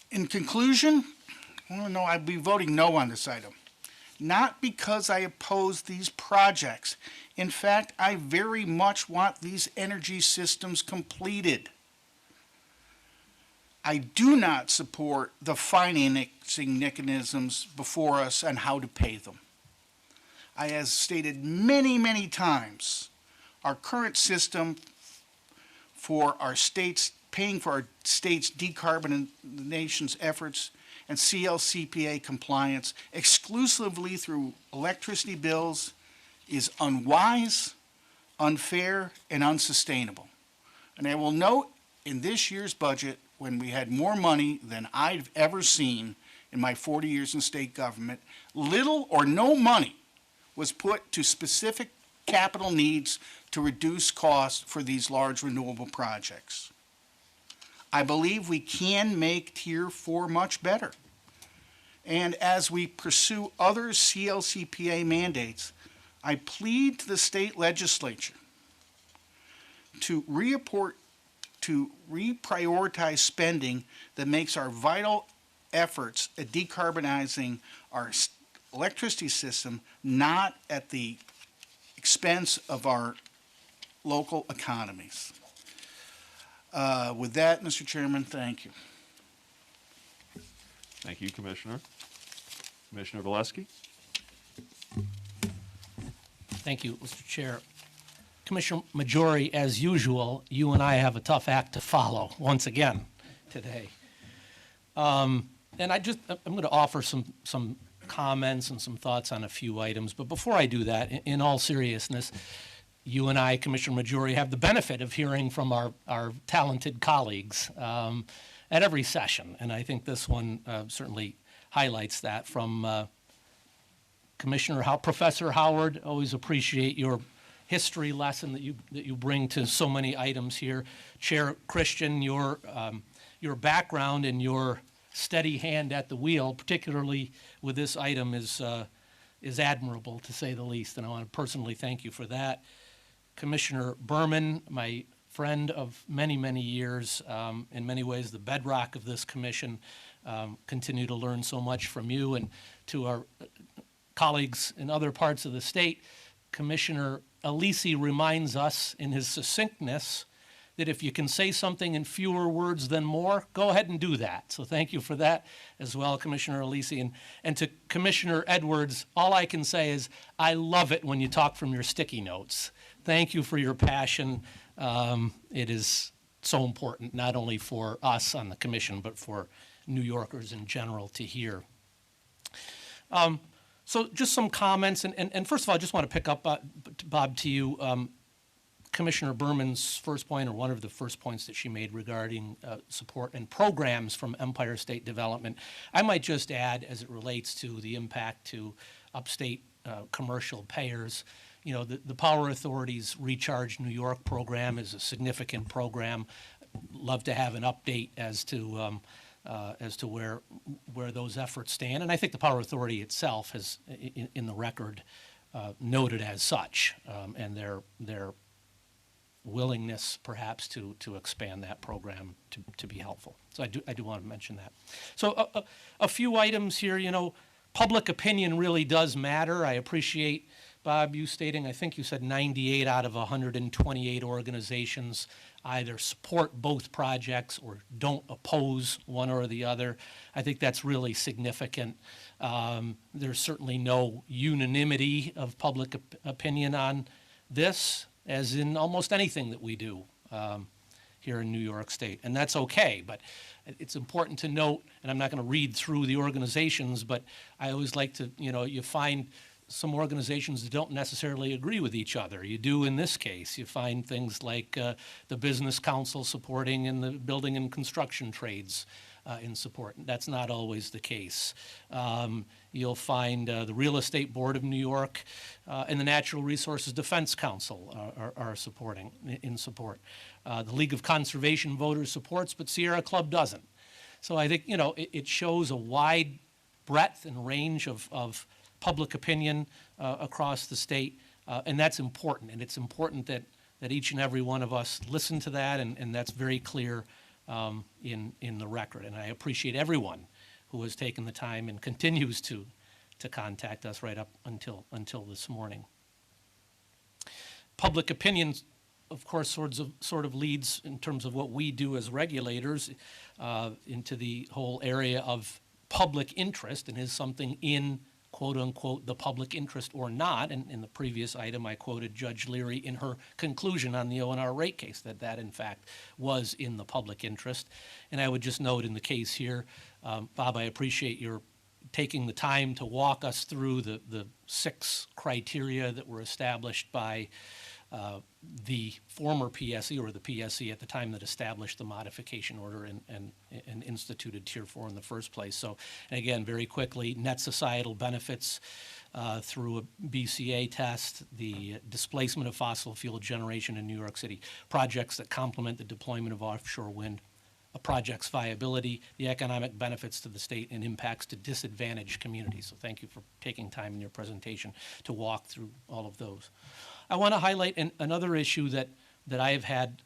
In conclusion, I'd be voting no on this item. Not because I oppose these projects. In fact, I very much want these energy systems completed. I do not support the financing mechanisms before us and how to pay them. I have stated many, many times, our current system for our states, paying for our states' decarbonization efforts and CLCPA compliance exclusively through electricity bills is unwise, unfair, and unsustainable. And I will note in this year's budget, when we had more money than I've ever seen in my 40 years in state government, little or no money was put to specific capital needs to reduce costs for these large renewable projects. I believe we can make Tier 4 much better. And as we pursue other CLCPA mandates, I plead to the state legislature to reprioritize spending that makes our vital efforts at decarbonizing our electricity system not at the expense of our local economies. With that, Mr. Chairman, thank you. Thank you, Commissioner. Commissioner Valeski. Thank you, Mr. Chair. Commissioner Majori, as usual, you and I have a tough act to follow once again today. And I'm going to offer some comments and some thoughts on a few items. But before I do that, in all seriousness, you and I, Commissioner Majori, have the benefit of hearing from our talented colleagues at every session. And I think this one certainly highlights that. From Professor Howard, always appreciate your history lesson that you bring to so many items here. Chair Christian, your background and your steady hand at the wheel, particularly with this item, is admirable, to say the least, and I want to personally thank you for that. Commissioner Berman, my friend of many, many years, in many ways the bedrock of this commission, continue to learn so much from you. And to our colleagues in other parts of the state, Commissioner Alisi reminds us in his succinctness that if you can say something in fewer words than more, go ahead and do that. So thank you for that as well, Commissioner Alisi. And to Commissioner Edwards, all I can say is I love it when you talk from your sticky notes. Thank you for your passion. It is so important, not only for us on the commission, but for New Yorkers in general to hear. So just some comments, and first of all, I just want to pick up, Bob, to you, Commissioner Berman's first point, or one of the first points that she made regarding support and programs from Empire State Development. I might just add, as it relates to the impact to upstate commercial payers, you know, the Power Authority's Recharge New York program is a significant program. Love to have an update as to where those efforts stand. And I think the Power Authority itself has, in the record, noted as such, and their willingness perhaps to expand that program to be helpful. So I do want to mention that. So a few items here, you know, public opinion really does matter. I appreciate, Bob, you stating, I think you said 98 out of 128 organizations either support both projects or don't oppose one or the other. I think that's really significant. There's certainly no unanimity of public opinion on this, as in almost anything that we do here in New York State. And that's okay, but it's important to note, and I'm not going to read through the organizations, but I always like to, you know, you find some organizations that don't necessarily agree with each other. You do in this case. You find things like the Business Council supporting and the building and construction trades in support. That's not always the case. You'll find the Real Estate Board of New York and the Natural Resources Defense Council are supporting, in support. The League of Conservation Voters supports, but Sierra Club doesn't. So I think, you know, it shows a wide breadth and range of public opinion across the state, and that's important. And it's important that each and every one of us listen to that, and that's very clear in the record. And I appreciate everyone who has taken the time and continues to contact us right up until this morning. Public opinion, of course, sort of leads in terms of what we do as regulators into the whole area of public interest, and is something in quote unquote the public interest or not. And in the previous item, I quoted Judge Leary in her conclusion on the O&R rate case that in fact was in the public interest. And I would just note in the case here, Bob, I appreciate your taking the time to walk us through the 6 criteria that were established by the former PSE, or the PSE at the time that established the modification order and instituted Tier 4 in the first place. So, and again, very quickly, net societal benefits through a BCA test, the displacement of fossil fuel generation in New York City, projects that complement the deployment of offshore wind, a project's viability, the economic benefits to the state, and impacts to disadvantaged communities. So thank you for taking time in your presentation to walk through all of those. I want to highlight another issue that I have had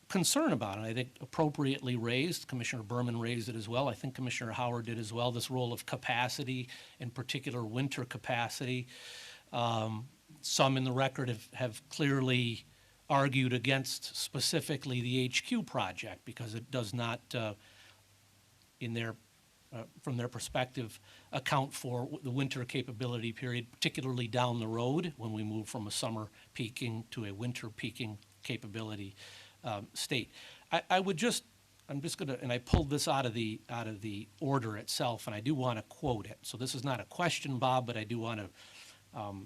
concern about, and I think appropriately raised. Commissioner Berman raised it as well. I think Commissioner Howard did as well, this role of capacity, in particular winter capacity. Some in the record have clearly argued against specifically the HQ project because it does not, from their perspective, account for the winter capability period, particularly down the road when we move from a summer peaking to a winter peaking capability state. I'm just going to, and I pulled this out of the order itself, and I do want to quote it. So this is not a question, Bob, but I do want to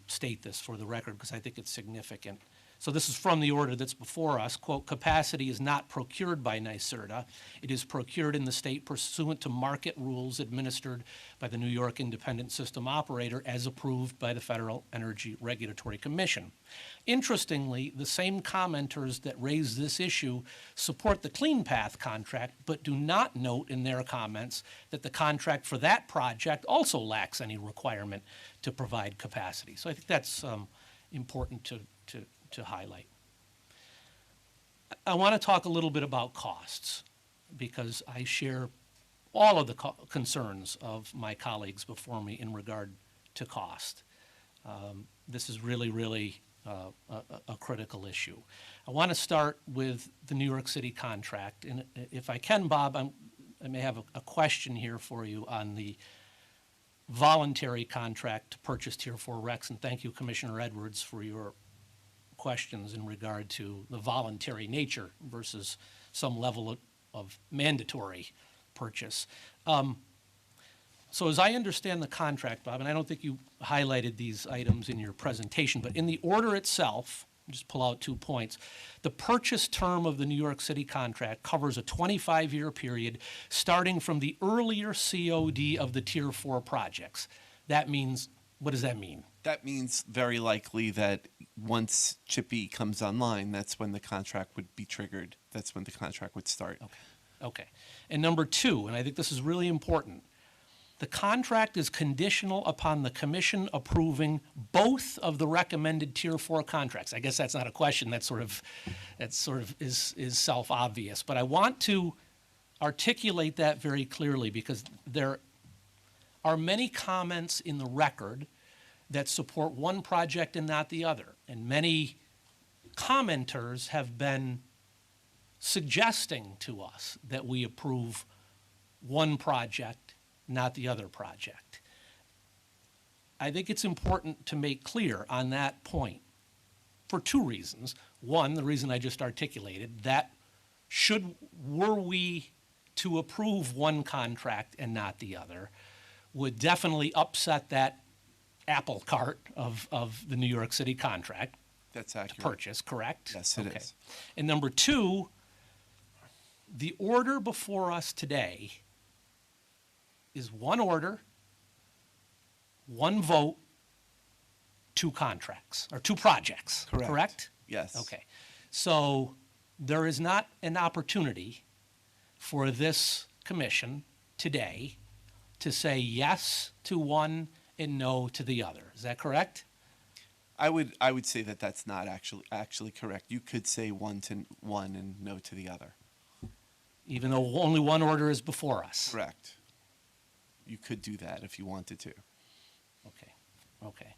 state this for the record because I think it's significant. So this is from the order that's before us. Quote, capacity is not procured by NYSERDA. It is procured in the state pursuant to market rules administered by the New York Independent System Operator as approved by the Federal Energy Regulatory Commission. Interestingly, the same commenters that raise this issue support the Clean Path contract, but do not note in their comments that the contract for that project also lacks any requirement to provide capacity. So I think that's important to highlight. I want to talk a little bit about costs because I share all of the concerns of my colleagues before me in regard to cost. This is really, really a critical issue. I want to start with the New York City contract. And if I can, Bob, I may have a question here for you on the voluntary contract to purchase Tier 4 RECs. And thank you, Commissioner Edwards, for your questions in regard to the voluntary nature versus some level of mandatory purchase. So as I understand the contract, Bob, and I don't think you highlighted these items in your presentation, but in the order itself, I'll just pull out 2 points. The purchase term of the New York City contract covers a 25-year period starting from the earlier COD of the Tier 4 projects. That means, what does that mean? That means very likely that once Chippy comes online, that's when the contract would be triggered. That's when the contract would start. Okay. And number 2, and I think this is really important, the contract is conditional upon the commission approving both of the recommended Tier 4 contracts. I guess that's not a question. That sort of is self-obvious. But I want to articulate that very clearly because there are many comments in the record that support one project and not the other. And many commenters have been suggesting to us that we approve one project, not the other project. I think it's important to make clear on that point for 2 reasons. One, the reason I just articulated, that were we to approve one contract and not the other, would definitely upset that apple cart of the New York City contract. That's accurate. To purchase, correct? Yes, it is. And number 2, the order before us today is one order, one vote, 2 contracts, or 2 projects, correct? Yes. Okay. So there is not an opportunity for this commission today to say yes to one and no to the other. Is that correct? I would say that that's not actually correct. You could say one to one and no to the other. Even though only one order is before us. Correct. You could do that if you wanted to. Okay.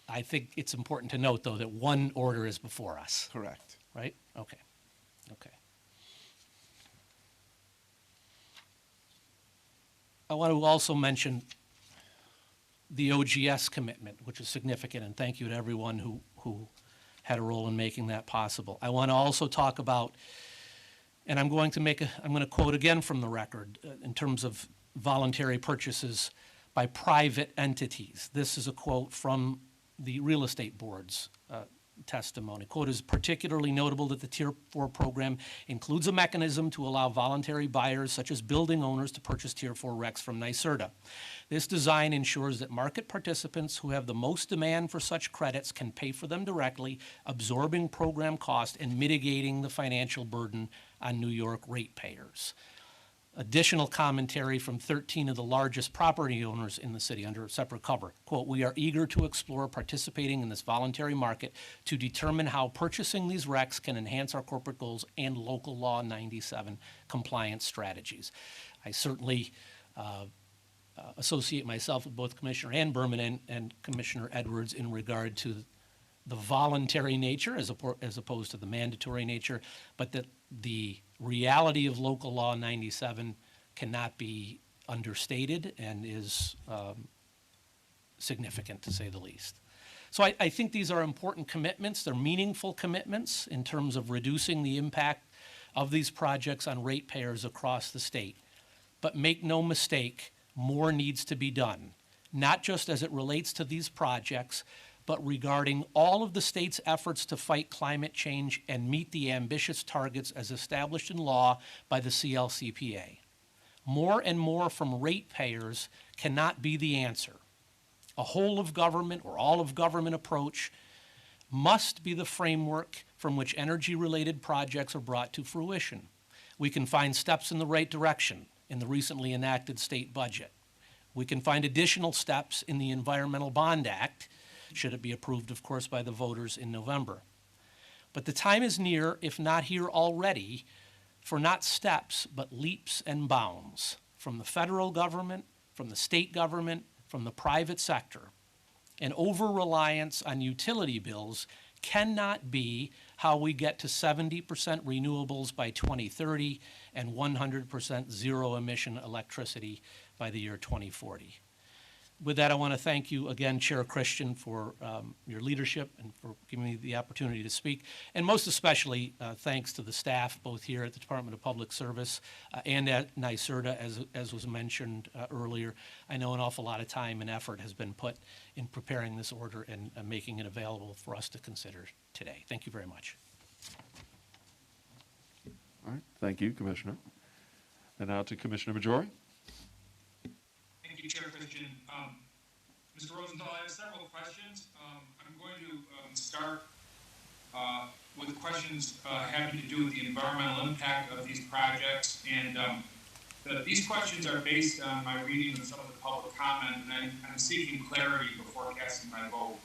I think it's important to note, though, that one order is before us. Correct. Right? Okay. I want to also mention the OGS commitment, which is significant, and thank you to everyone who had a role in making that possible. I want to also talk about, and I'm going to quote again from the record in terms of voluntary purchases by private entities. This is a quote from the real estate board's testimony. Quote, is particularly notable that the Tier 4 program includes a mechanism to allow voluntary buyers such as building owners to purchase Tier 4 RECs from NYSERDA. This design ensures that market participants who have the most demand for such credits can pay for them directly, absorbing program cost and mitigating the financial burden on New York ratepayers. Additional commentary from 13 of the largest property owners in the city under a separate cover. Quote, we are eager to explore participating in this voluntary market to determine how purchasing these RECs can enhance our corporate goals and local law 97 compliance strategies. I certainly associate myself with both Commissioner Ann Berman and Commissioner Edwards in regard to the voluntary nature as opposed to the mandatory nature, but that the reality of local law 97 cannot be understated and is significant, to say the least. So I think these are important commitments. They're meaningful commitments in terms of reducing the impact of these projects on ratepayers across the state. But make no mistake, more needs to be done, not just as it relates to these projects, but regarding all of the state's efforts to fight climate change and meet the ambitious targets as established in law by the CLCPA. More and more from ratepayers cannot be the answer. A whole of government or all of government approach must be the framework from which energy-related projects are brought to fruition. We can find steps in the right direction in the recently enacted state budget. We can find additional steps in the Environmental Bond Act, should it be approved, of course, by the voters in November. But the time is near, if not here already, for not steps, but leaps and bounds from the federal government, from the state government, from the private sector. An over-reliance on utility bills cannot be how we get to 70% renewables by 2030 and 100% zero-emission electricity by the year 2040. With that, I want to thank you again, Chair Christian, for your leadership and for giving me the opportunity to speak. And most especially, thanks to the staff, both here at the Department of Public Service and at NYSERDA, as was mentioned earlier. I know an awful lot of time and effort has been put in preparing this order and making it available for us to consider today. Thank you very much. All right, thank you, Commissioner. And now to Commissioner Majori. Thank you, Chair Christian. Mr. Rosenthal, I have several questions. I'm going to start with questions having to do with the environmental impact of these projects. And these questions are based on my reading of some of the public comment, and I'm seeking clarity before casting my vote.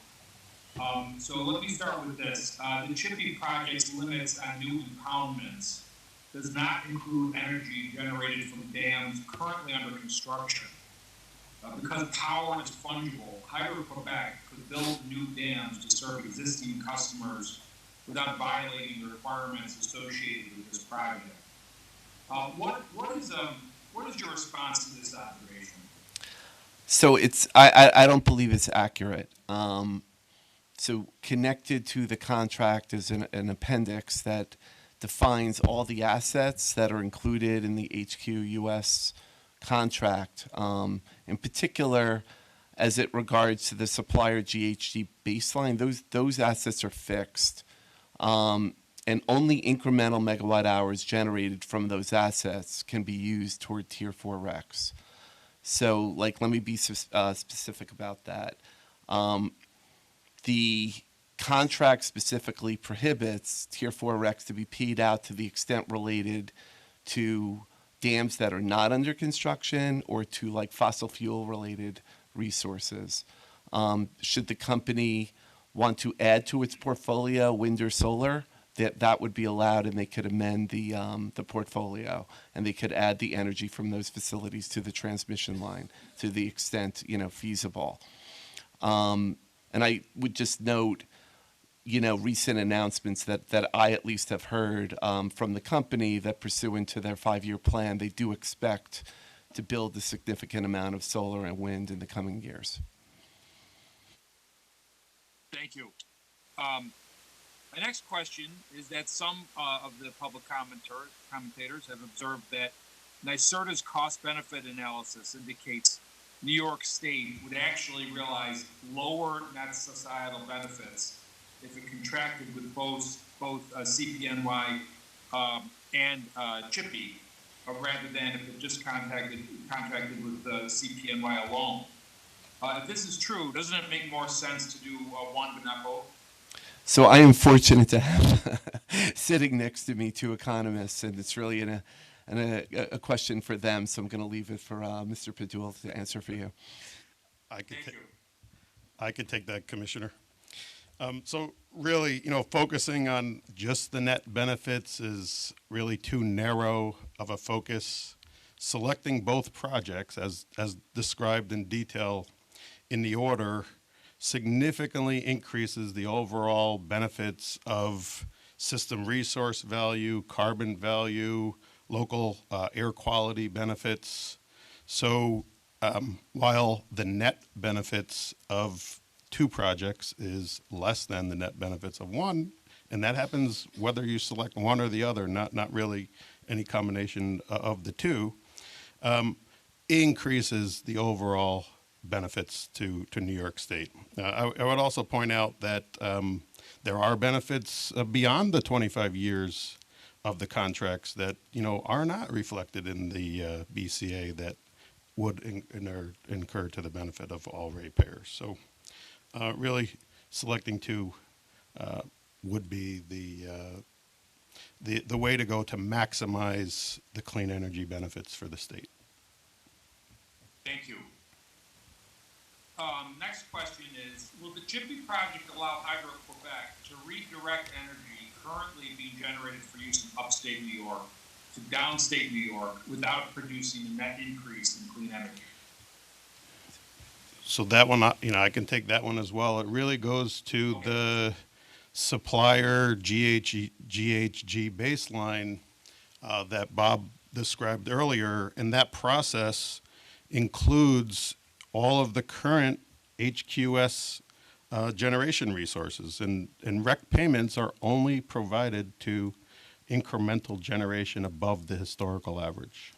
So let me start with this. The Chippy project's limits on new impoundments does not include energy generated from dams currently under construction. Because power is fungible, Hydro-Quebec could build new dams to serve existing customers without violating the requirements associated with this project. What is your response to this observation? So I don't believe it's accurate. So connected to the contract is an appendix that defines all the assets that are included in the HQ US contract, in particular as it regards to the supplier GHG baseline. Those assets are fixed, and only incremental megawatt hours generated from those assets can be used toward Tier 4 RECs. So, let me be specific about that. The contract specifically prohibits Tier 4 RECs to be paid out to the extent related to dams that are not under construction or to fossil fuel related resources. Should the company want to add to its portfolio wind or solar, that would be allowed, and they could amend the portfolio, and they could add the energy from those facilities to the transmission line to the extent feasible. And I would just note, recent announcements that I at least have heard from the company that pursuant to their 5-year plan, they do expect to build a significant amount of solar and wind in the coming years. Thank you. My next question is that some of the public commentators have observed that NYSERDA's cost-benefit analysis indicates New York State would actually realize lower net societal benefits if it contracted with both CPNY and Chippy, rather than if it just contracted with CPNY alone. If this is true, doesn't it make more sense to do one but not both? So I am fortunate to have sitting next to me 2 economists, and it's really a question for them, so I'm going to leave it for Mr. Padul to answer for you. I could take that, Commissioner. So really, focusing on just the net benefits is really too narrow of a focus. Selecting both projects, as described in detail in the order, significantly increases the overall benefits of system resource value, carbon value, local air quality benefits. So while the net benefits of 2 projects is less than the net benefits of 1, and that happens whether you select one or the other, not really any combination of the 2, increases the overall benefits to New York State. I would also point out that there are benefits beyond the 25 years of the contracts that, are not reflected in the BCA that would incur to the benefit of all ratepayers. So really selecting 2 would be the way to go to maximize the clean energy benefits for the state. Thank you. Next question is, will the Chippy project allow Hydro-Quebec to redirect energy currently being generated for use in upstate New York to downstate New York without producing a net increase in clean energy? So that one, I can take that one as well. It really goes to the supplier GHG baseline that Bob described earlier, and that process includes all of the current HQS generation resources, and REC payments are only provided to incremental generation above the historical average.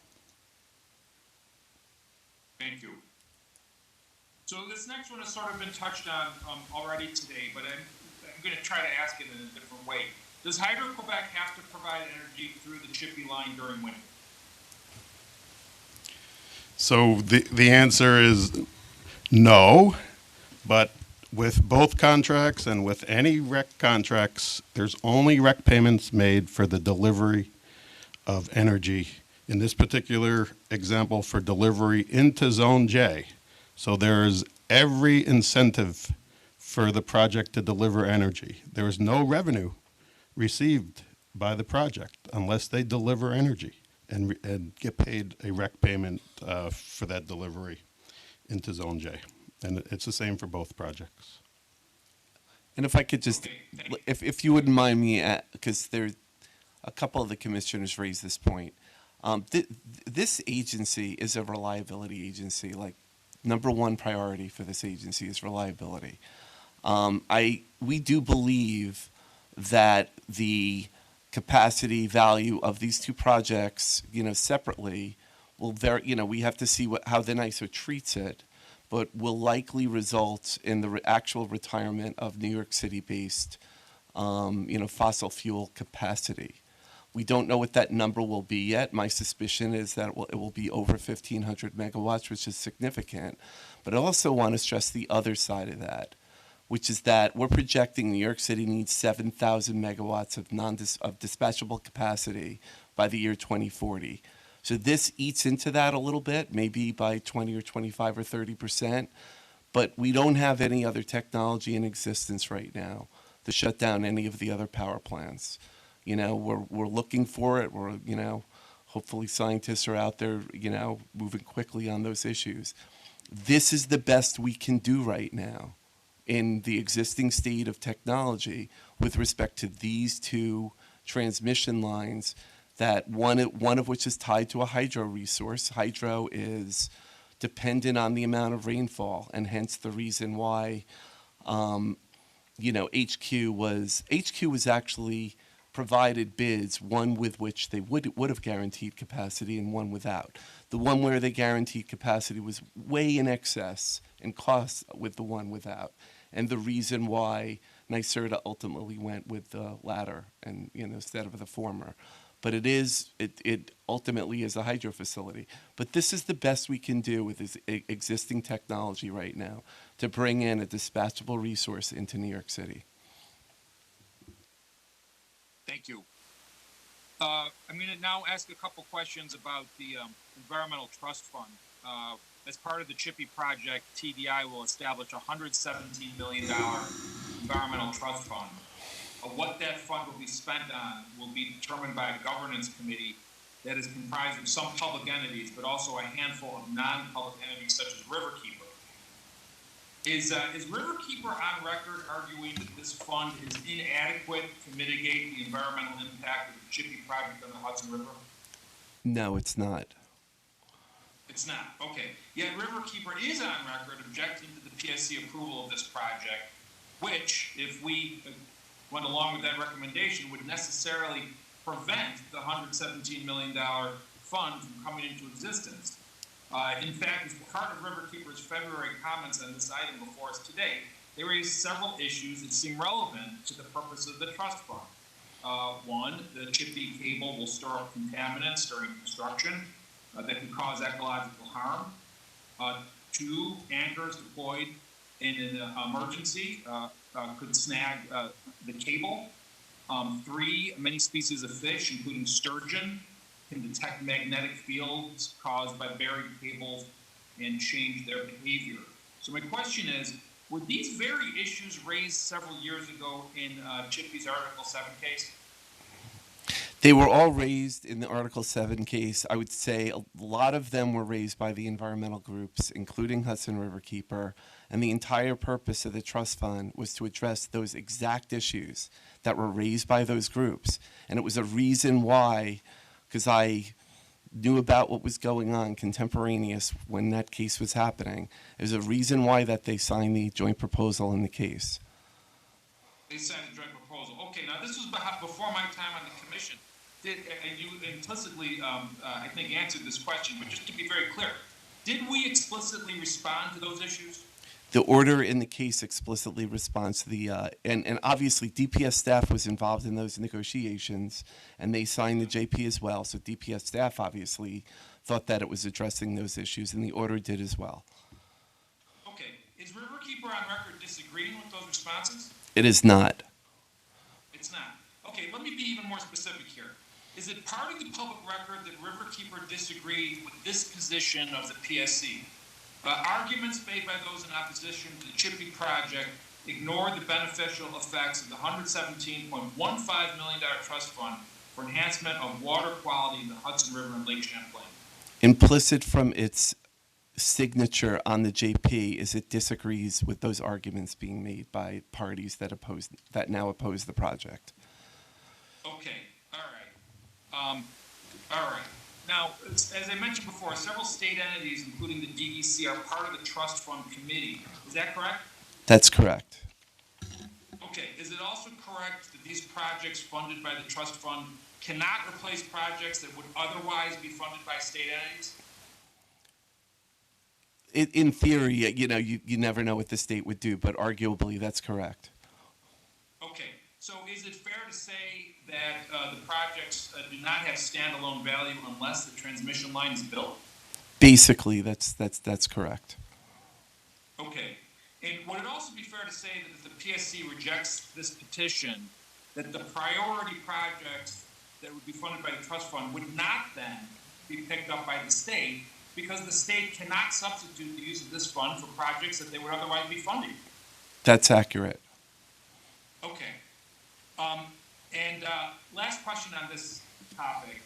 Thank you. So this next one has sort of been touched on already today, but I'm going to try to ask it in a different way. Does Hydro-Quebec have to provide energy through the Chippy line during winter? So the answer is no, but with both contracts and with any REC contracts, there's only REC payments made for the delivery of energy. In this particular example, for delivery into Zone J. So there's every incentive for the project to deliver energy. There is no revenue received by the project unless they deliver energy and get paid a REC payment for that delivery into Zone J. And it's the same for both projects. And if I could just, if you wouldn't mind me, because there, a couple of the commissioners raised this point. This agency is a reliability agency. Like, number 1 priority for this agency is reliability. We do believe that the capacity value of these 2 projects, separately, will vary. We have to see how the NYSO treats it, but will likely result in the actual retirement of New York City-based, fossil fuel capacity. We don't know what that number will be yet. My suspicion is that it will be over 1,500 megawatts, which is significant. But I also want to stress the other side of that, which is that we're projecting New York City needs 7,000 megawatts of dispatchable capacity by the year 2040. So this eats into that a little bit, maybe by 20 or 25 or 30%. But we don't have any other technology in existence right now to shut down any of the other power plants. We're looking for it. We're, hopefully scientists are out there, moving quickly on those issues. This is the best we can do right now in the existing state of technology with respect to these 2 transmission lines, that one of which is tied to a hydro resource. Hydro is dependent on the amount of rainfall, and hence the reason why, HQ was actually provided bids, one with which they would have guaranteed capacity and one without. The one where they guaranteed capacity was way in excess in cost with the one without. And the reason why NYSERDA ultimately went with the latter and instead of the former. But it ultimately is a hydro facility. But this is the best we can do with this existing technology right now to bring in a dispatchable resource into New York City. Thank you. I'm going to now ask a couple questions about the Environmental Trust Fund. As part of the Chippy project, TDI will establish a $117 million Environmental Trust Fund. What that fund will be spent on will be determined by a governance committee that is comprised of some public entities, but also a handful of non-public entities such as Riverkeeper. Is Riverkeeper on record arguing that this fund is inadequate to mitigate the environmental impact of the Chippy project on the Hudson River? No, it's not. It's not. Okay. Yet Riverkeeper is on record objecting to the PSC approval of this project, which, if we went along with that recommendation, would necessarily prevent the $117 million fund from coming into existence. In fact, as part of Riverkeeper's February comments on this item before us today, they raised several issues that seem relevant to the purpose of the trust fund. One, the chippy cable will store up contaminants during construction that could cause ecological harm. Two, anchors deployed in an emergency could snag the cable. Three, many species of fish, including sturgeon, can detect magnetic fields caused by buried cables and change their behavior. So my question is, were these very issues raised several years ago in Chippy's Article 7 case? They were all raised in the Article 7 case. I would say a lot of them were raised by the environmental groups, including Hudson Riverkeeper, and the entire purpose of the trust fund was to address those exact issues that were raised by those groups. And it was a reason why, because I knew about what was going on contemporaneous when that case was happening. There's a reason why that they signed the joint proposal in the case. They signed the joint proposal. Okay, now this was before my time on the commission. You implicitly, I think, answered this question, but just to be very clear, did we explicitly respond to those issues? The order in the case explicitly responds to the, and obviously DPS staff was involved in those negotiations, and they signed the JP as well, so DPS staff obviously thought that it was addressing those issues, and the order did as well. Okay, is Riverkeeper on record disagreeing with those responses? It is not. It's not. Okay, let me be even more specific here. Is it part of the public record that Riverkeeper disagreed with this position of the PSC? Arguments made by those in opposition to the Chippy project ignored the beneficial effects of the $117.15 million trust fund for enhancement of water quality in the Hudson River and Lake Champlain. Implicit from its signature on the JP is it disagrees with those arguments being made by parties that now oppose the project. Okay, all right. All right. Now, as I mentioned before, several state entities, including the DEC, are part of the trust fund committee. Is that correct? That's correct. Okay. Is it also correct that these projects funded by the trust fund cannot replace projects that would otherwise be funded by state entities? In theory, you never know what the state would do, but arguably that's correct. Okay. So is it fair to say that the projects do not have standalone value unless the transmission line is built? Basically, that's correct. Okay. And would it also be fair to say that if the PSC rejects this petition, that the priority projects that would be funded by the trust fund would not then be picked up by the state because the state cannot substitute the use of this fund for projects that they would otherwise be funding? That's accurate. Okay. Last question on this topic.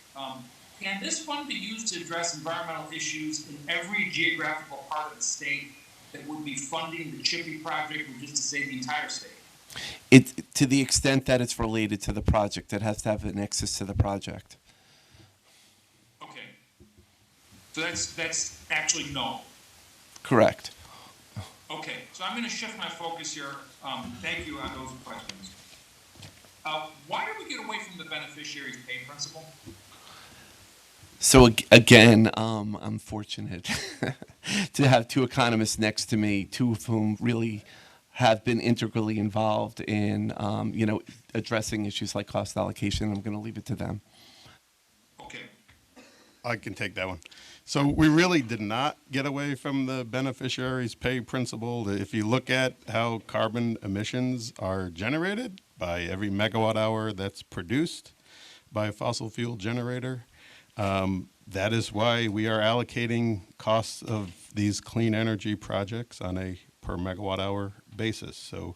Can this fund be used to address environmental issues in every geographical part of the state that would be funding the Chippy project, or just to say the entire state? To the extent that it's related to the project, it has to have a nexus to the project. Okay. So that's actually no. Correct. Okay. So I'm going to shift my focus here. Thank you on those questions. Why did we get away from the beneficiaries pay principle? So again, I'm fortunate to have two economists next to me, two of whom really have been integrally involved in, addressing issues like cost allocation. I'm going to leave it to them. Okay. I can take that one. So we really did not get away from the beneficiaries pay principle. If you look at how carbon emissions are generated by every megawatt hour that's produced by a fossil fuel generator, that is why we are allocating costs of these clean energy projects on a per megawatt hour basis. So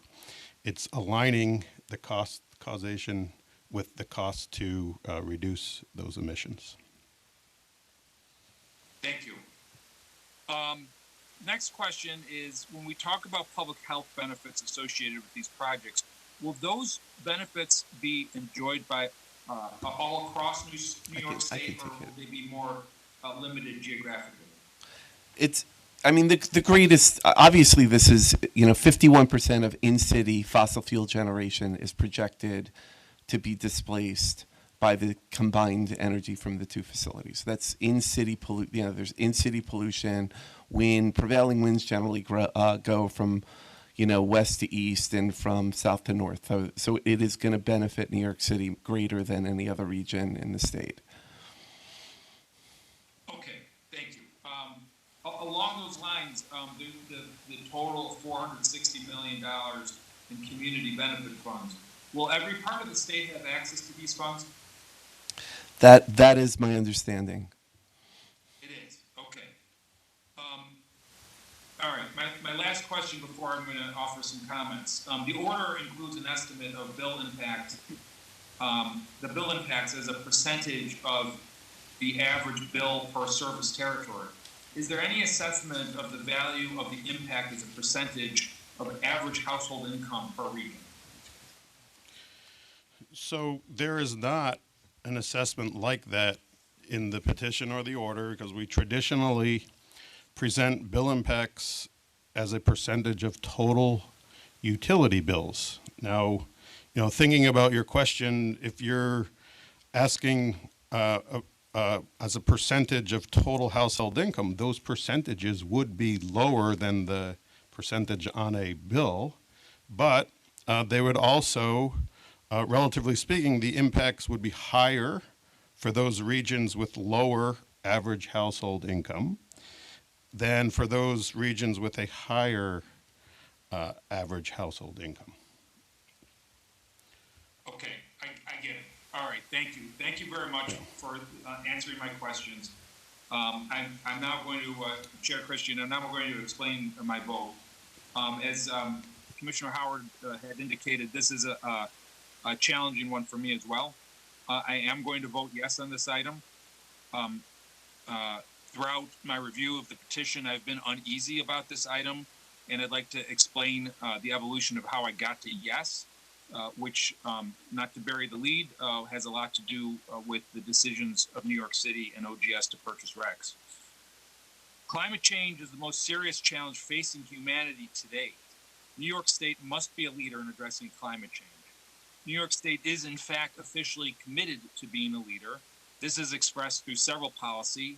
it's aligning the cost causation with the cost to reduce those emissions. Thank you. Next question is, when we talk about public health benefits associated with these projects, will those benefits be enjoyed by all across New York State, or will they be more limited geographically? It's, I mean, the greatest, obviously this is, 51% of in-city fossil fuel generation is projected to be displaced by the combined energy from the two facilities. That's in-city there's in-city pollution. Prevailing winds generally go from, west to east and from south to north. So it is going to benefit New York City greater than any other region in the state. Okay, thank you. Along those lines, the total of $460 million in community benefit funds, will every part of the state have access to these funds? That is my understanding. It is, okay. All right, my last question before I'm going to offer some comments. The order includes an estimate of bill impact, the bill impacts as a percentage of the average bill per service territory. Is there any assessment of the value of the impact as a percentage of average household income per region? So there is not an assessment like that in the petition or the order, because we traditionally present bill impacts as a percentage of total utility bills. Now, thinking about your question, if you're asking as a percentage of total household income, those percentages would be lower than the percentage on a bill, but they would also, relatively speaking, the impacts would be higher for those regions with lower average household income than for those regions with a higher average household income. Okay, I get it. All right, thank you. Thank you very much for answering my questions. I'm now going to, Chair Christian, I'm now going to explain my vote. As Commissioner Howard had indicated, this is a challenging one for me as well. I am going to vote yes on this item. Throughout my review of the petition, I've been uneasy about this item, and I'd like to explain the evolution of how I got to yes, which, not to bury the lead, has a lot to do with the decisions of New York City and OGS to purchase RECs. Climate change is the most serious challenge facing humanity today. New York State must be a leader in addressing climate change. New York State is, in fact, officially committed to being a leader. This is expressed through several policies,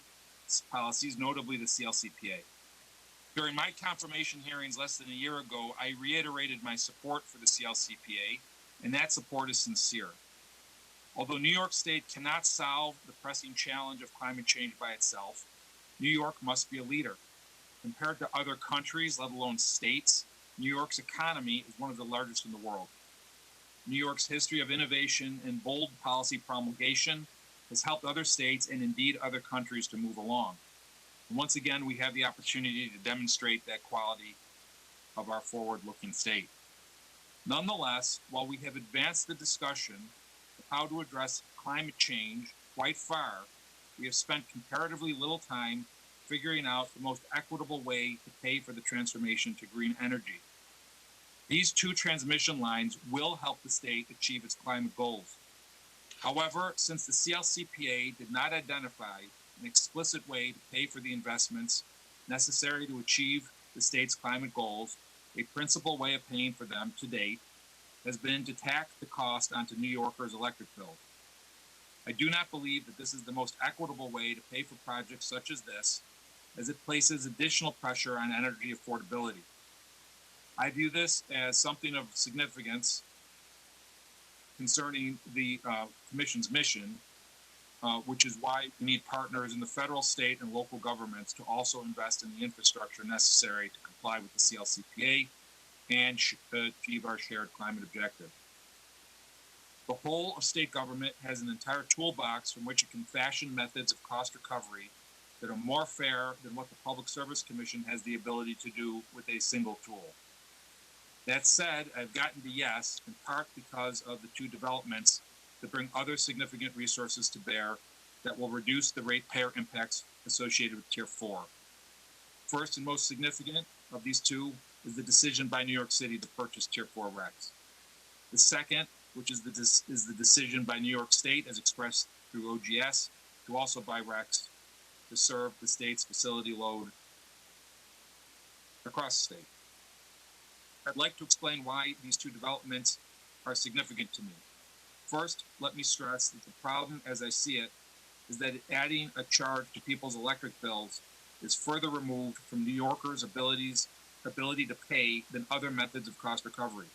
notably the CLCPA. During my confirmation hearings less than a year ago, I reiterated my support for the CLCPA, and that support is sincere. Although New York State cannot solve the pressing challenge of climate change by itself, New York must be a leader. Compared to other countries, let alone states, New York's economy is one of the largest in the world. New York's history of innovation and bold policy promulgation has helped other states and indeed other countries to move along. And once again, we have the opportunity to demonstrate that quality of our forward-looking state. Nonetheless, while we have advanced the discussion of how to address climate change quite far, we have spent comparatively little time figuring out the most equitable way to pay for the transformation to green energy. These two transmission lines will help the state achieve its climate goals. However, since the CLCPA did not identify an explicit way to pay for the investments necessary to achieve the state's climate goals, a principal way of paying for them to date has been to tack the cost onto New Yorkers' electric bills. I do not believe that this is the most equitable way to pay for projects such as this, as it places additional pressure on energy affordability. I view this as something of significance concerning the Commission's mission, which is why we need partners in the federal, state, and local governments to also invest in the infrastructure necessary to comply with the CLCPA and achieve our shared climate objective. The whole of state government has an entire toolbox from which it can fashion methods of cost recovery that are more fair than what the Public Service Commission has the ability to do with a single tool. That said, I've gotten to yes, in part because of the two developments that bring other significant resources to bear that will reduce the ratepayer impacts associated with Tier 4. First and most significant of these two is the decision by New York City to purchase Tier 4 RECs. The second, which is the decision by New York State as expressed through OGS to also buy RECs to serve the state's facility load across the state. I'd like to explain why these two developments are significant to me. First, let me stress that the problem, as I see it, is that adding a charge to people's electric bills is further removed from New Yorkers' ability to pay than other methods of cost recovery.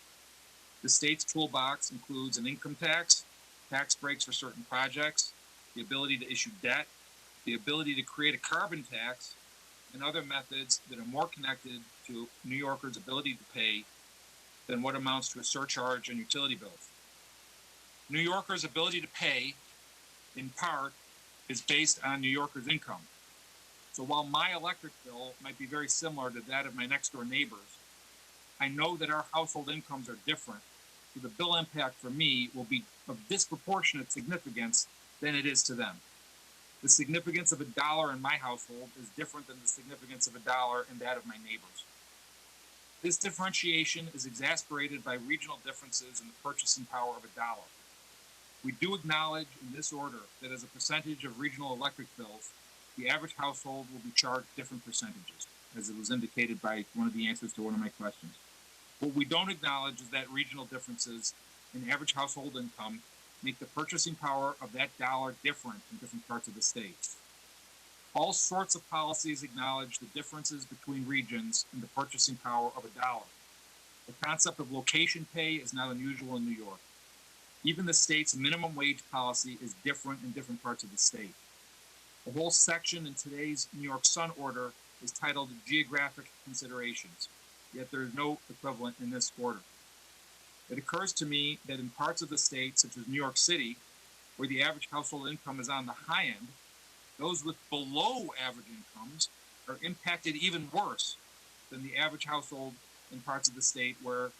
The state's toolbox includes an income tax, tax breaks for certain projects, the ability to issue debt, the ability to create a carbon tax, and other methods that are more connected to New Yorkers' ability to pay than what amounts to a surcharge on utility bills. New Yorkers' ability to pay, in part, is based on New Yorkers' income. So while my electric bill might be very similar to that of my next door neighbors, I know that our household incomes are different, so the bill impact for me will be of disproportionate significance than it is to them. The significance of $1 in my household is different than the significance of $1 in that of my neighbors. This differentiation is exacerbated by regional differences in the purchasing power of $1. We do acknowledge in this order that as a percentage of regional electric bills, the average household will be charged different percentages, as it was indicated by one of the answers to one of my questions. What we don't acknowledge is that regional differences in average household income make the purchasing power of that dollar different in different parts of the state. All sorts of policies acknowledge the differences between regions in the purchasing power of $1. The concept of location pay is not unusual in New York. Even the state's minimum wage policy is different in different parts of the state. A whole section in today's New York Sun order is titled Geographic Considerations, yet there is no equivalent in this order. It occurs to me that in parts of the state, such as New York City, where the average household income is on the high end, those with below average incomes are impacted even worse than the average household in parts of the state where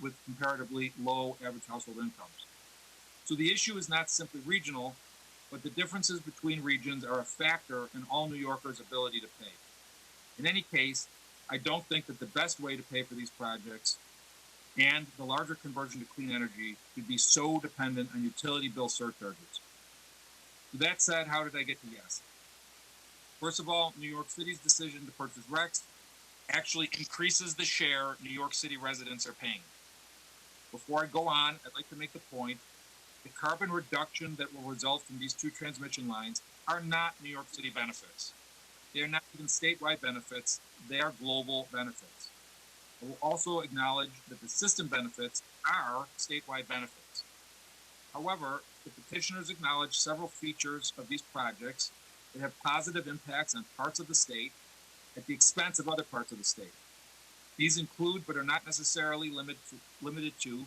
with comparatively low average household incomes. So the issue is not simply regional, but the differences between regions are a factor in all New Yorkers' ability to pay. In any case, I don't think that the best way to pay for these projects and the larger conversion to clean energy should be so dependent on utility bill surcharges. With that said, how did I get to yes? First of all, New York City's decision to purchase RECs actually increases the share New York City residents are paying. Before I go on, I'd like to make the point the carbon reduction that will result from these two transmission lines are not New York City benefits. They are not even statewide benefits, they are global benefits. I will also acknowledge that the system benefits are statewide benefits. However, the petitioners acknowledge several features of these projects that have positive impacts on parts of the state at the expense of other parts of the state. These include, but are not necessarily limited to,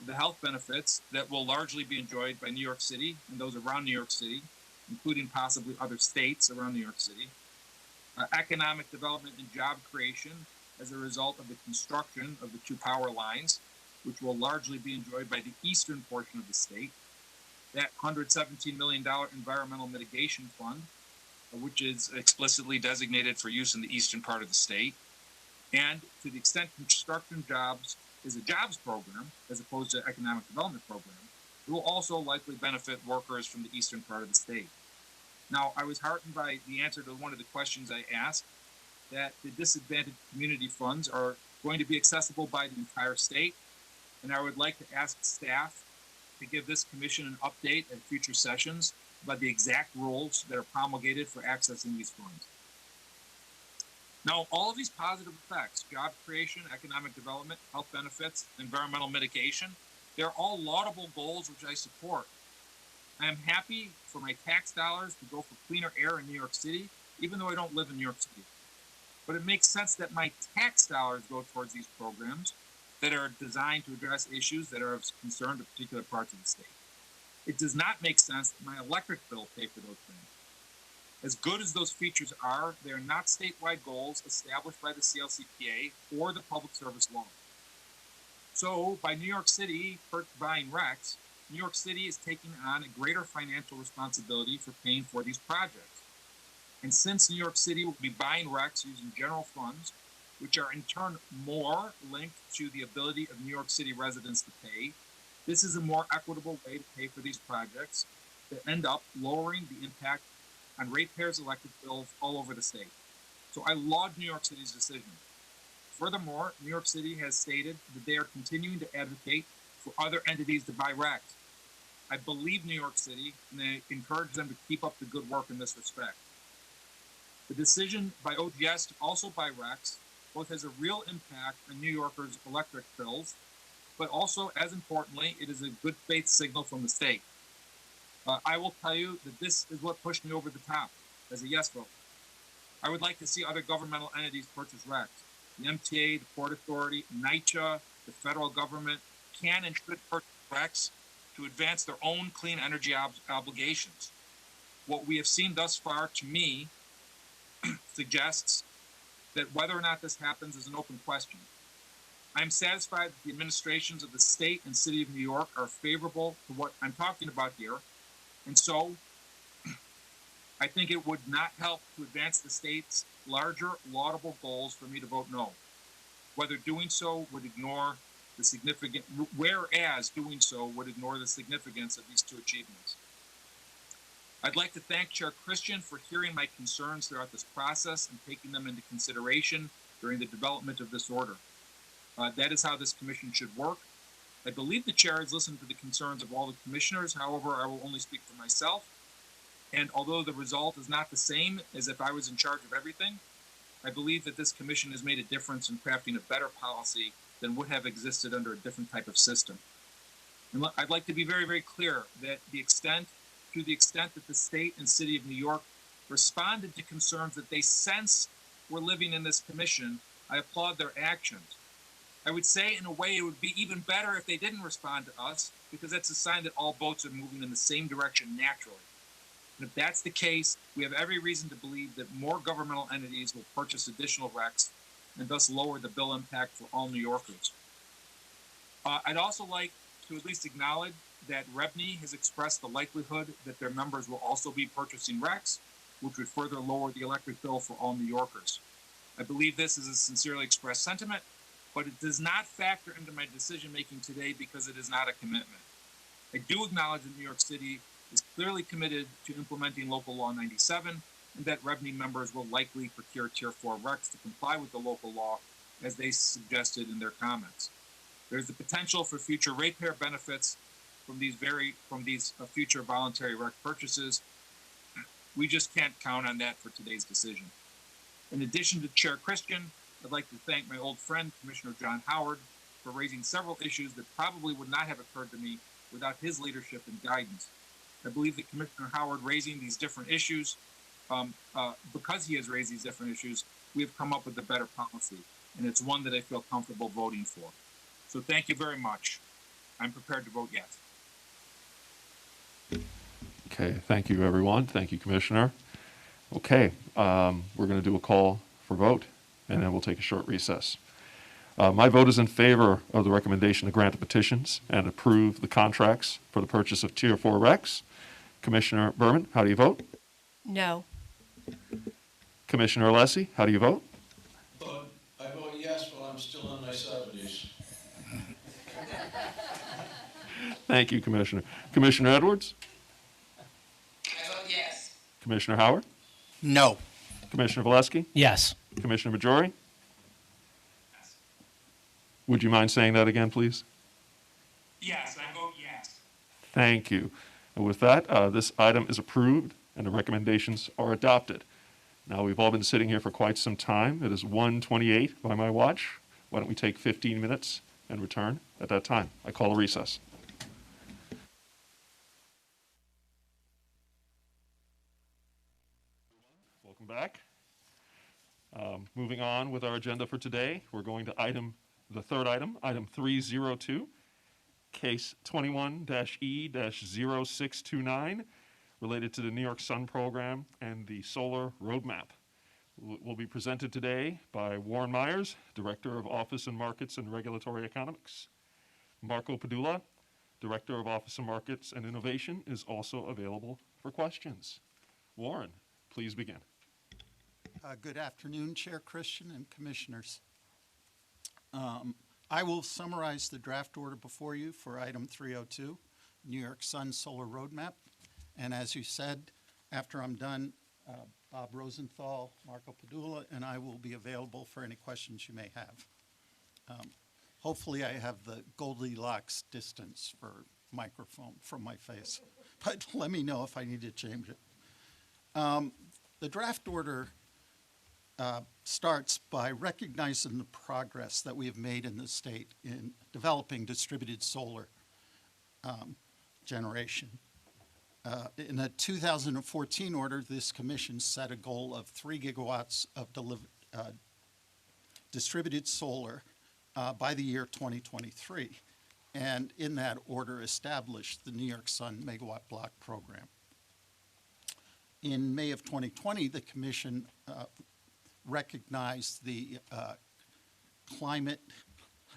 the health benefits that will largely be enjoyed by New York City and those around New York City, including possibly other states around New York City, economic development and job creation as a result of the construction of the two power lines, which will largely be enjoyed by the eastern portion of the state, that $117 million environmental mitigation fund, which is explicitly designated for use in the eastern part of the state, and to the extent construction jobs is a jobs program as opposed to economic development program, it will also likely benefit workers from the eastern part of the state. Now, I was heartened by the answer to one of the questions I asked, that the disadvantaged community funds are going to be accessible by the entire state, and I would like to ask staff to give this commission an update at future sessions about the exact rules that are promulgated for accessing these funds. Now, all of these positive effects, job creation, economic development, health benefits, environmental mitigation, they're all laudable goals which I support. I am happy for my tax dollars to go for cleaner air in New York City, even though I don't live in New York City. But it makes sense that my tax dollars go towards these programs that are designed to address issues that are of concern to particular parts of the state. It does not make sense that my electric bill pay for those things. As good as those features are, they are not statewide goals established by the CSEA or the Public Service Law. So, by New York City buying RECs, New York City is taking on a greater financial responsibility for paying for these projects. And since New York City will be buying RECs using general funds, which are in turn more linked to the ability of New York City residents to pay, this is a more equitable way to pay for these projects that end up lowering the impact on ratepayers' electric bills all over the state. So I laud New York City's decision. Furthermore, New York City has stated that they are continuing to advocate for other entities to buy RECs. I believe New York City, and I encourage them to keep up the good work in this respect. The decision by OGS to also buy RECs both has a real impact on New Yorkers' electric bills, but also, as importantly, it is a good faith signal from the state. I will tell you that this is what pushed me over the top as a yes vote. I would like to see other governmental entities purchase RECs. The MTA, the Port Authority, NYCHA, the federal government can and should purchase RECs to advance their own clean energy obligations. What we have seen thus far, to me, suggests that whether or not this happens is an open question. I am satisfied that the administrations of the state and city of New York are favorable to what I'm talking about here, and so I think it would not help to advance the state's larger laudable goals for me to vote no. Whether doing so would ignore the significant, whereas doing so would ignore the significance of these two achievements. I'd like to thank Chair Christian for hearing my concerns throughout this process and taking them into consideration during the development of this order. That is how this commission should work. I believe the chair has listened to the concerns of all the commissioners. However, I will only speak for myself. And although the result is not the same as if I was in charge of everything, I believe that this commission has made a difference in crafting a better policy than would have existed under a different type of system. And I'd like to be very, very clear that to the extent that the state and city of New York responded to concerns that they sense were living in this commission, I applaud their actions. I would say in a way it would be even better if they didn't respond to us, because that's a sign that all boats are moving in the same direction naturally. And if that's the case, we have every reason to believe that more governmental entities will purchase additional RECs and thus lower the bill impact for all New Yorkers. I'd also like to at least acknowledge that REBNY has expressed the likelihood that their members will also be purchasing RECs, which would further lower the electric bill for all New Yorkers. I believe this is a sincerely expressed sentiment, but it does not factor into my decision-making today because it is not a commitment. I do acknowledge that New York City is clearly committed to implementing Local Law 97, and that REBNY members will likely procure Tier 4 RECs to comply with the local law, as they suggested in their comments. There's the potential for future ratepayer benefits from these future voluntary REC purchases. We just can't count on that for today's decision. In addition to Chair Christian, I'd like to thank my old friend, Commissioner John Howard, for raising several issues that probably would not have occurred to me without his leadership and guidance. I believe that Commissioner Howard raising these different issues, because he has raised these different issues, we have come up with a better policy, and it's one that I feel comfortable voting for. So thank you very much. I'm prepared to vote yes. Okay, thank you, everyone. Thank you, Commissioner. Okay, we're going to do a call for vote, and then we'll take a short recess. My vote is in favor of the recommendation to grant the petitions and approve the contracts for the purchase of Tier 4 RECs. Commissioner Berman, how do you vote? No. Commissioner Alessi, how do you vote? I vote yes, but I'm still in my 70s. Thank you, Commissioner. Commissioner Edwards? I vote yes. Commissioner Howard? No. Commissioner Valeski? Yes. Commissioner Majori? Would you mind saying that again, please? Yes, I vote yes. Thank you. And with that, this item is approved and the recommendations are adopted. Now, we've all been sitting here for quite some time. It is 1:28 by my watch. Why don't we take 15 minutes and return at that time? I call a recess. Welcome back. Moving on with our agenda for today, we're going to the third item, item 302, case 21-E-0629, related to the New York Sun program and the solar roadmap. Will be presented today by Warren Myers, Director of Office and Markets and Regulatory Economics. Marco Padula, Director of Office and Markets and Innovation, is also available for questions. Warren, please begin. Good afternoon, Chair Christian and Commissioners. I will summarize the draft order before you for item 302, New York Sun Solar Roadmap. And as you said, after I'm done, Bob Rosenthal, Marco Padula, and I will be available for any questions you may have. Hopefully I have the Goldilocks distance for microphone from my face, but let me know if I need to change it. The draft order starts by recognizing the progress that we have made in the state in developing distributed solar generation. In a 2014 order, this commission set a goal of 3 gigawatts of distributed solar by the year 2023, and in that order established the New York Sun Megawatt Block Program. In May of 2020, the commission recognized the Climate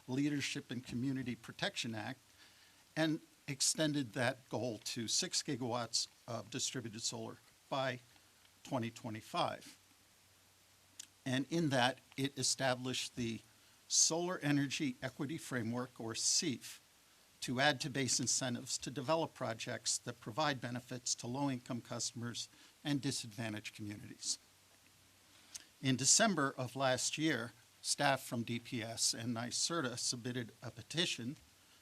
Leadership and Community Protection Act and extended that goal to 6 gigawatts of distributed solar by 2025. And in that, it established the Solar Energy Equity Framework, or SEEF, to add to base incentives to develop projects that provide benefits to low-income customers and disadvantaged communities. In December of last year, staff from DPS and NYSERDA submitted a petition,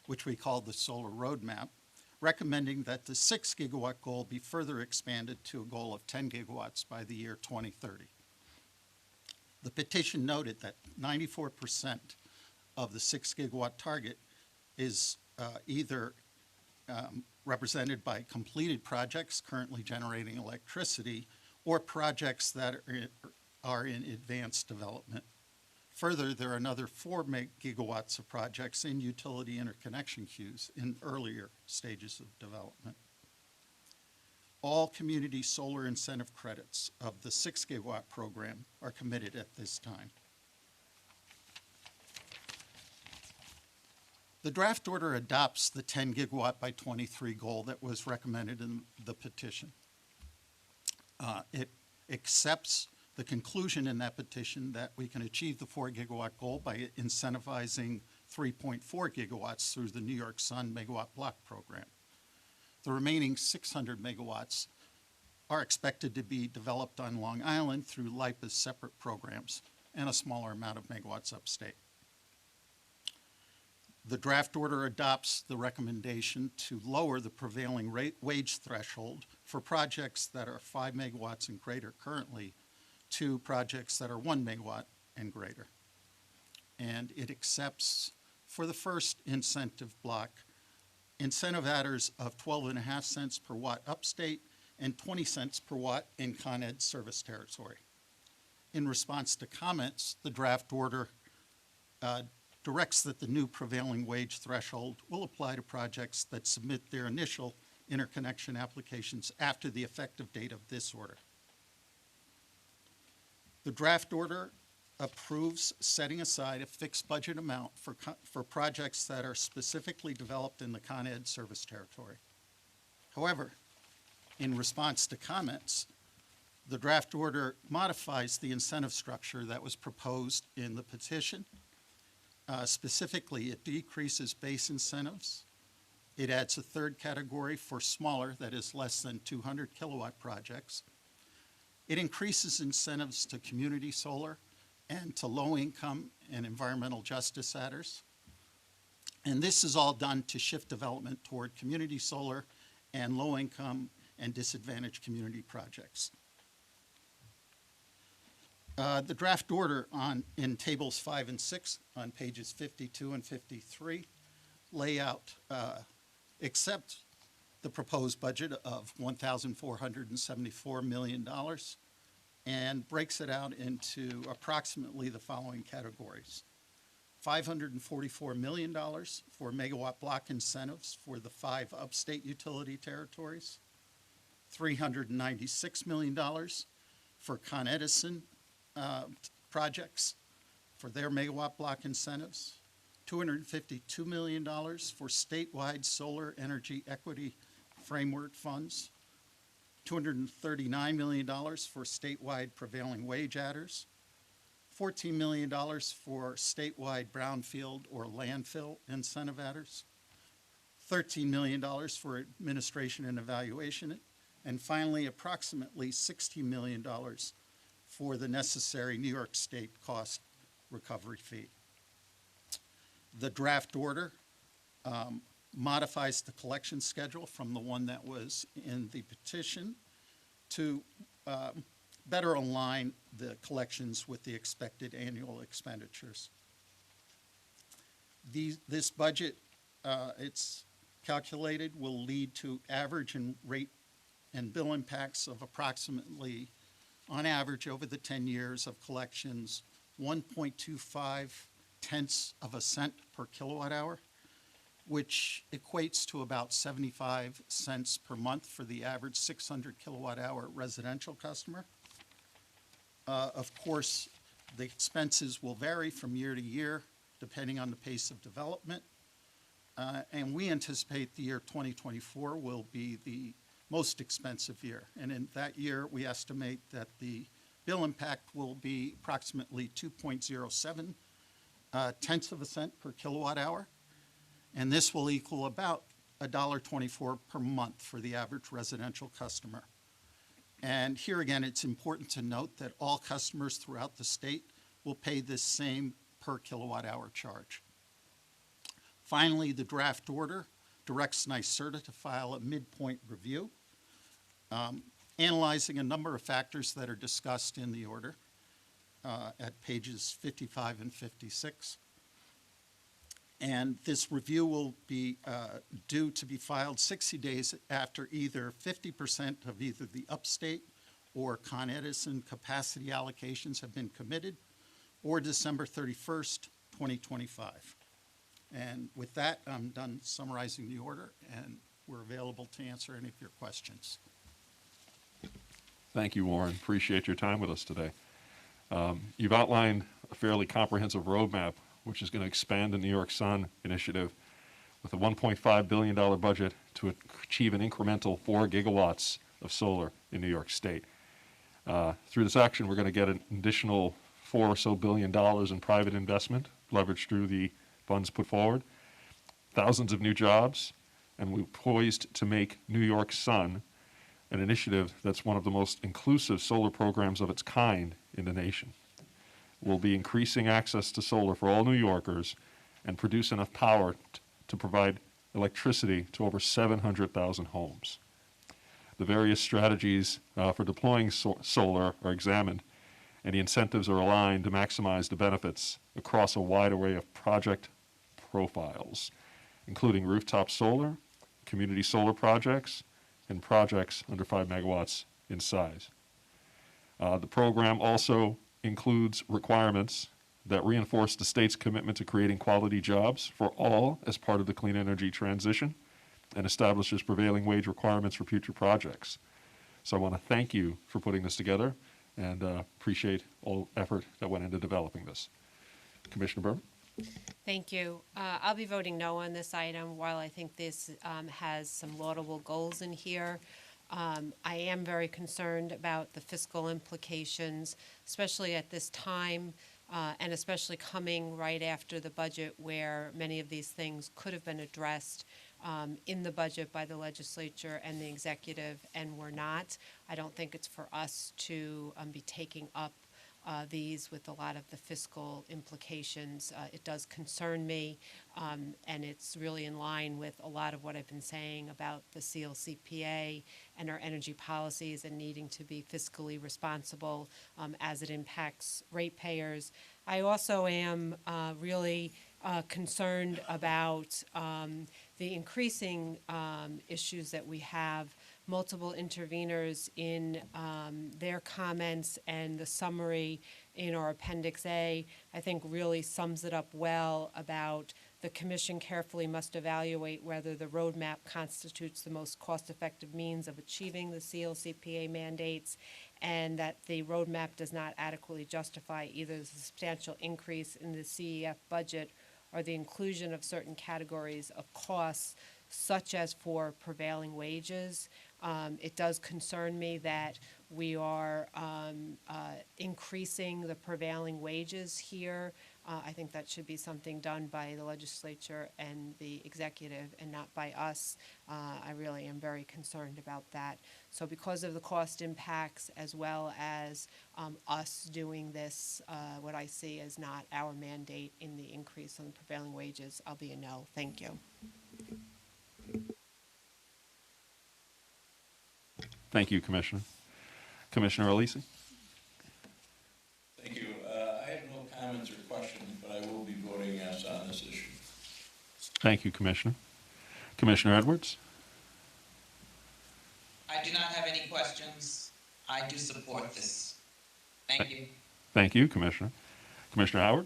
which we called the Solar Roadmap, recommending that the 6 gigawatt goal be further expanded to a goal of 10 gigawatts by the year 2030. The petition noted that 94% of the 6 gigawatt target is either represented by completed projects currently generating electricity or projects that are in advanced development. Further, there are another 4 gigawatts of projects in utility interconnection queues in earlier stages of development. All community solar incentive credits of the 6 gigawatt program are committed at this time. The draft order adopts the 10 gigawatt by 23 goal that was recommended in the petition. It accepts the conclusion in that petition that we can achieve the 4 gigawatt goal by incentivizing 3.4 gigawatts through the New York Sun Megawatt Block Program. The remaining 600 megawatts are expected to be developed on Long Island through LIPA's separate programs and a smaller amount of megawatts upstate. The draft order adopts the recommendation to lower the prevailing wage threshold for projects that are 5 megawatts and greater currently to projects that are 1 megawatt and greater. And it accepts, for the first incentive block, incentive adders of 12.5 cents per watt upstate and 20 cents per watt in Con Ed service territory. In response to comments, the draft order directs that the new prevailing wage threshold will apply to projects that submit their initial interconnection applications after the effective date of this order. The draft order approves setting aside a fixed budget amount for projects that are specifically developed in the Con Ed service territory. However, in response to comments, the draft order modifies the incentive structure that was proposed in the petition. Specifically, it decreases base incentives. It adds a third category for smaller, that is less than 200 kilowatt projects. It increases incentives to community solar and to low-income and environmental justice adders. And this is all done to shift development toward community solar and low-income and disadvantaged community projects. The draft order in tables 5 and 6 on pages 52 and 53 lay out, accept the proposed budget of $1,474 million and breaks it out into approximately the following categories. $544 million for megawatt block incentives for the 5 upstate utility territories, $396 million for Con Edison projects for their megawatt block incentives, $252 million for statewide solar energy equity framework funds, $239 million for statewide prevailing wage adders, $14 million for statewide brownfield or landfill incentive adders, $13 million for administration and evaluation And finally, approximately $60 million for the necessary New York State cost recovery fee. The draft order modifies the collection schedule from the one that was in the petition to better align the collections with the expected annual expenditures. This budget, it's calculated, will lead to average and rate and bill impacts of approximately, on average over the 10 years of collections, 1.25 tenths of a cent per kilowatt hour, which equates to about 75 cents per month for the average 600 kilowatt hour residential customer. Of course, the expenses will vary from year to year depending on the pace of development. And we anticipate the year 2024 will be the most expensive year. And in that year, we estimate that the bill impact will be approximately 2.07 tenths of a cent per kilowatt hour. And this will equal about $1.24 per month for the average residential customer. And here again, it's important to note that all customers throughout the state will pay this same per kilowatt hour charge. Finally, the draft order directs NYSERDA to file a midpoint review, analyzing a number of factors that are discussed in the order at pages 55 and 56. And this review will be due to be filed 60 days after either 50% of either the upstate or Con Edison capacity allocations have been committed, or December 31st, 2025. And with that, I'm done summarizing the order, and we're available to answer any of your questions. Thank you, Warren. Appreciate your time with us today. You've outlined a fairly comprehensive roadmap, which is going to expand the New York Sun initiative with a $1.5 billion budget to achieve an incremental 4 gigawatts of solar in New York State. Through this action, we're going to get an additional $4 billion or so in private investment, leveraged through the funds put forward, thousands of new jobs, and we're poised to make New York Sun an initiative that's one of the most inclusive solar programs of its kind in the nation. We'll be increasing access to solar for all New Yorkers and produce enough power to provide electricity to over 700,000 homes. The various strategies for deploying solar are examined, and the incentives are aligned to maximize the benefits across a wide array of project profiles, including rooftop solar, community solar projects, and projects under 5 megawatts in size. The program also includes requirements that reinforce the state's commitment to creating quality jobs for all as part of the clean energy transition and establishes prevailing wage requirements for future projects. So I want to thank you for putting this together and appreciate all effort that went into developing this. Commissioner Berman? Thank you. I'll be voting no on this item. While I think this has some laudable goals in here, I am very concerned about the fiscal implications, especially at this time, and especially coming right after the budget where many of these things could have been addressed in the budget by the legislature and the executive and were not. I don't think it's for us to be taking up these with a lot of the fiscal implications. It does concern me, and it's really in line with a lot of what I've been saying about the CSEA and our energy policies and needing to be fiscally responsible as it impacts ratepayers. I also am really concerned about the increasing issues that we have. Multiple interveners in their comments and the summary in our Appendix A, I think really sums it up well about the Commission carefully must evaluate whether the roadmap constitutes the most cost-effective means of achieving the CLCPA mandates, and that the roadmap does not adequately justify either the substantial increase in the CEF budget or the inclusion of certain categories of costs, such as for prevailing wages. It does concern me that we are increasing the prevailing wages here I think that should be something done by the legislature and the executive and not by us. I really am very concerned about that. So because of the cost impacts as well as us doing this, what I see as not our mandate in the increase on the prevailing wages, I'll be a no. Thank you. Thank you, Commissioner. Commissioner Alisi? Thank you. I have no comments or questions, but I will be voting yes on this issue. Thank you, Commissioner. Commissioner Edwards? I do not have any questions. I do support this. Thank you. Thank you, Commissioner. Commissioner Howard?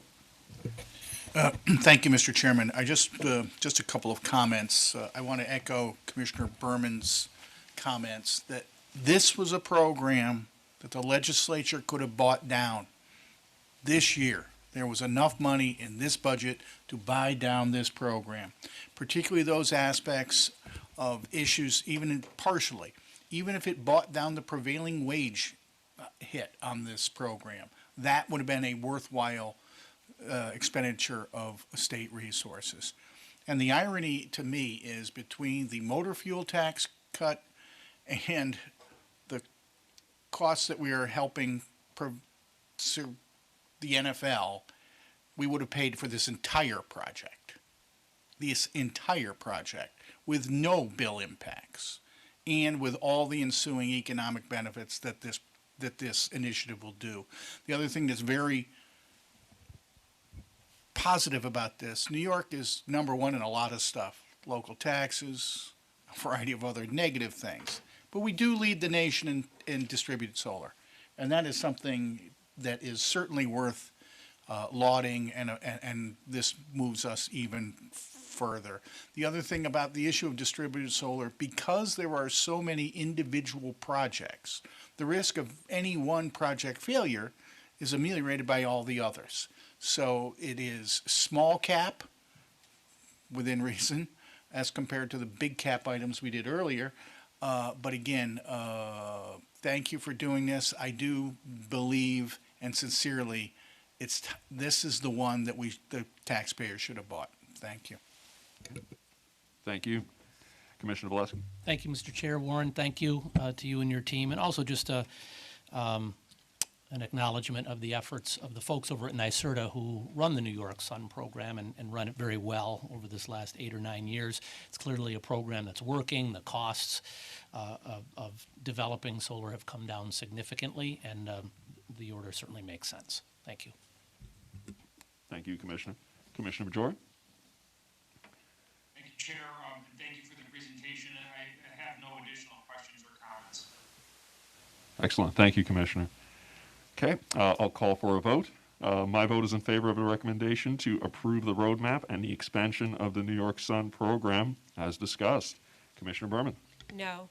Thank you, Mr. Chairman. I just a couple of comments. I want to echo Commissioner Berman's comments that this was a program that the legislature could have bought down this year. There was enough money in this budget to buy down this program, particularly those aspects of issues, even partially, even if it bought down the prevailing wage hit on this program. That would have been a worthwhile expenditure of state resources. And the irony to me is between the motor fuel tax cut and the costs that we are helping the NFL, we would have paid for this entire project with no bill impacts and with all the ensuing economic benefits that this initiative will do. The other thing that's very positive about this, New York is number one in a lot of stuff, local taxes, a variety of other negative things. But we do lead the nation in distributed solar. And that is something that is certainly worth lauding, and this moves us even further. The other thing about the issue of distributed solar, because there are so many individual projects, the risk of any one project failure is ameliorated by all the others. So it is small cap within reason as compared to the big cap items we did earlier. But again, thank you for doing this. I do believe and sincerely this is the one that the taxpayers should have bought. Thank you. Thank you. Commissioner Valeski? Thank you, Mr. Chair. Warren, thank you to you and your team. And also just an acknowledgement of the efforts of the folks over at NYSERDA who run the New York Sun program and run it very well over this last 8 or 9 years. It's clearly a program that's working. The costs of developing solar have come down significantly, and the order certainly makes sense. Thank you. Thank you, Commissioner. Commissioner Majora? Thank you, Chair, and thank you for the presentation. I have no additional questions or comments. Excellent. Thank you, Commissioner. Okay, I'll call for a vote. My vote is in favor of the recommendation to approve the roadmap and the expansion of the New York Sun program as discussed. Commissioner Berman? No.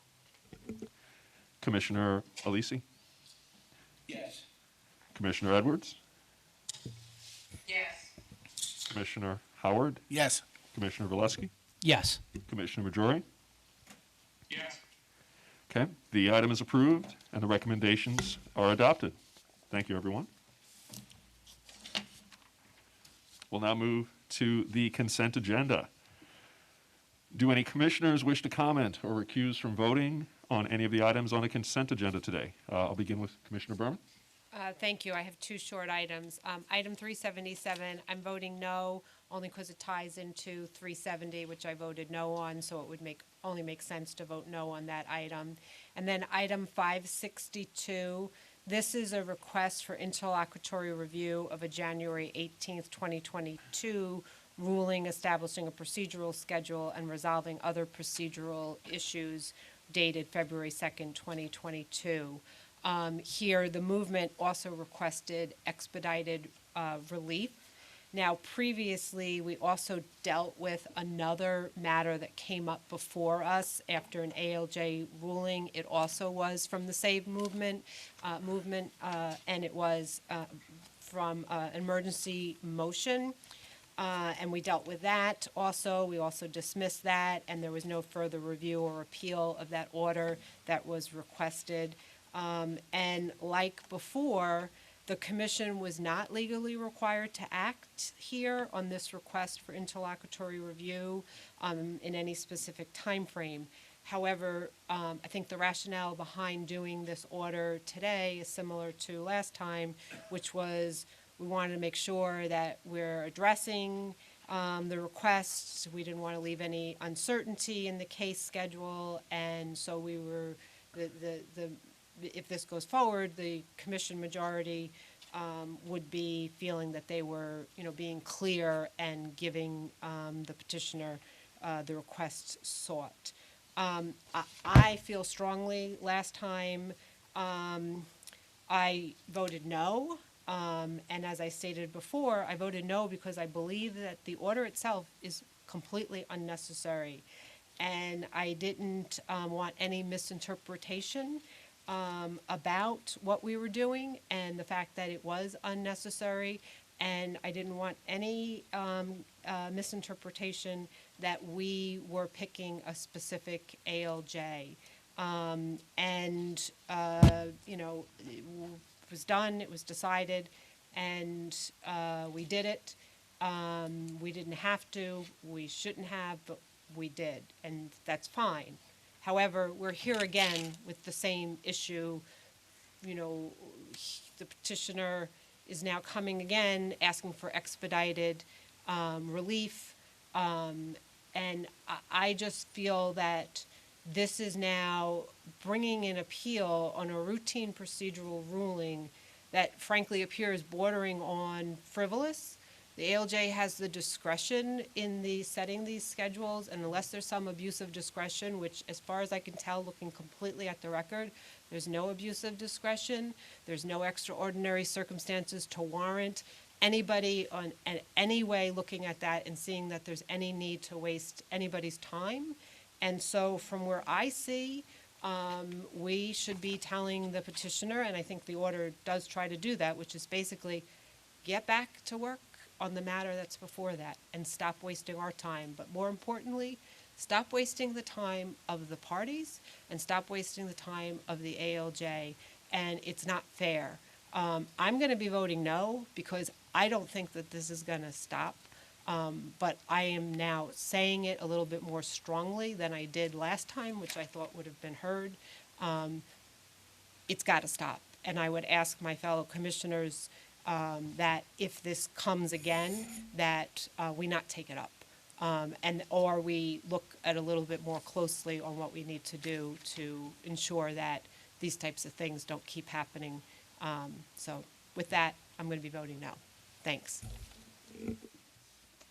Commissioner Alisi? Yes. Commissioner Edwards? Yes. Commissioner Howard? Yes. Commissioner Valeski? Yes. Commissioner Majori? Yes. Okay, the item is approved and the recommendations are adopted. Thank you, everyone. We'll now move to the consent agenda. Do any commissioners wish to comment or recuse from voting on any of the items on the consent agenda today? I'll begin with Commissioner Berman. Thank you. I have two short items. Item 377, I'm voting no, only because it ties into 370, which I voted no on, so it would only make sense to vote no on that item. And then item 562, this is a request for interlocutory review of a January 18th, 2022 ruling establishing a procedural schedule and resolving other procedural issues dated February 2nd, 2022. Here, the movement also requested expedited relief. Now, previously, we also dealt with another matter that came up before us after an ALJ ruling. It also was from the same movement, and it was from emergency motion. And we dealt with that also. We also dismissed that, and there was no further review or appeal of that order that was requested. And like before, The commission was not legally required to act here on this request for interlocutory review in any specific time frame. However, I think the rationale behind doing this order today is similar to last time, which was we wanted to make sure that we're addressing the requests. We didn't want to leave any uncertainty in the case schedule, and so we were, if this goes forward, the commission majority would be feeling that they were, being clear and giving the petitioner the request sought. I feel strongly last time I voted no. And as I stated before, I voted no because I believe that the order itself is completely unnecessary. And I didn't want any misinterpretation about what we were doing and the fact that it was unnecessary. And I didn't want any misinterpretation that we were picking a specific ALJ. It was done, it was decided, and we did it. We didn't have to, we shouldn't have, but we did, and that's fine. However, we're here again with the same issue. The petitioner is now coming again, asking for expedited relief. And I just feel that this is now bringing an appeal on a routine procedural ruling that frankly appears bordering on frivolous. The ALJ has the discretion in setting these schedules, and unless there's some abuse of discretion, which as far as I can tell, looking completely at the record, there's no abuse of discretion, there's no extraordinary circumstances to warrant anybody on any way looking at that and seeing that there's any need to waste anybody's time. And so from where I see, we should be telling the petitioner, and I think the order does try to do that, which is basically get back to work on the matter that's before that and stop wasting our time. But more importantly, stop wasting the time of the parties and stop wasting the time of the ALJ. And it's not fair. I'm going to be voting no because I don't think that this is going to stop. But I am now saying it a little bit more strongly than I did last time, which I thought would have been heard. It's got to stop. And I would ask my fellow commissioners that if this comes again, that we not take it up. Or we look at a little bit more closely on what we need to do to ensure that these types of things don't keep happening. So with that, I'm going to be voting no. Thanks.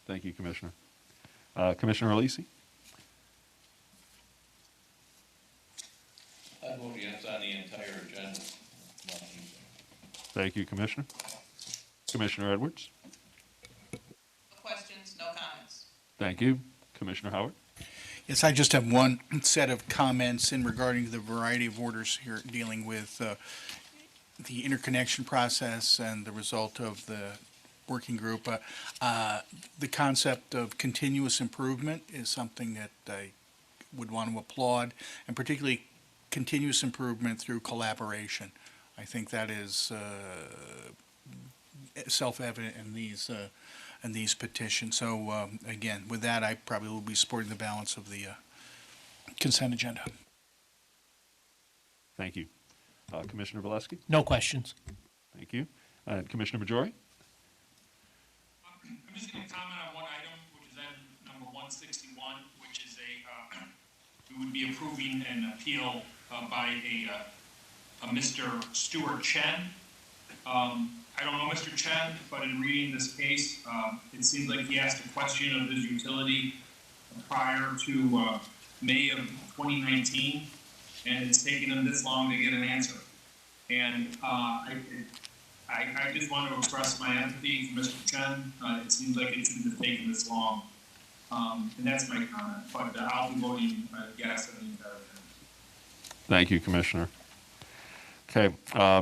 Thank you, Commissioner. Commissioner Alisi? I vote yes on the entire agenda. Thank you, Commissioner. Commissioner Edwards? No questions, no comments. Thank you. Commissioner Howard? Yes, I just have one set of comments in regarding the variety of orders here dealing with the interconnection process and the result of the working group. The concept of continuous improvement is something that I would want to applaud, and particularly continuous improvement through collaboration. I think that is self-evident in these petitions. So again, with that, I probably will be supporting the balance of the consent agenda. Thank you. Commissioner Valeski? No questions. Thank you. Commissioner Majori? I'm just going to comment on one item, which is item number 161, which is we would be approving an appeal by a Mr. Stuart Chen. I don't know Mr. Chen, but in reading this case, it seems like he asked a question of his utility prior to May of 2019, and it's taken him this long to get an answer. And I just want to express my empathy for Mr. Chen. It seems like it shouldn't have taken this long. And that's my comment. But I'll be voting yes on the entire thing. Thank you, Commissioner. Okay,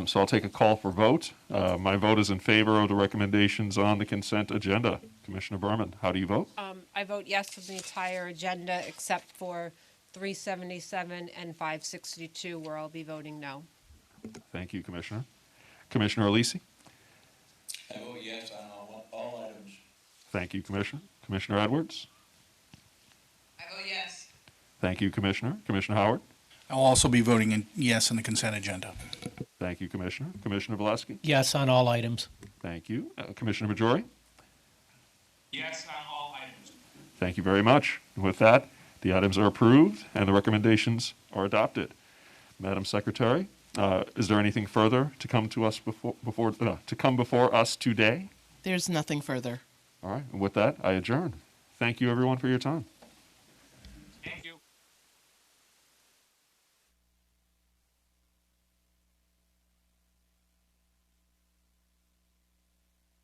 so I'll take a call for vote. My vote is in favor of the recommendations on the consent agenda. Commissioner Berman, how do you vote? I vote yes on the entire agenda except for 377 and 562, where I'll be voting no. Thank you, Commissioner. Commissioner Alisi? I vote yes on all items. Thank you, Commissioner. Commissioner Edwards? I vote yes. Thank you, Commissioner. Commissioner Howard? I'll also be voting yes on the consent agenda. Thank you, Commissioner. Commissioner Valeski? Yes on all items. Thank you. Commissioner Majori? Yes on all items. Thank you very much. With that, the items are approved and the recommendations are adopted. Madam Secretary, is there anything further to come to us before us today? There's nothing further. All right. With that, I adjourn. Thank you, everyone, for your time.